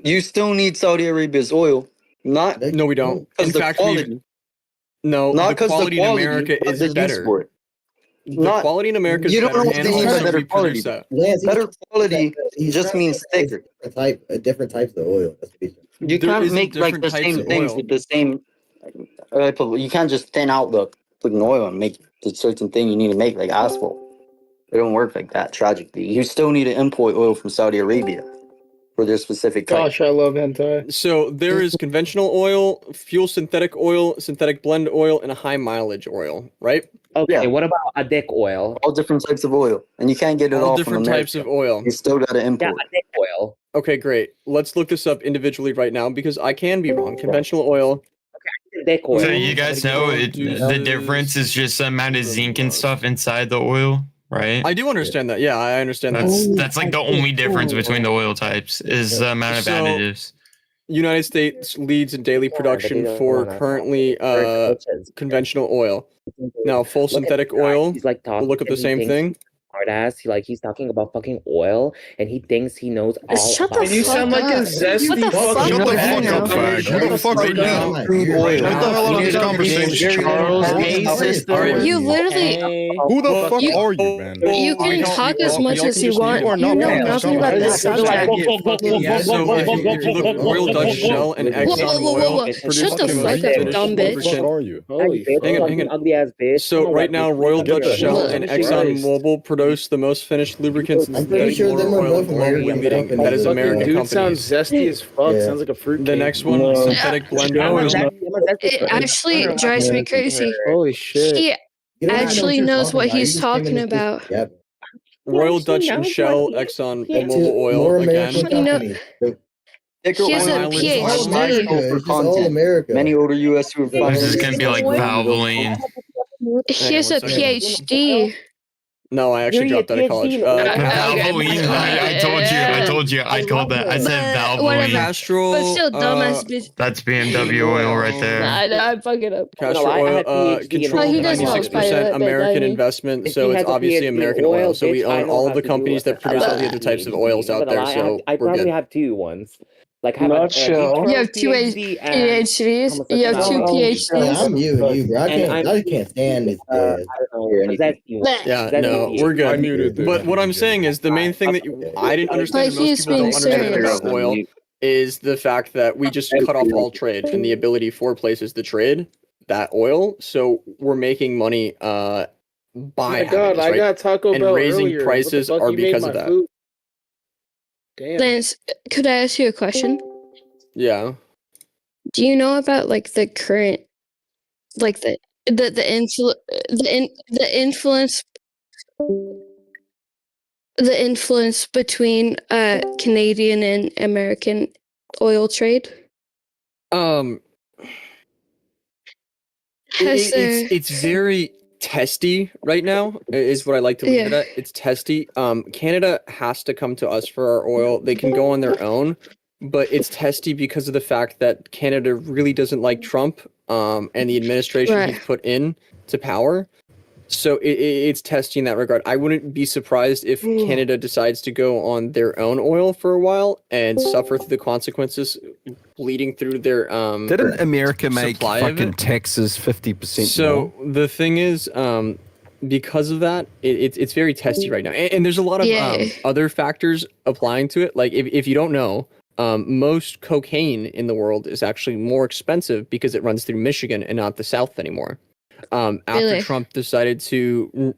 You still need Saudi Arabia's oil. Not No, we don't. In the fact, quality. no, Not the 'cause the quality in quality, America but is the use better. for it. The quality in America is You don't better, know what and they mean by also better we quality. produce that. Better quality just means thicker. Different types of oil. That's what he said. You There can't isn't make like different the types same of things oil. with the same. You can't just thin out the fucking oil and make the certain thing you need to make, like asphalt. It don't work like that. Tragically, you still need to import oil from Saudi Arabia for their specific type. Gosh, I love hentai. So there is conventional oil, fuel synthetic oil, synthetic blend oil, and a high mileage oil, right? Okay, what about a dick oil? All different types of oil, and you can't get it All all different from types America. of oil. You still got to import. dick oil. Okay, great. Let's look this up individually right now because I can be wrong. Conventional oil. Dick oil. So you guys know the difference is just the amount of zinc and stuff inside the oil, right? I do understand that. Yeah, I understand That's like the only difference between the oil types is the amount of So- additives. United States leads in daily production for currently conventional oil. Now, full synthetic oil, we'll look at the same thing. smartass. He's talking about fucking oil, and he thinks he knows all. Shut about the You fuck sound like a up. zesty What the fuck? fucking Shut the Right fuck now. up, fag. Who the fuck are you? Crude oil. Shut the hell out of this conversation. Charles, hey, sister. You literally, Who the fuck You- are you, man? you can talk as much as you want. You know nothing about this subject. So if you look, Royal Dutch Shell and Whoa, whoa, Exxon whoa, whoa, whoa. Oil produce Shut the the fuck most up, finished dumb bitch. lubricant. What are you? Holy fuck. Hang on. Ugly ass bitch. So right now, Royal Dutch Shell and Exxon Mobil produce the most finished lubricants and I'm pretty synthetic sure motor them are oil both American globally leading. companies. That is Fucking American Dude companies. sounds zesty as fuck. Yeah. Sounds like a fruit. The next one, synthetic blendo, is not. It actually drives me crazy. Holy shit. He You don't even know actually what you're knows talking what about. You he's just came in talking and just about. yapping. Royal Dutch and Shell, Exxon Mobil More oil American again. You know, Thicker he has oil a Islands, It's all PhD. America. It's just all content. America. Many older U.S. refineries. This is gonna be like Valvoline. He has a Hang on 1 PhD. No, I actually dropped out of college. Valvoline. I told you. I called that. I said But whatever. Valvoline. Castrol. But still, dumbass bitch. That's BMW oil right there. Nah, I fuck it up. Castor I Oil had PhD in controls He does help 96% by that, American Danny. investment, If so he it's has a obviously PhD in American oil, oil. So we bitch, I own know all how of the to do companies it. that produce all the But- other types of oils out there. So I we're probably good. have two ones. Like Not Shell. You have two PhDs. You have two Yeah, PhDs. I'm you, bro. And I can't stand this gas. Yeah, no, we're good. I muted this. But what I'm saying is the main thing that I didn't understand, and Like, most he's people don't being understand serious. about oil, is the fact that we just cut off all trade and the ability for places to trade that oil. So we're making money by Oh my having god, this, I right? got Taco And Bell raising earlier. prices What the fuck? are You made because my of that. food. Damn. Lance, could I ask you a question? Yeah. Do you know about like the current, like the influence between Canadian and American oil trade? Has there- It's very testy right now, is what I like to leave it Yeah. at. It's testy. Canada has to come to us for our oil. They can go on their own, but it's testy because of the fact that Canada really doesn't like Trump and the administration Right. he's put in to power. So it's testy in that regard. I wouldn't be surprised if Canada decides to go on their own oil for a while and suffer through the consequences, bleeding through their Didn't America make supply of fucking it. taxes 50% So the thing is, because of that, it's very testy right now, and there's a lot of Yeah. other factors applying to it. Like if you don't know, most cocaine in the world is actually more expensive because it runs through Michigan and not the South anymore. After Really? Trump decided to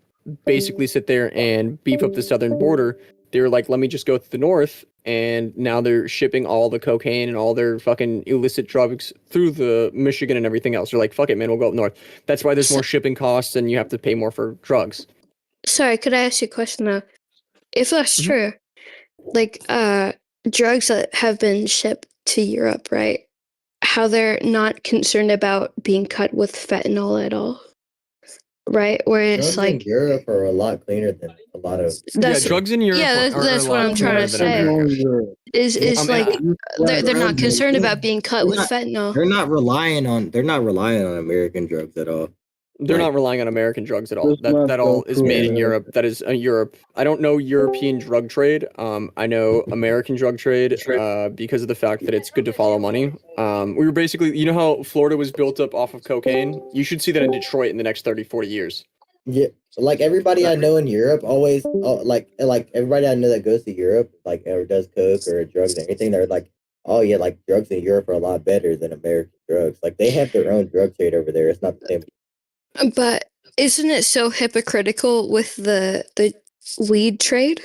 basically sit there and beef up the southern border, they were like, let me just go to the north. And now they're shipping all the cocaine and all their fucking illicit drugs through the Michigan and everything else. They're like, fuck it, man, we'll go up north. That's why there's more shipping costs and you have to pay more for drugs. Sorry, could I ask you a question now? If that's true, like drugs that have been shipped to Europe, right? How they're not concerned about being cut with fentanyl at all, right? Where it's Drugs like in Europe are a lot cleaner than a lot of. That's- drugs in Europe Yeah, are that's a what lot I'm trying to cleaner than say. America. Is like they're not concerned about being cut with They're fentanyl. They're not relying on American drugs at all. They're not relying on American drugs at all. That all is made in Europe. That is Europe. I don't know European drug trade. I know American drug trade because of the fact that it's good to follow money. We were basically, you know how Florida was built up off of cocaine? You should see that in Detroit in the next 30, 40 years. Yeah, like everybody I know in Europe always like everybody I know that goes to Europe like or does coke or drugs or anything. They're like, oh yeah, like drugs in Europe are a lot better than American drugs. Like they have their own drug trade over there. It's not the same. But isn't it so hypocritical with the weed trade?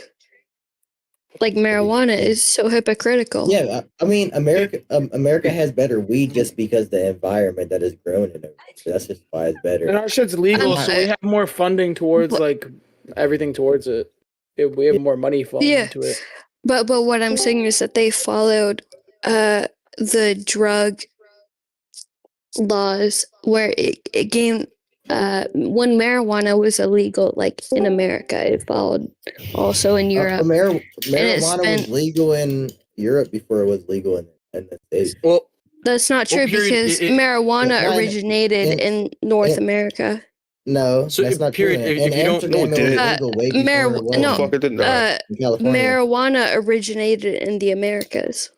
Like marijuana is so hypocritical. Yeah, I mean America has better weed just because the environment that is grown in it. So that's just why it's better. And our shit's legal, so we have more funding towards like everything towards it. We have more money flowing into it. But what I'm saying is that they followed the drug laws where it gained when marijuana was illegal, like in America, it followed also in Europe. Marijuana was legal in Europe before it was legal in the States. Well, that's not true because marijuana originated in North America. No, So, that's not period, true. if In you don't know, Amsterdam, it was legal way before it was in California. marijuana originated in the Americas.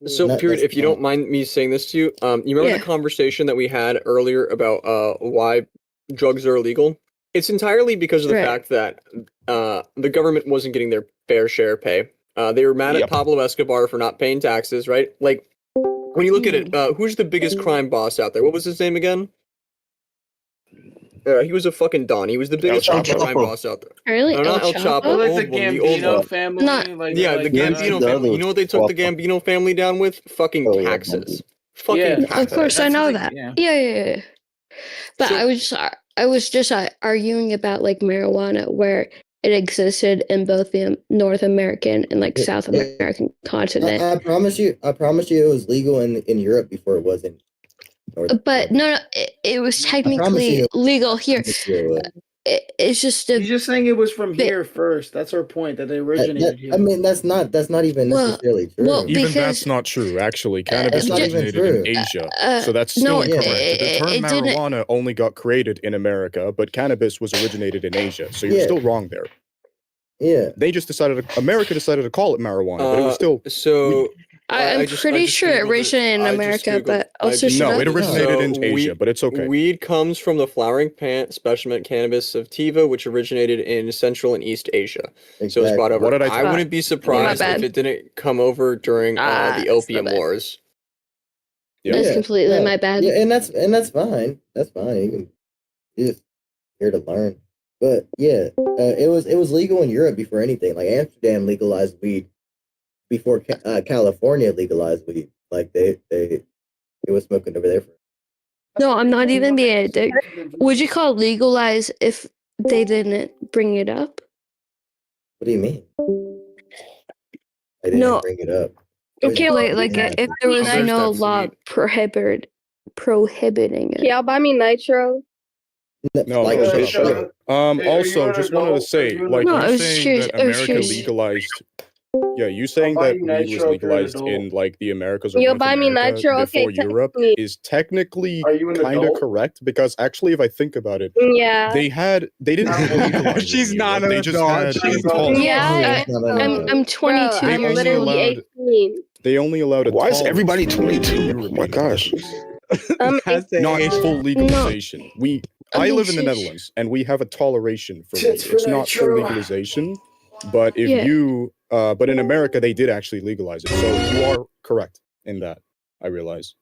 So, No, period. that's If you don't mind me saying this to you, you remember Yeah. the conversation that we had earlier about why drugs are illegal? It's entirely because of the Right. fact that the government wasn't getting their fair share of pay. They were mad at Pablo Escobar for not paying taxes, right? Like, when you look at it, who's the biggest crime boss out there? What was his name again? He was a fucking don. He was the biggest El fucking crime Chapo. boss out there. Really? No, not El El Chapo. Chapo? Like Like the the old Gambino one. family? Not- Yeah, the Gambino family. You know what they took the Gambino family down with? Fucking taxes. Fucking taxes. Of course, I know that. Yeah. But So- I was just arguing about like marijuana, where it existed in both the North American and like South American continent. I promise you, it was legal in Europe before it was in North. But no, it was technically you- legal here. you. It's just Uh, a He's just saying it was from bit- here first. That's our point, that they originated here. I mean, that's not even Well- necessarily true. well, Even because- that's not true. Actually, cannabis It's not even originated in true. Asia, so that's still no, incorrect. it the term didn't- marijuana only got created in America, but cannabis was originated in Asia. So you're Yeah. still wrong there. Yeah. They just America decided to call it marijuana, but it was still. So I'm I just pretty sure it Googled originated in I just America, Googled- but I also just- No, shut it up. originated in Asia, but it's okay. Weed comes from the flowering plant specimen cannabis sativa, which originated in Central and East Asia. So it's brought over. What did I I tell- wouldn't be surprised My if bad. it didn't come over during the Opium Wars. That's completely my bad. Yeah, and that's fine. That's fine. You're just here to learn. But yeah, it was legal in Europe before anything. Like Amsterdam legalized weed before California legalized weed. Like it was smoking over there. No, I'm not even being a dick. Would you call legalize if they didn't bring it up? What do you mean? I didn't No. bring it up. Okay, like if there was There's no that law prohibiting it. Can y'all buy me nitro? No, Like shut a up, shut up. Also, just wanted to say, like, No, I you was saying curious- that I was America curious. legalized. Yeah, you saying that weed was legalized in like the Americas or You'll North buy me America nitro? Okay, before Europe technically. is technically Are you an kind of adult? correct because actually, if I think about it, Yeah. they didn't legalize it She's in not Europe, an they just adult. had She's a tall- Yeah, I'm 22 Bro, I'm years literally old. 18. They only allowed a Why is tall everybody for 22? European Oh my gosh. I'm not 18. full legalization. I live in the sheesh. Netherlands, and we have a toleration for weed. It's not full legalization, but if Yeah. but in America they did actually legalize it. So you are correct in that. I realize.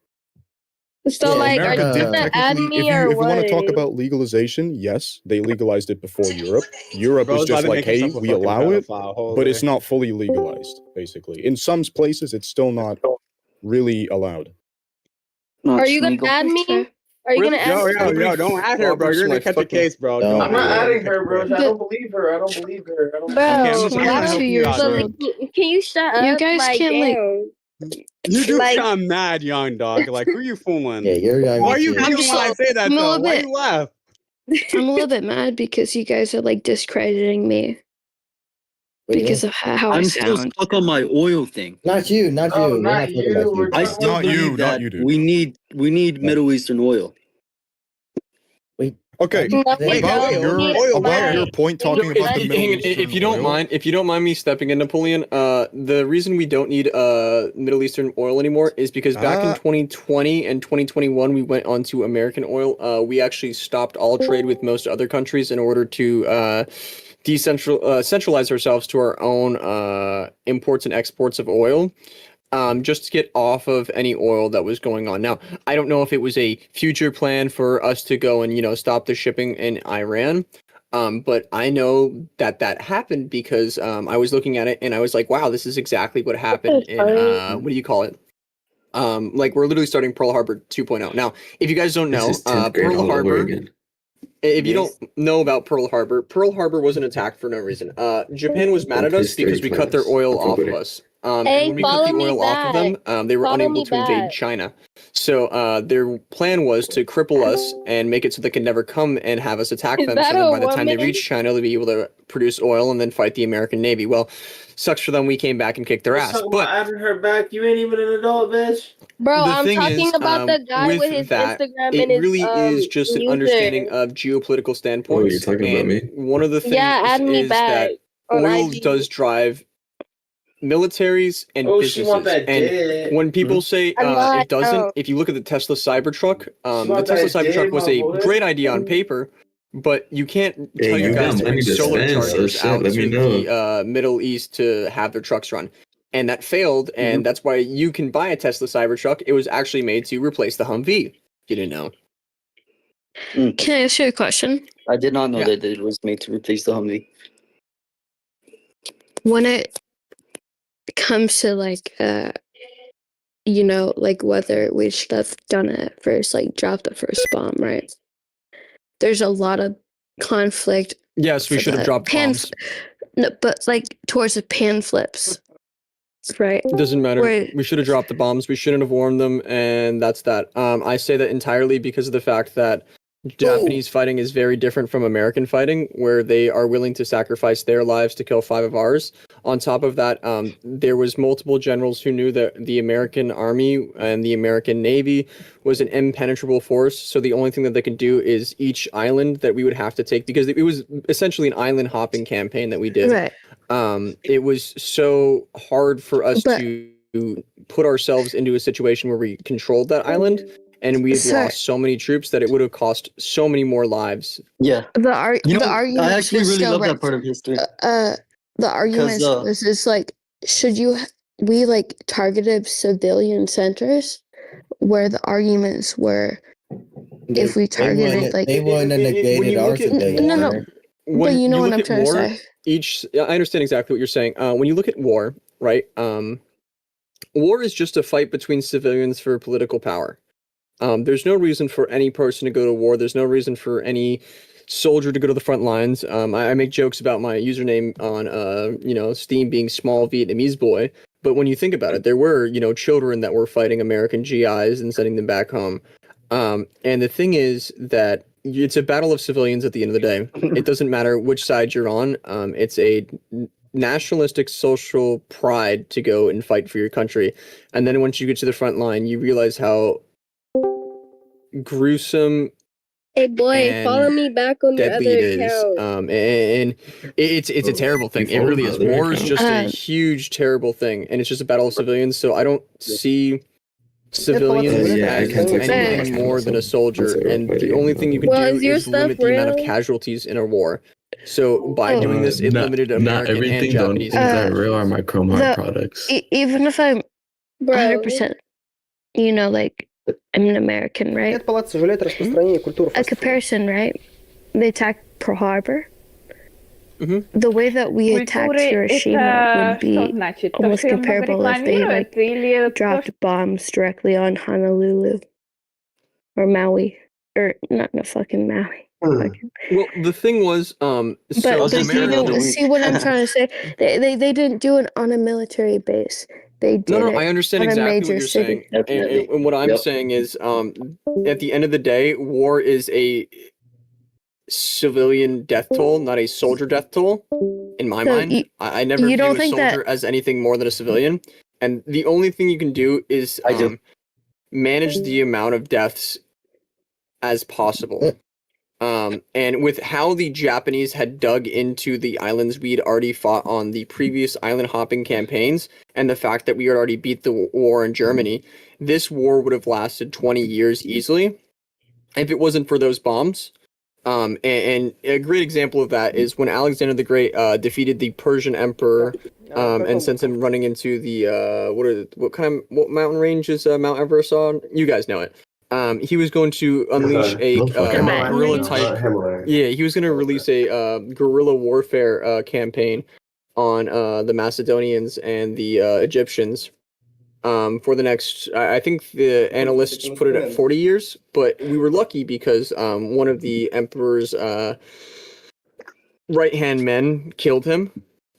So, like, are America you did gonna add technically. me If or you what? want to talk about legalization, yes, they legalized it before Europe. Europe Bro's is about just to like, make hey, himself a we fucking allow it, pedophile. Hold but it's there. not fully legalized. Basically, in some places, it's still not really allowed. Are you gonna add me? Are you gonna add Yo, me? don't add her, bro. You're gonna catch a case, bro. No. Don't I'm not add adding her, bro. I bro. don't believe her. I don't believe her. I don't. Bro, Okay, I'm just why gonna help don't you out, so, bro. like, can you shut up? You guys like, can't, like- damn. You do Like- sound mad, young dog. Like, who you fooling? Yeah, you're young. Why are you too. giggling when I say that, I'm a though? little Why bit- you laugh? I'm a little bit mad because you guys are like discrediting me What do you because mean? of how I I'm still sound. stuck on my oil thing. Not you. Not you. Oh, We're not not talking you. about you. We're I talking still Not you, believe not that you, dude. we need Middle Eastern oil. Okay, No, we about don't. your We need about money. your point talking If, about the Middle hang on, Eastern if you don't oil, mind, if you don't mind me stepping in, Napoleon, the reason we don't need Middle Eastern oil anymore is because back in 2020 and 2021 we went onto American oil. We actually stopped all trade with most other countries in order to centralize ourselves to our own imports and exports of oil. Just to get off of any oil that was going on. Now, I don't know if it was a future plan for us to go and, stop the shipping in Iran. But I know that happened because I was looking at it and I was like, wow, this is exactly what happened in, what do you call it? Like we're literally starting Pearl Harbor 2.0. Now, if you guys don't know, Pearl Harbor, if you don't know about Pearl Harbor wasn't attacked for no reason. Japan was mad at us because we cut their oil off of us. Hey, and when we cut follow the me oil off of them, they were Follow unable me to invade back. China. So their plan was to cripple us and make it so they could never come and have us attack Is them. that So then a by the time they woman? reach China, they'll be able to produce oil and then fight the American Navy. Well, sucks for them. We came back and kicked their ass. But After her back, you ain't even an adult, bitch. Bro, the I'm thing talking is, about the guy with his that, Instagram it and his really is just an user. understanding of geopolitical standpoints. talking about and me? One of the things Yeah, add me is back that on oil IG. does drive militaries and Oh, she want businesses. that And dick. when people say I'm not, it doesn't, no. if you look at the Tesla Cybertruck, the want Tesla that Cybertruck dick, was my a boy. great idea on paper, but you can't tell you you guys got to money bring to solar spend, so chargers shit, out let me to know. the Middle East to have their trucks run. And that failed, and that's why you can buy a Tesla Cybertruck. It was actually made to replace the Humvee. You didn't know. Can I ask you a question? I did not know Yeah. that it was made to replace the Humvee. When it comes to like you know, like whether we should have done it at first, like drop the first bomb, right? There's a lot of conflict. Yes, we for should have the dropped bombs. No, but like towards the pan flips, right? It doesn't matter. Where We should have dropped the bombs. We shouldn't have warned them, and that's that. I say that entirely because of the fact that Japanese fighting is very different from American fighting, where they are willing to sacrifice their lives to kill 5 of ours. On top of that, there was multiple generals who knew that the American Army and the American Navy was an impenetrable force. So the only thing that they could do is each island that we would have to take, because it was essentially an island hopping campaign that we did. Right. It was so hard for us But- to put ourselves into a situation where we controlled that island, and we had Sir. lost so many troops that it would have cost so many more lives. Yeah. the You know, the argument I actually was really still love right. that part of history. The argument was is like, should we like targeted civilian centers, where the arguments were, if we targeted like they wouldn't have When negated you our look at civilians. No, no. right? But you know what look I'm at trying to war, say. I understand exactly what you're saying. When you look at war, right? War is just a fight between civilians for political power. There's no reason for any person to go to war. There's no reason for any soldier to go to the front lines. I make jokes about my username on Steam being small Vietnamese boy. But when you think about it, there were, children that were fighting American GIs and sending them back home. And the thing is that it's a battle of civilians at the end of the day. It doesn't matter which side you're on. It's a nationalistic social pride to go and fight for your country. And then once you get to the front line, you realize how gruesome Hey boy, and follow me back on your deadly other it is. account. And it's a terrible thing. It really is. War is just a Uh, huge, terrible thing, and it's just a battle of civilians. So I don't see civilians as anything more than a soldier, and the only thing you can Well, do is your is stuff limit the amount of real? casualties in a war. So by doing this, it Not- limited not American and everything Japanese. that are real are my Chrome Heart the- products. Even if I'm Bro. 100%, like I'm an American, right? A comparison, right? They attacked Pearl Harbor. The way that we attacked Hiroshima would be almost comparable if they like dropped bombs directly on Honolulu or Maui, or not no fucking Maui. Well, the thing was, But see what I'm trying to say? They didn't do it on a military base. They did No, it I understand on a exactly major what you're city. saying. And what I'm saying is, at the end of the day, war is a civilian death toll, not a soldier death toll. In my So mind, I never you view don't a think that- soldier as anything more than a civilian. And the only thing you can do is manage the amount of deaths as possible. And with how the Japanese had dug into the islands we'd already fought on the previous island hopping campaigns, and the fact that we had already beat the war in Germany, this war would have lasted 20 years easily if it wasn't for those bombs. And a great example of that is when Alexander the Great defeated the Persian Emperor and sent him running into the what mountain range is Mount Everest on? You guys know it. He was going to unleash a guerrilla type. Yeah, he was going to release a guerrilla warfare campaign on the Macedonians and the Egyptians for the next. I think the analysts put it at 40 years, but we were lucky because one of the emperor's right-hand men killed him.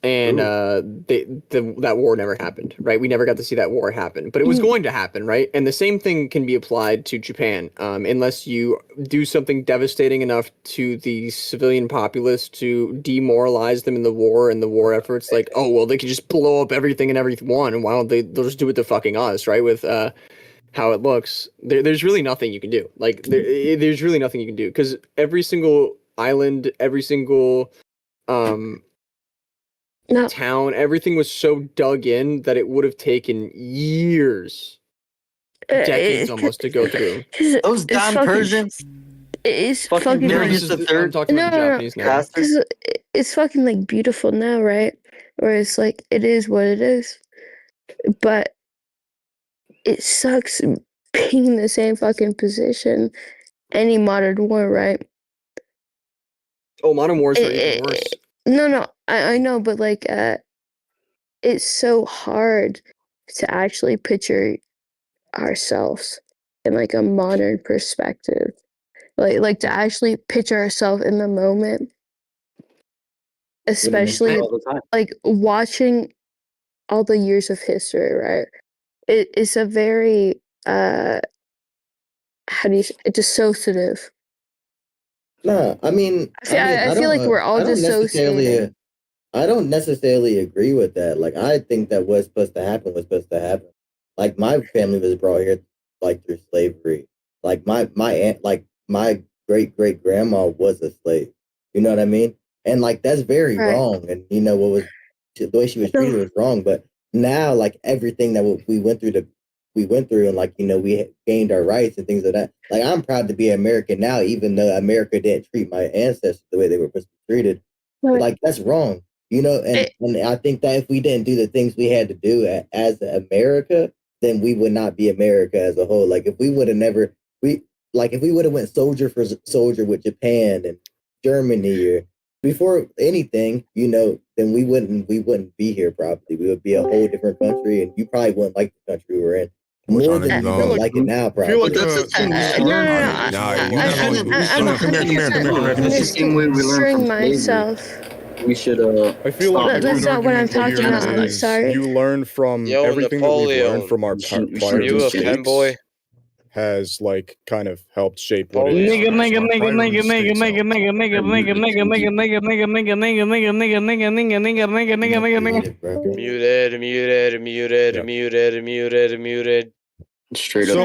and that war never happened, right? We never got to see that war happen, but it was going to happen, right? And the same thing can be applied to Japan, unless you do something devastating enough to the civilian populace to demoralize them in the war and the war efforts. Like, oh well, they can just blow up everything and everyone, and why don't they'll just do it to fucking us, right? With how it looks, there's really nothing you can do. Like, there's really nothing you can do because every single island, every single town, everything was so dug in that it would have taken years, decades almost to go through. Those damn Persians. It's Fucking fucking Darius the Third. I'm talking about the Japanese now. 'cause it's fucking like beautiful now, right? Where it's like it is what it is, but it sucks being in the same fucking position. Any modern war, right? Oh, modern wars are even worse. No, I know, but like, it's so hard to actually picture ourselves in like a modern perspective, like to actually picture ourselves in the moment, especially like watching all the years of history, right? It's a very how do you say, dissociative. No, I mean, I feel like we're all dissociated. I don't necessarily agree with that. Like, I think that what's supposed to happen was supposed to happen. Like, my family was brought here like through slavery. Like my aunt, like my great grandma was a slave. You know what I mean? And like that's very wrong. And you know what was the way she was treated was wrong. But now, like everything that we went through, and like, you know, we gained our rights and things like that. Like, I'm proud to be American now, even though America didn't treat my ancestors the way they were supposed to be treated. But, like, that's wrong, you know. And I think that if we didn't do the things we had to do as America, then we would not be America as a whole. Like, if we would have if we would have went soldier for soldier with Japan and Germany or before anything, you know, then we wouldn't be here probably. We would be a whole different country, and you probably wouldn't like the country we're in. More than you don't like it now, probably. I feel like I'm string myself. We should. I feel like That's not what I'm talking about. I'm sorry. You learn from everything that we've learned from our prior mistakes has like kind of helped shape what it is. Muted. Straight up. So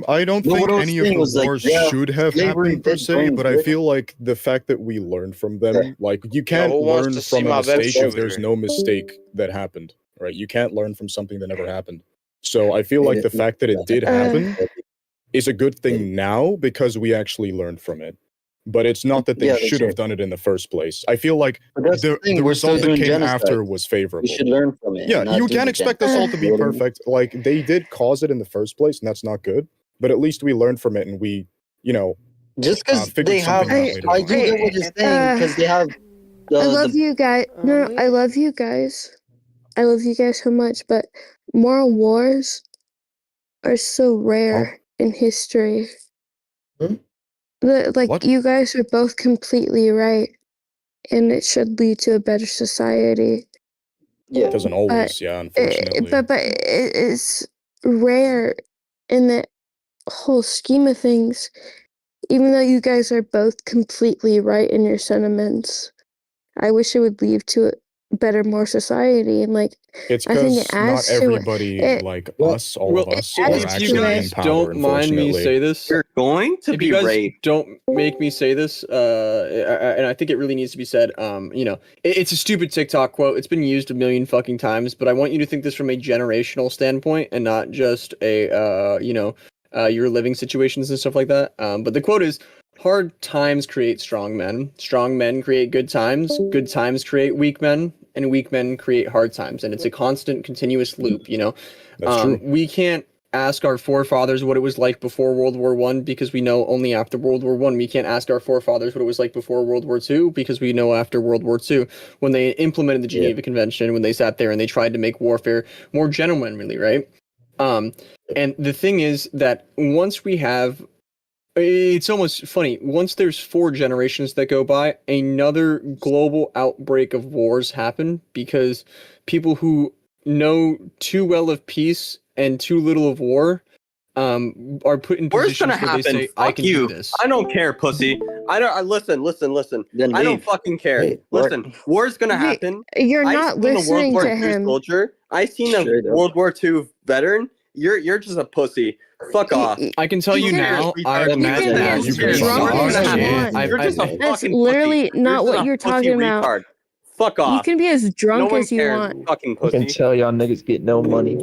I don't think any of the wars should have happened per se, but I feel like the fact that we learned from them, like you can't learn from a mistake if there's no mistake that happened, right? You can't learn from something that never happened. So I feel like the fact that it did happen is a good thing now because we actually learned from it. But it's not that they should have done it in the first place. I feel like the result that came after was favorable. We should learn from it. Yeah, you can't expect us all to be perfect. Like, they did cause it in the first place, and that's not good. But at least we learned from it, and we, you know, just because they have, I do get what you're saying, because they have. I love you guys. No, I love you guys. I love you guys so much, but moral wars are so rare in history. You guys are both completely right, and it should lead to a better society. Yeah, it doesn't always. Unfortunately. But it's rare in the whole scheme of things. Even though you guys are both completely right in your sentiments, I wish it would lead to a better, more society. And like, it's I think because not everybody like us, all of us, are actually you guys in power, don't mind me unfortunately. say this. You're going to If be you guys raped. don't make me say this, and I think it really needs to be said. You know, it's a stupid TikTok quote. It's been used a million fucking times, but I want you to think this from a generational standpoint and not just a your living situations and stuff like that. But the quote is: "Hard times create strong men. Strong men create good times. Good times create weak men, and weak men create hard times." And it's a constant, continuous loop. You know, That's true. We can't ask our forefathers what it was like before World War I because we know only after World War I. We can't ask our forefathers what it was like before World War II because we know after World War II when they implemented the Geneva Convention, when they sat there and they tried to make warfare more gentlemanly, right? And the thing is that once we have It's almost funny. Once there's 4 generations that go by, another global outbreak of wars happen because people who know too well of peace and too little of war are put in Where's positions gonna where they happen? say, "I Fuck can you. do this." I don't care, pussy. Listen. Then I don't leave. fucking care. Hey, Listen, war's gonna happen. You're I not seen a World listening War to II him. soldier. I seen a Straight up. World War II veteran. You're just a pussy. Fuck off. I can tell you now, I've You met can be men as who drunk are as you shit. want. You're just a That's fucking literally pussy. not You're what just a you're pussy talking about. retard. Fuck You off. can be as drunk No one as you cares. want. Fucking I can pussy. tell y'all niggas get no money.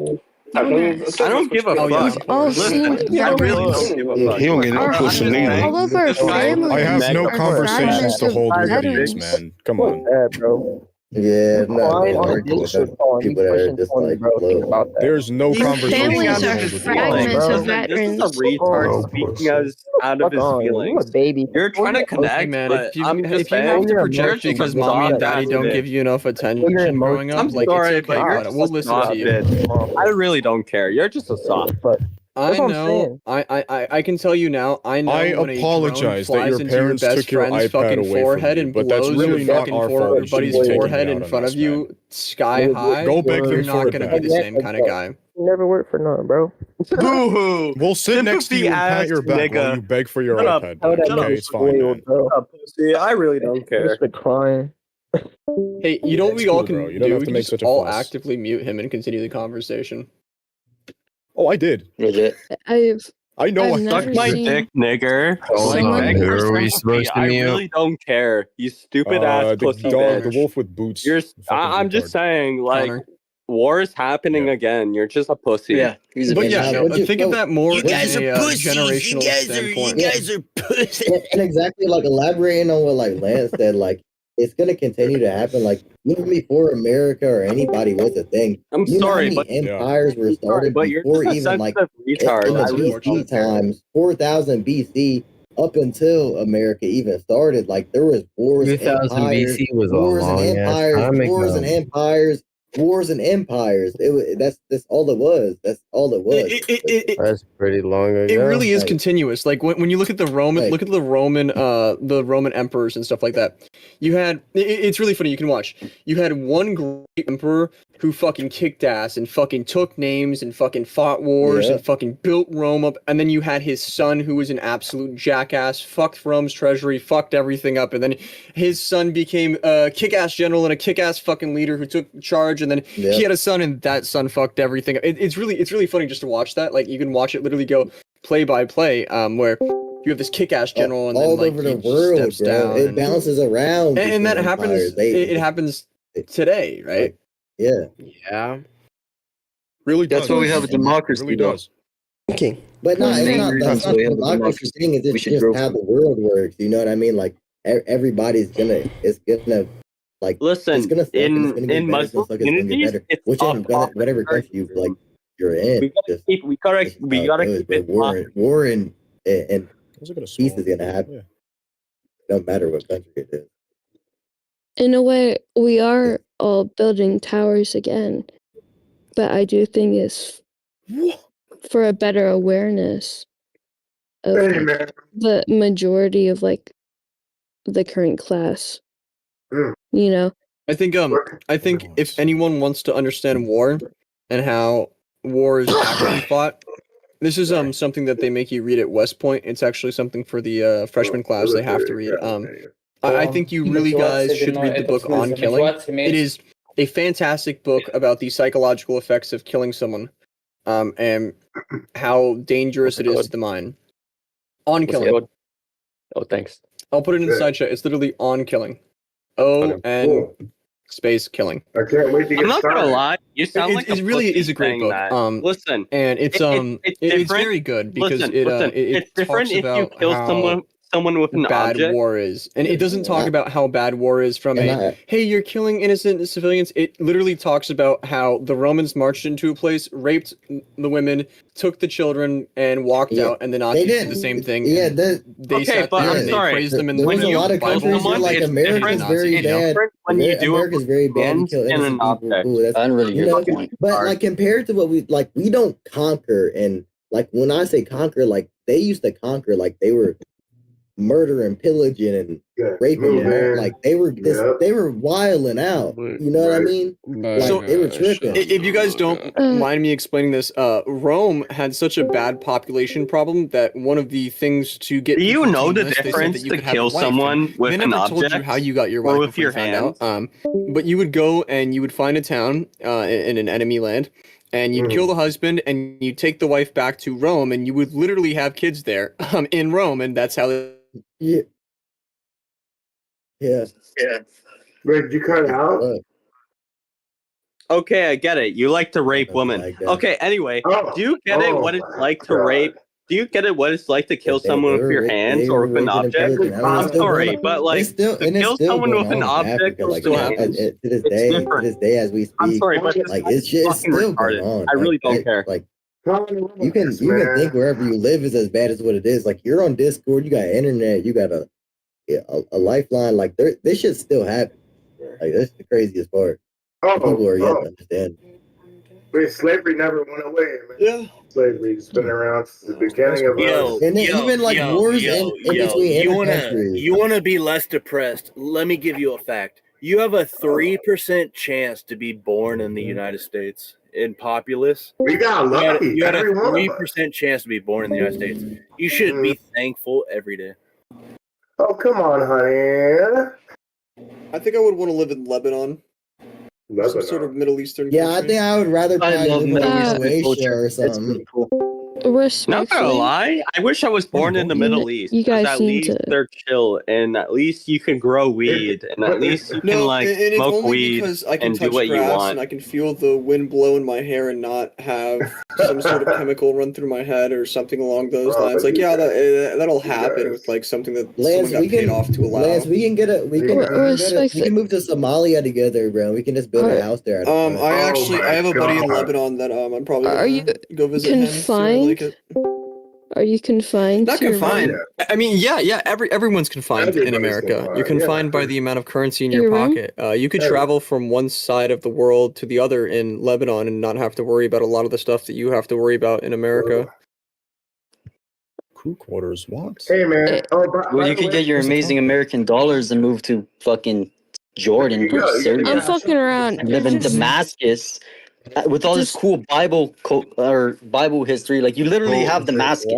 Dumbass. I don't give a Oh, yeah. fuck. We've all Listen, seen I your really don't give a Yeah, fuck. he don't get no Our- pussy neither. all of our families I have no are conversations fragments to of hold with idiots, veterans. man. Come on. Bro. Yeah, I'm not Crying gonna on argue with Discord them. call and you People that are pushing just 20, like, bro. Think look. about that. There's no He's conversation speaking to out of hold his with feelings. Fragments of Listen, this is a veterans. retard Oh, speaking out of his You a feelings. baby. You're trying to Hey connect, man, but if you I'm just if you have saying, to your project emotions because are mommy and stop daddy that don't shit. give you enough attention emotions. growing up, I'm like sorry, it's okay, but you're but just we'll a listen soft to you. bitch. I really don't care. You're just a soft. But I That's what I'm know. saying. I can tell you now. I know I when a drone apologize that flies your into your parents best took your friend's iPad fucking away from forehead you, and but that's blows really your not fucking our fault. You shouldn't buddy's be taking forehead it in out on front us, of you man. sky high. Go beg You're them for not it gonna be back. the same kind of guy. Never worked for nothing, bro. Boo-hoo. We'll sit next to Sympathy you and pat ass your back while nigga. you beg for your Shut up. iPad How back. that Okay, nigga's it's fine, man. spoiled, bro. Shut up, pussy. I really don't care. Just been crying. Hey, you know what we all cool, can bro. You don't do? have We to can make just such a all fuss. actively mute him and continue the conversation. Oh, I did. Legit. I know I've I never Suck my seen dick, nigger. Hold Like, on, beg who for are we sympathy. supposed to I mute? really don't care. You stupid ass pussy the bitch. wolf with boots. You're. Fucking I'm just retard. saying, like, Connor. war is happening again. You're just a pussy. Yeah, he's a But bitch. yeah, no, What'd you- think of no, that more you in guys a are generational standpoint. are pussies. And exactly like elaborating on what like Lance said, like it's gonna continue to happen. Like even before America or anybody was a thing. I'm You know how sorry, many but empires were started but you're before just a even like sensitive retard. in the I really BC don't care. times, 4000 BC up until America even started. Like there was wars, 2000 empires, BC was a wars and long-ass empires, time wars and ago. empires, wars and empires. That's all it was. That's all it was. That's pretty long ago. It really is Like- continuous. Like when you look at the Roman, Like- look at the Roman emperors and stuff like that. You had it's really funny. You can watch. You had one great emperor who fucking kicked ass and fucking took names and fucking fought wars Yeah. and fucking built Rome up. And then you had his son who was an absolute jackass, fucked Rome's treasury, fucked everything up. And then his son became a kick-ass general and a kick-ass fucking leader who took charge. And then Yeah. he had a son and that son fucked everything up. It's really funny just to watch that. Like you can watch it literally go play by play, where you have this kick-ass general and all then like over he the just world, steps bro. down It and, bounces around. and that between happens. empires. It happens today, right? Yeah. Yeah. Really does. That's why we have a It democracy, really though. does. Okay. But no, One of it's the main not. reasons That's not we the have a democracy democracy. thing. It's We should just grow how from the world works. You know what I mean? Like everybody's gonna. It's gonna. Like Listen, it's gonna suck and it's gonna get in better. It's gonna Muslim suck. It's gonna get communities, better. it's Whatever country you like, you're in. We gotta Just, keep. We gotta. just We how it gotta goes, keep but it. war and Those are gonna peace swallow. is gonna happen. Yeah. No matter what country it is. In a way, we are all building towers again, but I do think it's for a better awareness of the majority of like the current class. You know, I think if anyone wants to understand war and how war is actually fought, this is something that they make you read at West Point. It's actually something for the freshman class they have to read. I think you really guys should read the book On Killing. It is a fantastic book about the psychological effects of killing someone, and how dangerous it is to the mind. On Killing. Oh, thanks. I'll put it in the side chat. It's literally On Killing. O-N space killing. I can't wait to I'm not gonna lie. You sound It- like it really pussy is a great saying book. that. Listen, and it's it's it's different. very good because Listen, it it's different talks if you about kill how someone with an bad object. war is, and it doesn't talk about how bad war is from And a hey, you're killing innocent civilians. It literally talks about how the Romans marched into a place, raped the women, took the children, and walked out, and the Nazis did the same thing. Yeah, and that, they Okay, sat but there I'm and they sorry. praised them in there the was a lot of Bible. countries where like it's America's different. very It's bad. different when you do it America's very bad to hands kill and an innocent people. object. Ooh, that's, I don't really you get know, the point. but like compared to what we don't conquer and like when I say conquer, like they used to conquer, like they were murdering, pillaging, and raping. Like they were wilding out. You know what I mean? Like they were tripping. If you guys don't mind me explaining this, Rome had such a bad population problem that one of the things to get Do you people know to the enlist, they said difference that you to could have kill a wife, someone and with they an never told you object how you got your or wife with before your you found hands? out. But you would go and you would find a town in an enemy land, and you'd kill the husband, and you'd take the wife back to Rome, and you would literally have kids there in Rome, and that's how. Yeah. Yeah. Wait, did you cut out? Okay, I get it. You like to rape women. Okay, anyway, do you get it what it's like to rape? Do you get it what it's like to kill someone with your hands or with an object? I'm sorry, but like to kill someone with an object or with hands, to this it's day, different. to this day, as we speak, I'm sorry, but like it's still going on. I really don't care. Like you can think wherever you live is as bad as what it is. Like you're on Discord, you got internet, you got a lifeline. Like this shit still happen. Like that's the craziest part. People are yet to understand. But slavery never went away, man. Yeah. Slavery's been around since the beginning of us. And then even like wars in between countries. You want to be less depressed? Let me give you a fact. You have a 3% chance to be born in the United States in populace. We got lucky. You had a Every one of 3% chance to be born in the United States. You should be thankful every day. Oh, come on, honey. I think I would want to live in Lebanon. Some sort of Middle Eastern. Yeah, I think I would rather I love probably live in Croatia or It's something. pretty cool. Not gonna Respectfully, lie, I wish I was born in the Middle East. you 'Cause guys at seem least to- they're chill, and at least you can grow weed, and at least you can like and it's smoke only weed because I can and do touch what you grass want. and I can feel the wind blow in my hair and not have some sort of chemical run through my head or something along those lines. Like, yeah, that'll happen with like something that Lance, someone got we paid can off to allow. Lance, we can move to Somalia together, bro. We can just build a house there. I have a buddy in Lebanon that I'm probably gonna go visit him. See if I like it. Are you confined? Not to your confined. room? I mean, yeah. Everyone's confined in Everybody's America. confined, You're confined by the amount of currency in your Your room? pocket. You could travel from one side of the world to the other in Lebanon and not have to worry about a lot of the stuff that you have to worry about in America. Crew quarters, what? Hey, man. Well, you could get your amazing American dollars and move to fucking Jordan or Syria. I'm fucking around. And live in Damascus with all this cool Bible history. Like you literally have Damascus.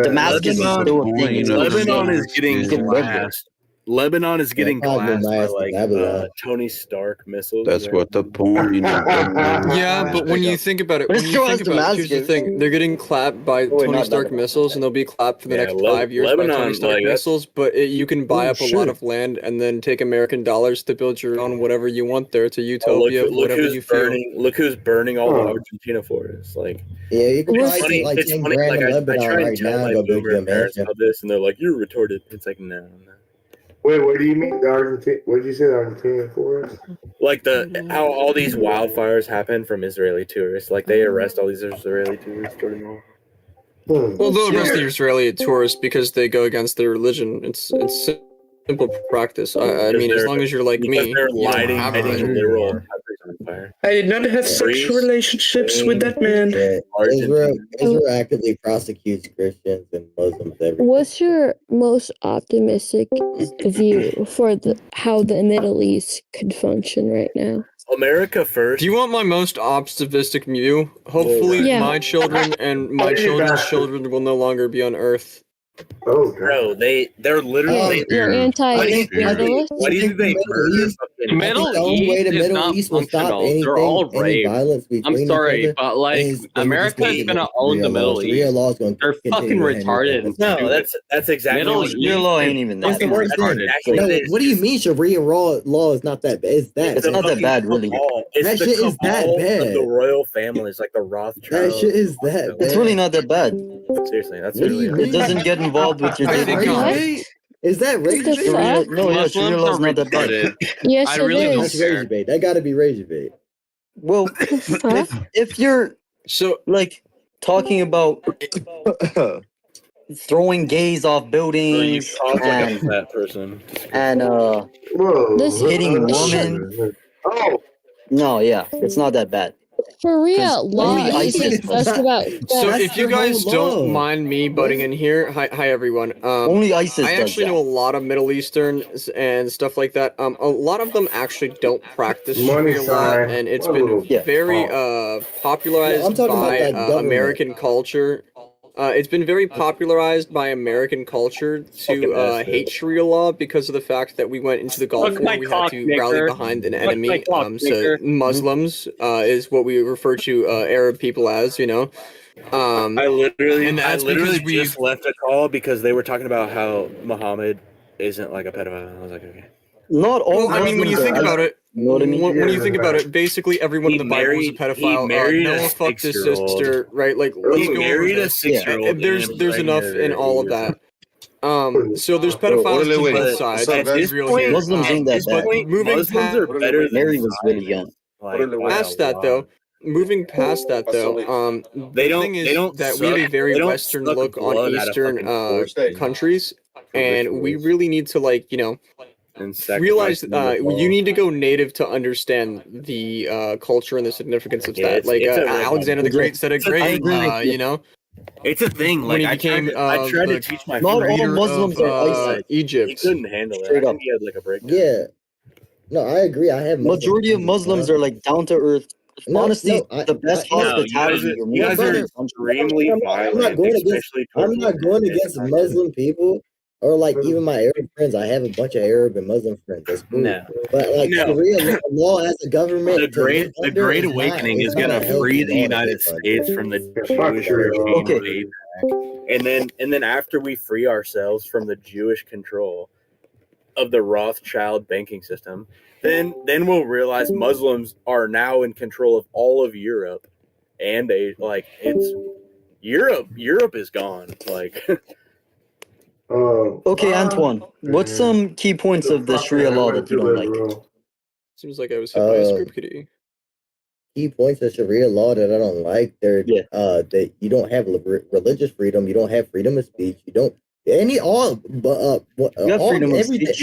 Damascus is still a thing. It's Lebanon is You getting can live there. glassed. Lebanon is getting probably glassed by nice to like Babylon. Tony Stark missiles. That's what the point. Yeah, but when you think about it, But when it's you still think about it, here's the Damascus. thing: they're getting clapped by Oh, wait, Tony not Stark Lebanon. missiles, and they'll be clapped for the Yeah, next 5 years by Lebanon, Tony Stark like, that's- missiles. But you can buy Oh, up a lot shit. of land and then take American dollars to build your own whatever you want there to utopia, whatever you feel. Look who's burning all the Argentina forests. Like Yeah, you can it's probably funny. take like It's 10 funny. grand Like in I Lebanon try and right tell now my and go build boomer you a parents mansion. about this, and they're like, "You're retarded." It's like no. Wait, what do you mean the Argentine? What did you say the Argentinian forest? Like how all these wildfires happen from Israeli tourists. Like they arrest all these Israeli tourists during all. Well, they'll arrest the Israeli tourists because they go against their religion. It's simple practice. I mean, as long as you're like me, they're you don't lighting have lighting religion. literal peppers on fire. I did not have sexual relationships with that man. Yeah, Israel actively prosecutes Christians and Muslims everywhere. What's your most optimistic view for how the Middle East could function right now? America first. Do you want my most optimistic view? Hopefully, Yeah. my children and my children's children will no longer be on Earth. Oh, bro, they're literally. You're anti-capitalist? Why do you think they murder fucking Middle the only way the East is Middle not East will stop functional. anything, They're all any raped. violence between I'm each sorry, other but like is they America just is make gonna it own the Sharia law. Middle Sharia East. law is going to They're continue fucking to handle retarded. it. No, that's exactly. Middle what East- Sharia law ain't even That's that. the worst thing. Actually, No, it is. what do you mean Sharia law is not that bad? It's that. It's not that bad, really. It's That the shit is that cabal of bad. the royal families, like the Rothschilds. That shit is that bad. It's really not that bad. Seriously, that's What do really. you It mean? doesn't get involved with your Is that daily rage life. bait? Is that rage What the bait? fuck? No, yeah, Sharia Muslims law are is not that bad. retarded. Yes, I it really don't That's is. care. rage bait. That got to be rage bait. Well, Fuck. if you're So like talking about throwing gays off You buildings talk like a and fat person. Whoa. This- hitting women, Oh, no, yeah, it's not that bad. For real, law only is ISIS just about So That's if you their guys whole don't law. mind me butting in here, hi everyone. Only ISIS I does actually that. know a lot of Middle Eastern and stuff like that. A lot of them actually don't practice Money Sharia law, sign. and it's What a little been very No, popularized I'm talking about by that government. American culture. It's been very popularized by American culture to hate Sharia law because of the fact that we went into the Gulf Suck War. my We had cock, to rally nigger. behind an Suck my enemy. cock, So nigger. Muslims is what we refer to Arab people as. You know. I literally and that's because we just left a call because they were talking about how Muhammad isn't like a pedophile. I was like, okay. Not all. Well, I mean, when you think about it, You know what I mean? when you think about it, basically everyone in the Bible is a pedophile. Noah fucked his sister, right? Like, let's go over married a this. 6-year-old. There's enough in all of that. So there's pedophiles on both sides. At this point, Muslims ain't that But bad. moving Muslims are better than Mary was really young. past that, though. Moving past that, though, They the don't- thing is they don't that we have a suck- very they don't Western suck look on blood out of Eastern fucking countries, and we really need to, like, you know, and realize sacrifice them with you love. need to go native to understand the culture and the significance of Yeah, that. it's- Like it's a- Alexander the Great said it it's a great. thing, like, You know, It's a thing. when Like he I became tried to the teach my Not all friend. leader Muslims of are ISIS. He Egypt. couldn't handle it. Straight I up. think he had like a breakdown. Yeah. No, I agree. I have Majority of Muslims are like down to earth. Honestly, the best hospitality. You guys are extremely violent, I'm not going against. especially I'm towards not going women. against Muslim people or like even my Arab friends. I have a bunch of Arab and Muslim friends. That's cool. No. But like No. Sharia law as a government, The to Great live the under Great is not- Awakening is it's not gonna a healthy free the law to United live under. States from the Jewish regime Okay. way back. And then after we free ourselves from the Jewish control of the Rothschild banking system, then we'll realize Muslims are now in control of all of Europe, and it's Europe is gone. Like Okay, Antoine, what's some key points of the Sharia law that you don't like? Seems like I was hit by a script kiddie. Key points of Sharia law that I don't like. They're that you don't have religious freedom. You don't have freedom of speech. You don't all freedom of everything. speech.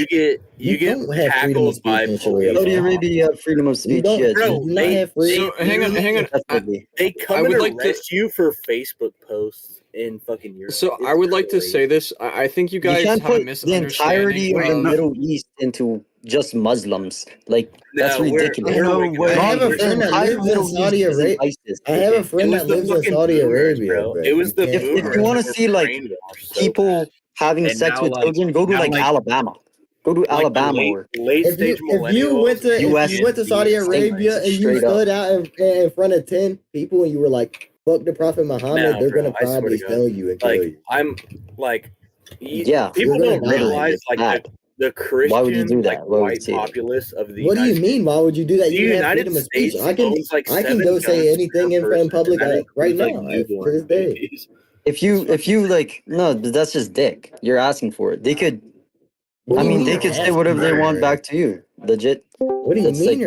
you get don't have freedom of tackled by speech in Sharia Saudi law. Arabia, freedom of speech. don't- Yeah, bro, dude. you not have freedom. So hang on. Definitely. They come I would and like to- arrest you for Facebook posts in fucking Europe. So I would like to say this. I think you guys You can't have a put the misunderstanding. entirety of the Middle East into just Muslims. Like that's No, we're- ridiculous. we're- I have a friend that Entire lives Middle in Saudi East isn't Arabia. ISIS. I have a friend It was that the lives in fucking Saudi boomers, Arabia. bro. But It was the If boomers you want to that see were like brainwashed so people having And sex now, with like- children, go to now, like like- Alabama. Go to like the Alabama or late if stage you went to US if you went to Saudi Arabia and you straight up. stood out in front of 10 people and you were like, "Fuck the Prophet Muhammad," No, they're bro, gonna I swear probably to God. stone you and kill like you. I'm like Yeah, people you're don't gonna die. realize It's like bad. the Christian Why would you do that? like Why would you white say that? populace of the What do you United mean? Why would you do that? The You have United freedom of speech. States I can owns, like, I can 7 go say guns anything per in person, public and that right includes, like, now to newborn this day. babies. If you like no, but that's just dick. You're asking for it. They could What I do you mean mean they could you're say whatever they asking want for? back to you. Legit. What do you That's mean?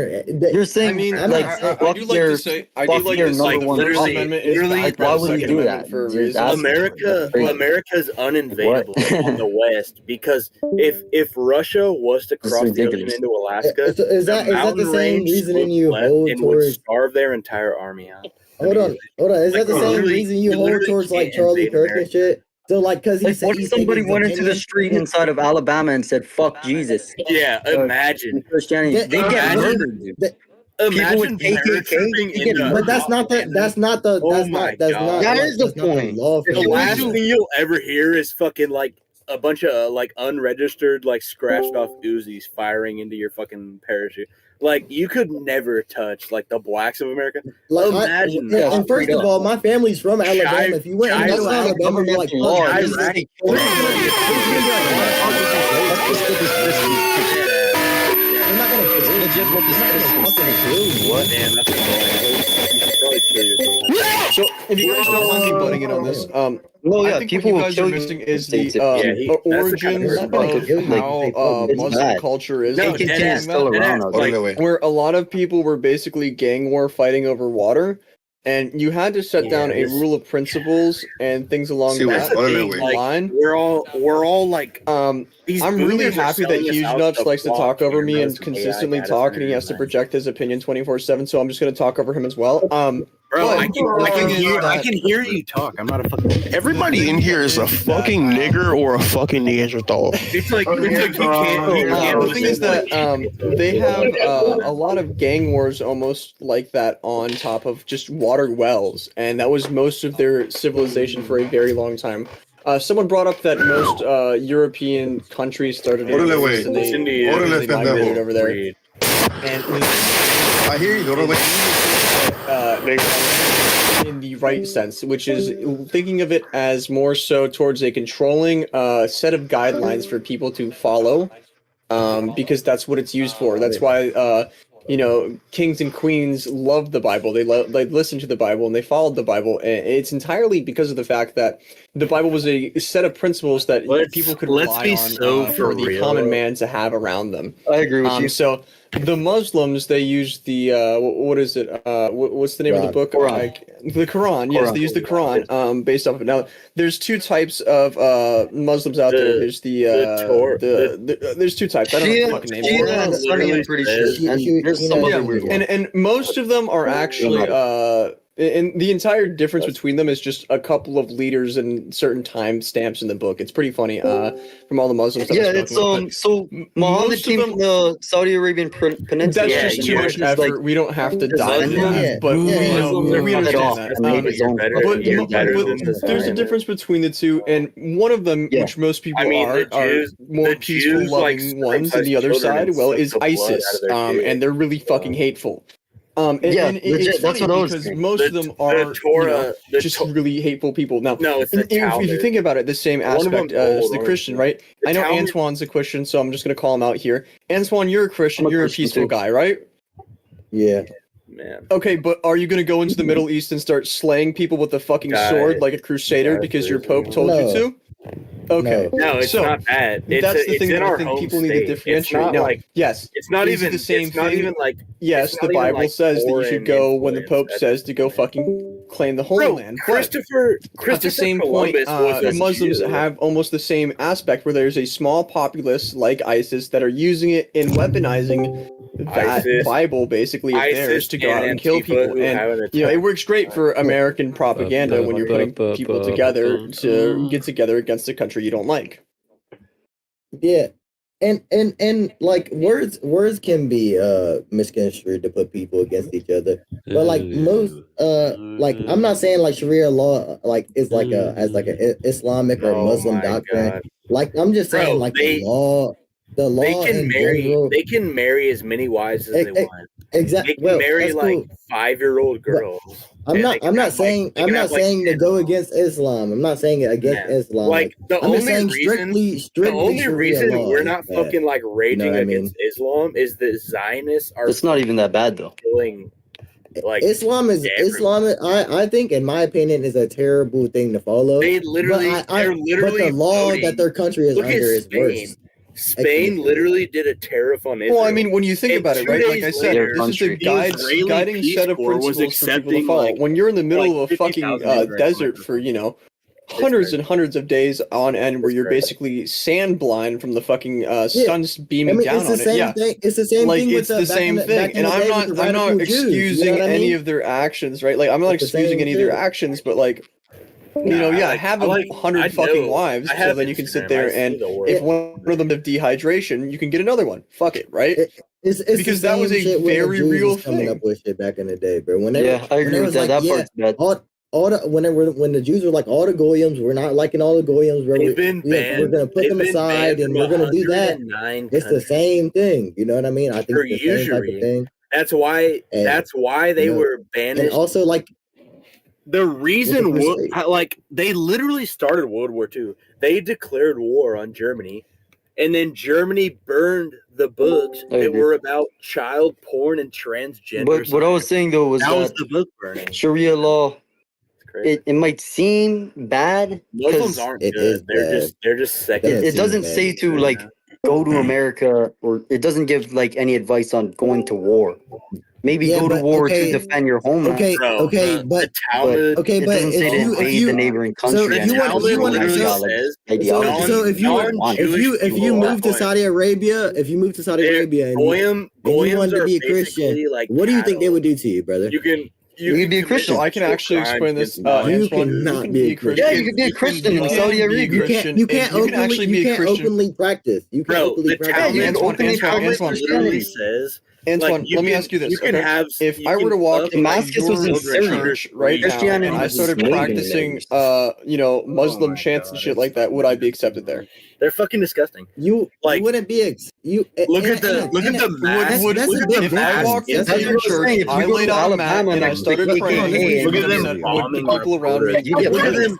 You're saying I mean, like I fuck do like your to say, I do fuck like your to say, number the one First fuck. Amendment is literally, backed Like by why the would you Second do Amendment that? for a Just reason. asking for it. America Crazy. America's uninvadable on the West because if Russia was to cross the ocean ridiculous. into Alaska, So is that the mountain same range reasoning slipped you left hold and would towards? starve their entire army out. Hold on. Is that the same literally- reason you you hold literally towards like can't Charlie invade Kirk and America. shit? So like, cause Like what he if said somebody his went into the opinion? street inside of Alabama and said "fuck Jesus"? Yeah, imagine. Christianity. That- They get imagine- murdered, dude. People Imagine with KKK, paratrooping they get into But that's not the that's not the Oh that's my not that's God. not That like, is the that's not point. law for If The you last Alabama. thing you'll ever hear is fucking like a bunch of like unregistered, like scratched off Uzis firing into your fucking parachute. Like you could never touch like the blacks of America. Like, Imagine and, that. and first of all, my family's from Alabama. Chive- If you went into Chirac- Alabama and be like, law. "Fuck It's Jesus," just a- they're not gonna kill you. Legit what this They're not gonna is. fucking kill you. What? Damn, that's annoying. You should probably kill yourself. So if you guys don't mind me butting in on this, No, yeah, I think people what you will guys kill are you. missing is They the say- Yeah, that's the kind of origins person of that kills you. how It's Muslim bad. culture is. No, like, KKK dead is still ass. around. Like, By the way. where a lot of people were basically gang war fighting over water. and you had to set down a rule of principles and things along that line. We're all like, I'm really happy that Huge Nuts likes to talk over me and consistently talk, and he has to project his opinion 24/7. So I'm just going to talk over him as well. Bro, I can hear you talk. I'm not a fucking. Everybody in here is a fucking nigger or a fucking Neanderthal. It's like you can't. The thing is that they have a lot of gang wars almost like that on top of just water wells, and that was most of their civilization for a very long time. Someone brought up that most European countries started in Greece and they migrated over there. And I hear you. In the right sense, which is thinking of it as more so towards a controlling set of guidelines for people to follow, because that's what it's used for. That's why kings and queens loved the Bible. They listened to the Bible and they followed the Bible. And it's entirely because of the fact that the Bible was a set of principles that people could rely on for the common man to have around them. I agree with you. So the Muslims, they use the what is it? What's the name of the book? The Quran. Yes, they use the Quran based off of it. Now, there's two types of Muslims out there. There's there's two types. I don't know the fucking name. I'm pretty sure. And most of them are actually and the entire difference between them is just a couple of leaders and certain time stamps in the book. It's pretty funny from all the Muslims. So Muhammad came from the Saudi Arabian Peninsula. That's just too much effort. We don't have to dive into that, but we understand that. But there's a difference between the two, and one of them, which most people are more peaceful, loving ones, and the other side, is ISIS, and they're really fucking hateful. It's that's funny what I was because saying. most of them are just really hateful people. Now, if you think about it, the same aspect as the Christian, right? I know Antoine's a Christian, so I'm just going to call him out here. Antoine, you're a Christian. You're a peaceful guy, right? Yeah. Man. Okay, but are you going to go into the Middle East and start slaying people with a fucking sword like a crusader because your Pope told you to? Okay. No, it's not bad. That's the thing that I think people need to differentiate. Now, yes, it's not even the same it's not thing. even like yes, the Bible says that you should go when the Pope says to go fucking claim the Holy Land. Christopher at the same point, Muslims have almost the same aspect where there's a small populace like ISIS that are using it and weaponizing that Bible basically of theirs to go out and kill people. And it works great for American propaganda when you're putting people together to get together against a country you don't like. Yeah. And like words can be misconstrued to put people against each other. But like most like I'm not saying like Sharia law like is like as like an Islamic or Muslim doctrine. God. Like I'm just saying like the law they can marry as many wives as they want. Exactly. They can marry like 5-year-old girls. I'm not saying to go against Islam. I'm not saying it against Islam. Like the I'm only saying reason, we're not fucking like raging against Islam is that Zionists are. It's not even that bad though. Killing, like Islam. I think, in my opinion, is a terrible thing to follow. They literally, but the law that their country is under is worse. Spain literally did a tariff on Israel. Well, I mean, when you think about it, right? Like I said, this is a guiding set of principles for people to follow. When you're in the middle of a fucking desert for, hundreds and hundreds of days on end where you're basically sand blind from the fucking sun's beaming down on it. It's the same thing. It's the same thing. And I'm not excusing any of their actions, right? Like, I'm not excusing any of their actions, but like, have 100 fucking wives so then you can sit there and if one of them have dehydration, you can get another one. Fuck it, right? It's because that was a very real thing. Coming up with shit back in the day, bro. I agree with that. That part's bad. When the Jews were like all the goyim, we're not liking all the goyim. We're gonna put them aside and we're gonna do that. It's the same thing. You know what I mean? I think it's the same type of thing. That's why they were banished. And also like. The reason, they literally started World War II. They declared war on Germany, and then Germany burned the books that were about child porn and transgender. But what I was saying though was that was the book burning. Sharia law. It might seem bad. Muslims aren't good. They're just second. It doesn't say to like go to America, or it doesn't give like any advice on going to war. Maybe Yeah, go to but war okay, to defend your homeland. Okay, Bro, okay, the but Talmud. okay, It but doesn't say to if invade you the neighboring country. so if and you want have if you want literally so ideology. so if you move to Saudi Arabia and you wanted to be a Christian, what do you think they would do to you, brother? You can You can be a Christian. So I can actually explain this. You Antoine, cannot be a Christian. Yeah, you can be a Christian in Saudi Arabia. You can't openly practice. You can't openly practice. literally says. Antoine, let me ask you this. You can have. If I were to walk into Damascus was in your Syria. church right now, Christianity and I was started enslaved in practicing, there. Muslim chants and shit like that, would I be accepted there? They're fucking disgusting. You wouldn't be look at the math. If I walked into your church, I laid on a mat and I started praying. Look at them bombing people around me. Look at them.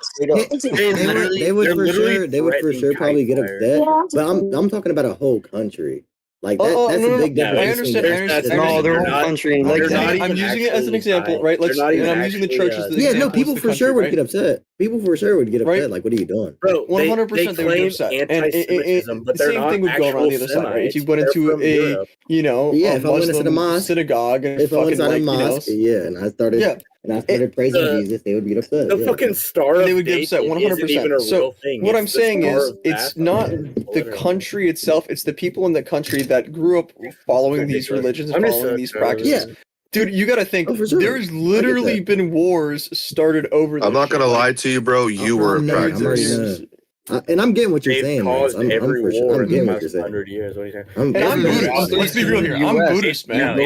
They would for sure probably get upset. But I'm talking about a whole country. Like that's a big difference. I understand. No, their whole country. I'm using it as an example, right? I'm using the church as an example. Yeah, no, people for sure would get upset. People for sure would get upset. Right? Like, what are you doing? Bro, 100% they would get upset. And but the same thing would go around the other side, right? If you went into a, if I went into the mosque, synagogue, and if I went inside a mosque, and I started praising Jesus, they would get upset. The fucking star of they would get upset 100%. So what I'm saying is, it's not the country itself; it's the people in the country that grew up following these religions and following these practices. Yeah. Dude, you gotta think. There's literally been wars started over. I'm not gonna lie to you, bro. You were a practice. And I'm getting what you're saying. I'm getting what you're saying. 100 years. What are you saying? And I'm Buddhist. Let's be real here. I'm Buddhist, man.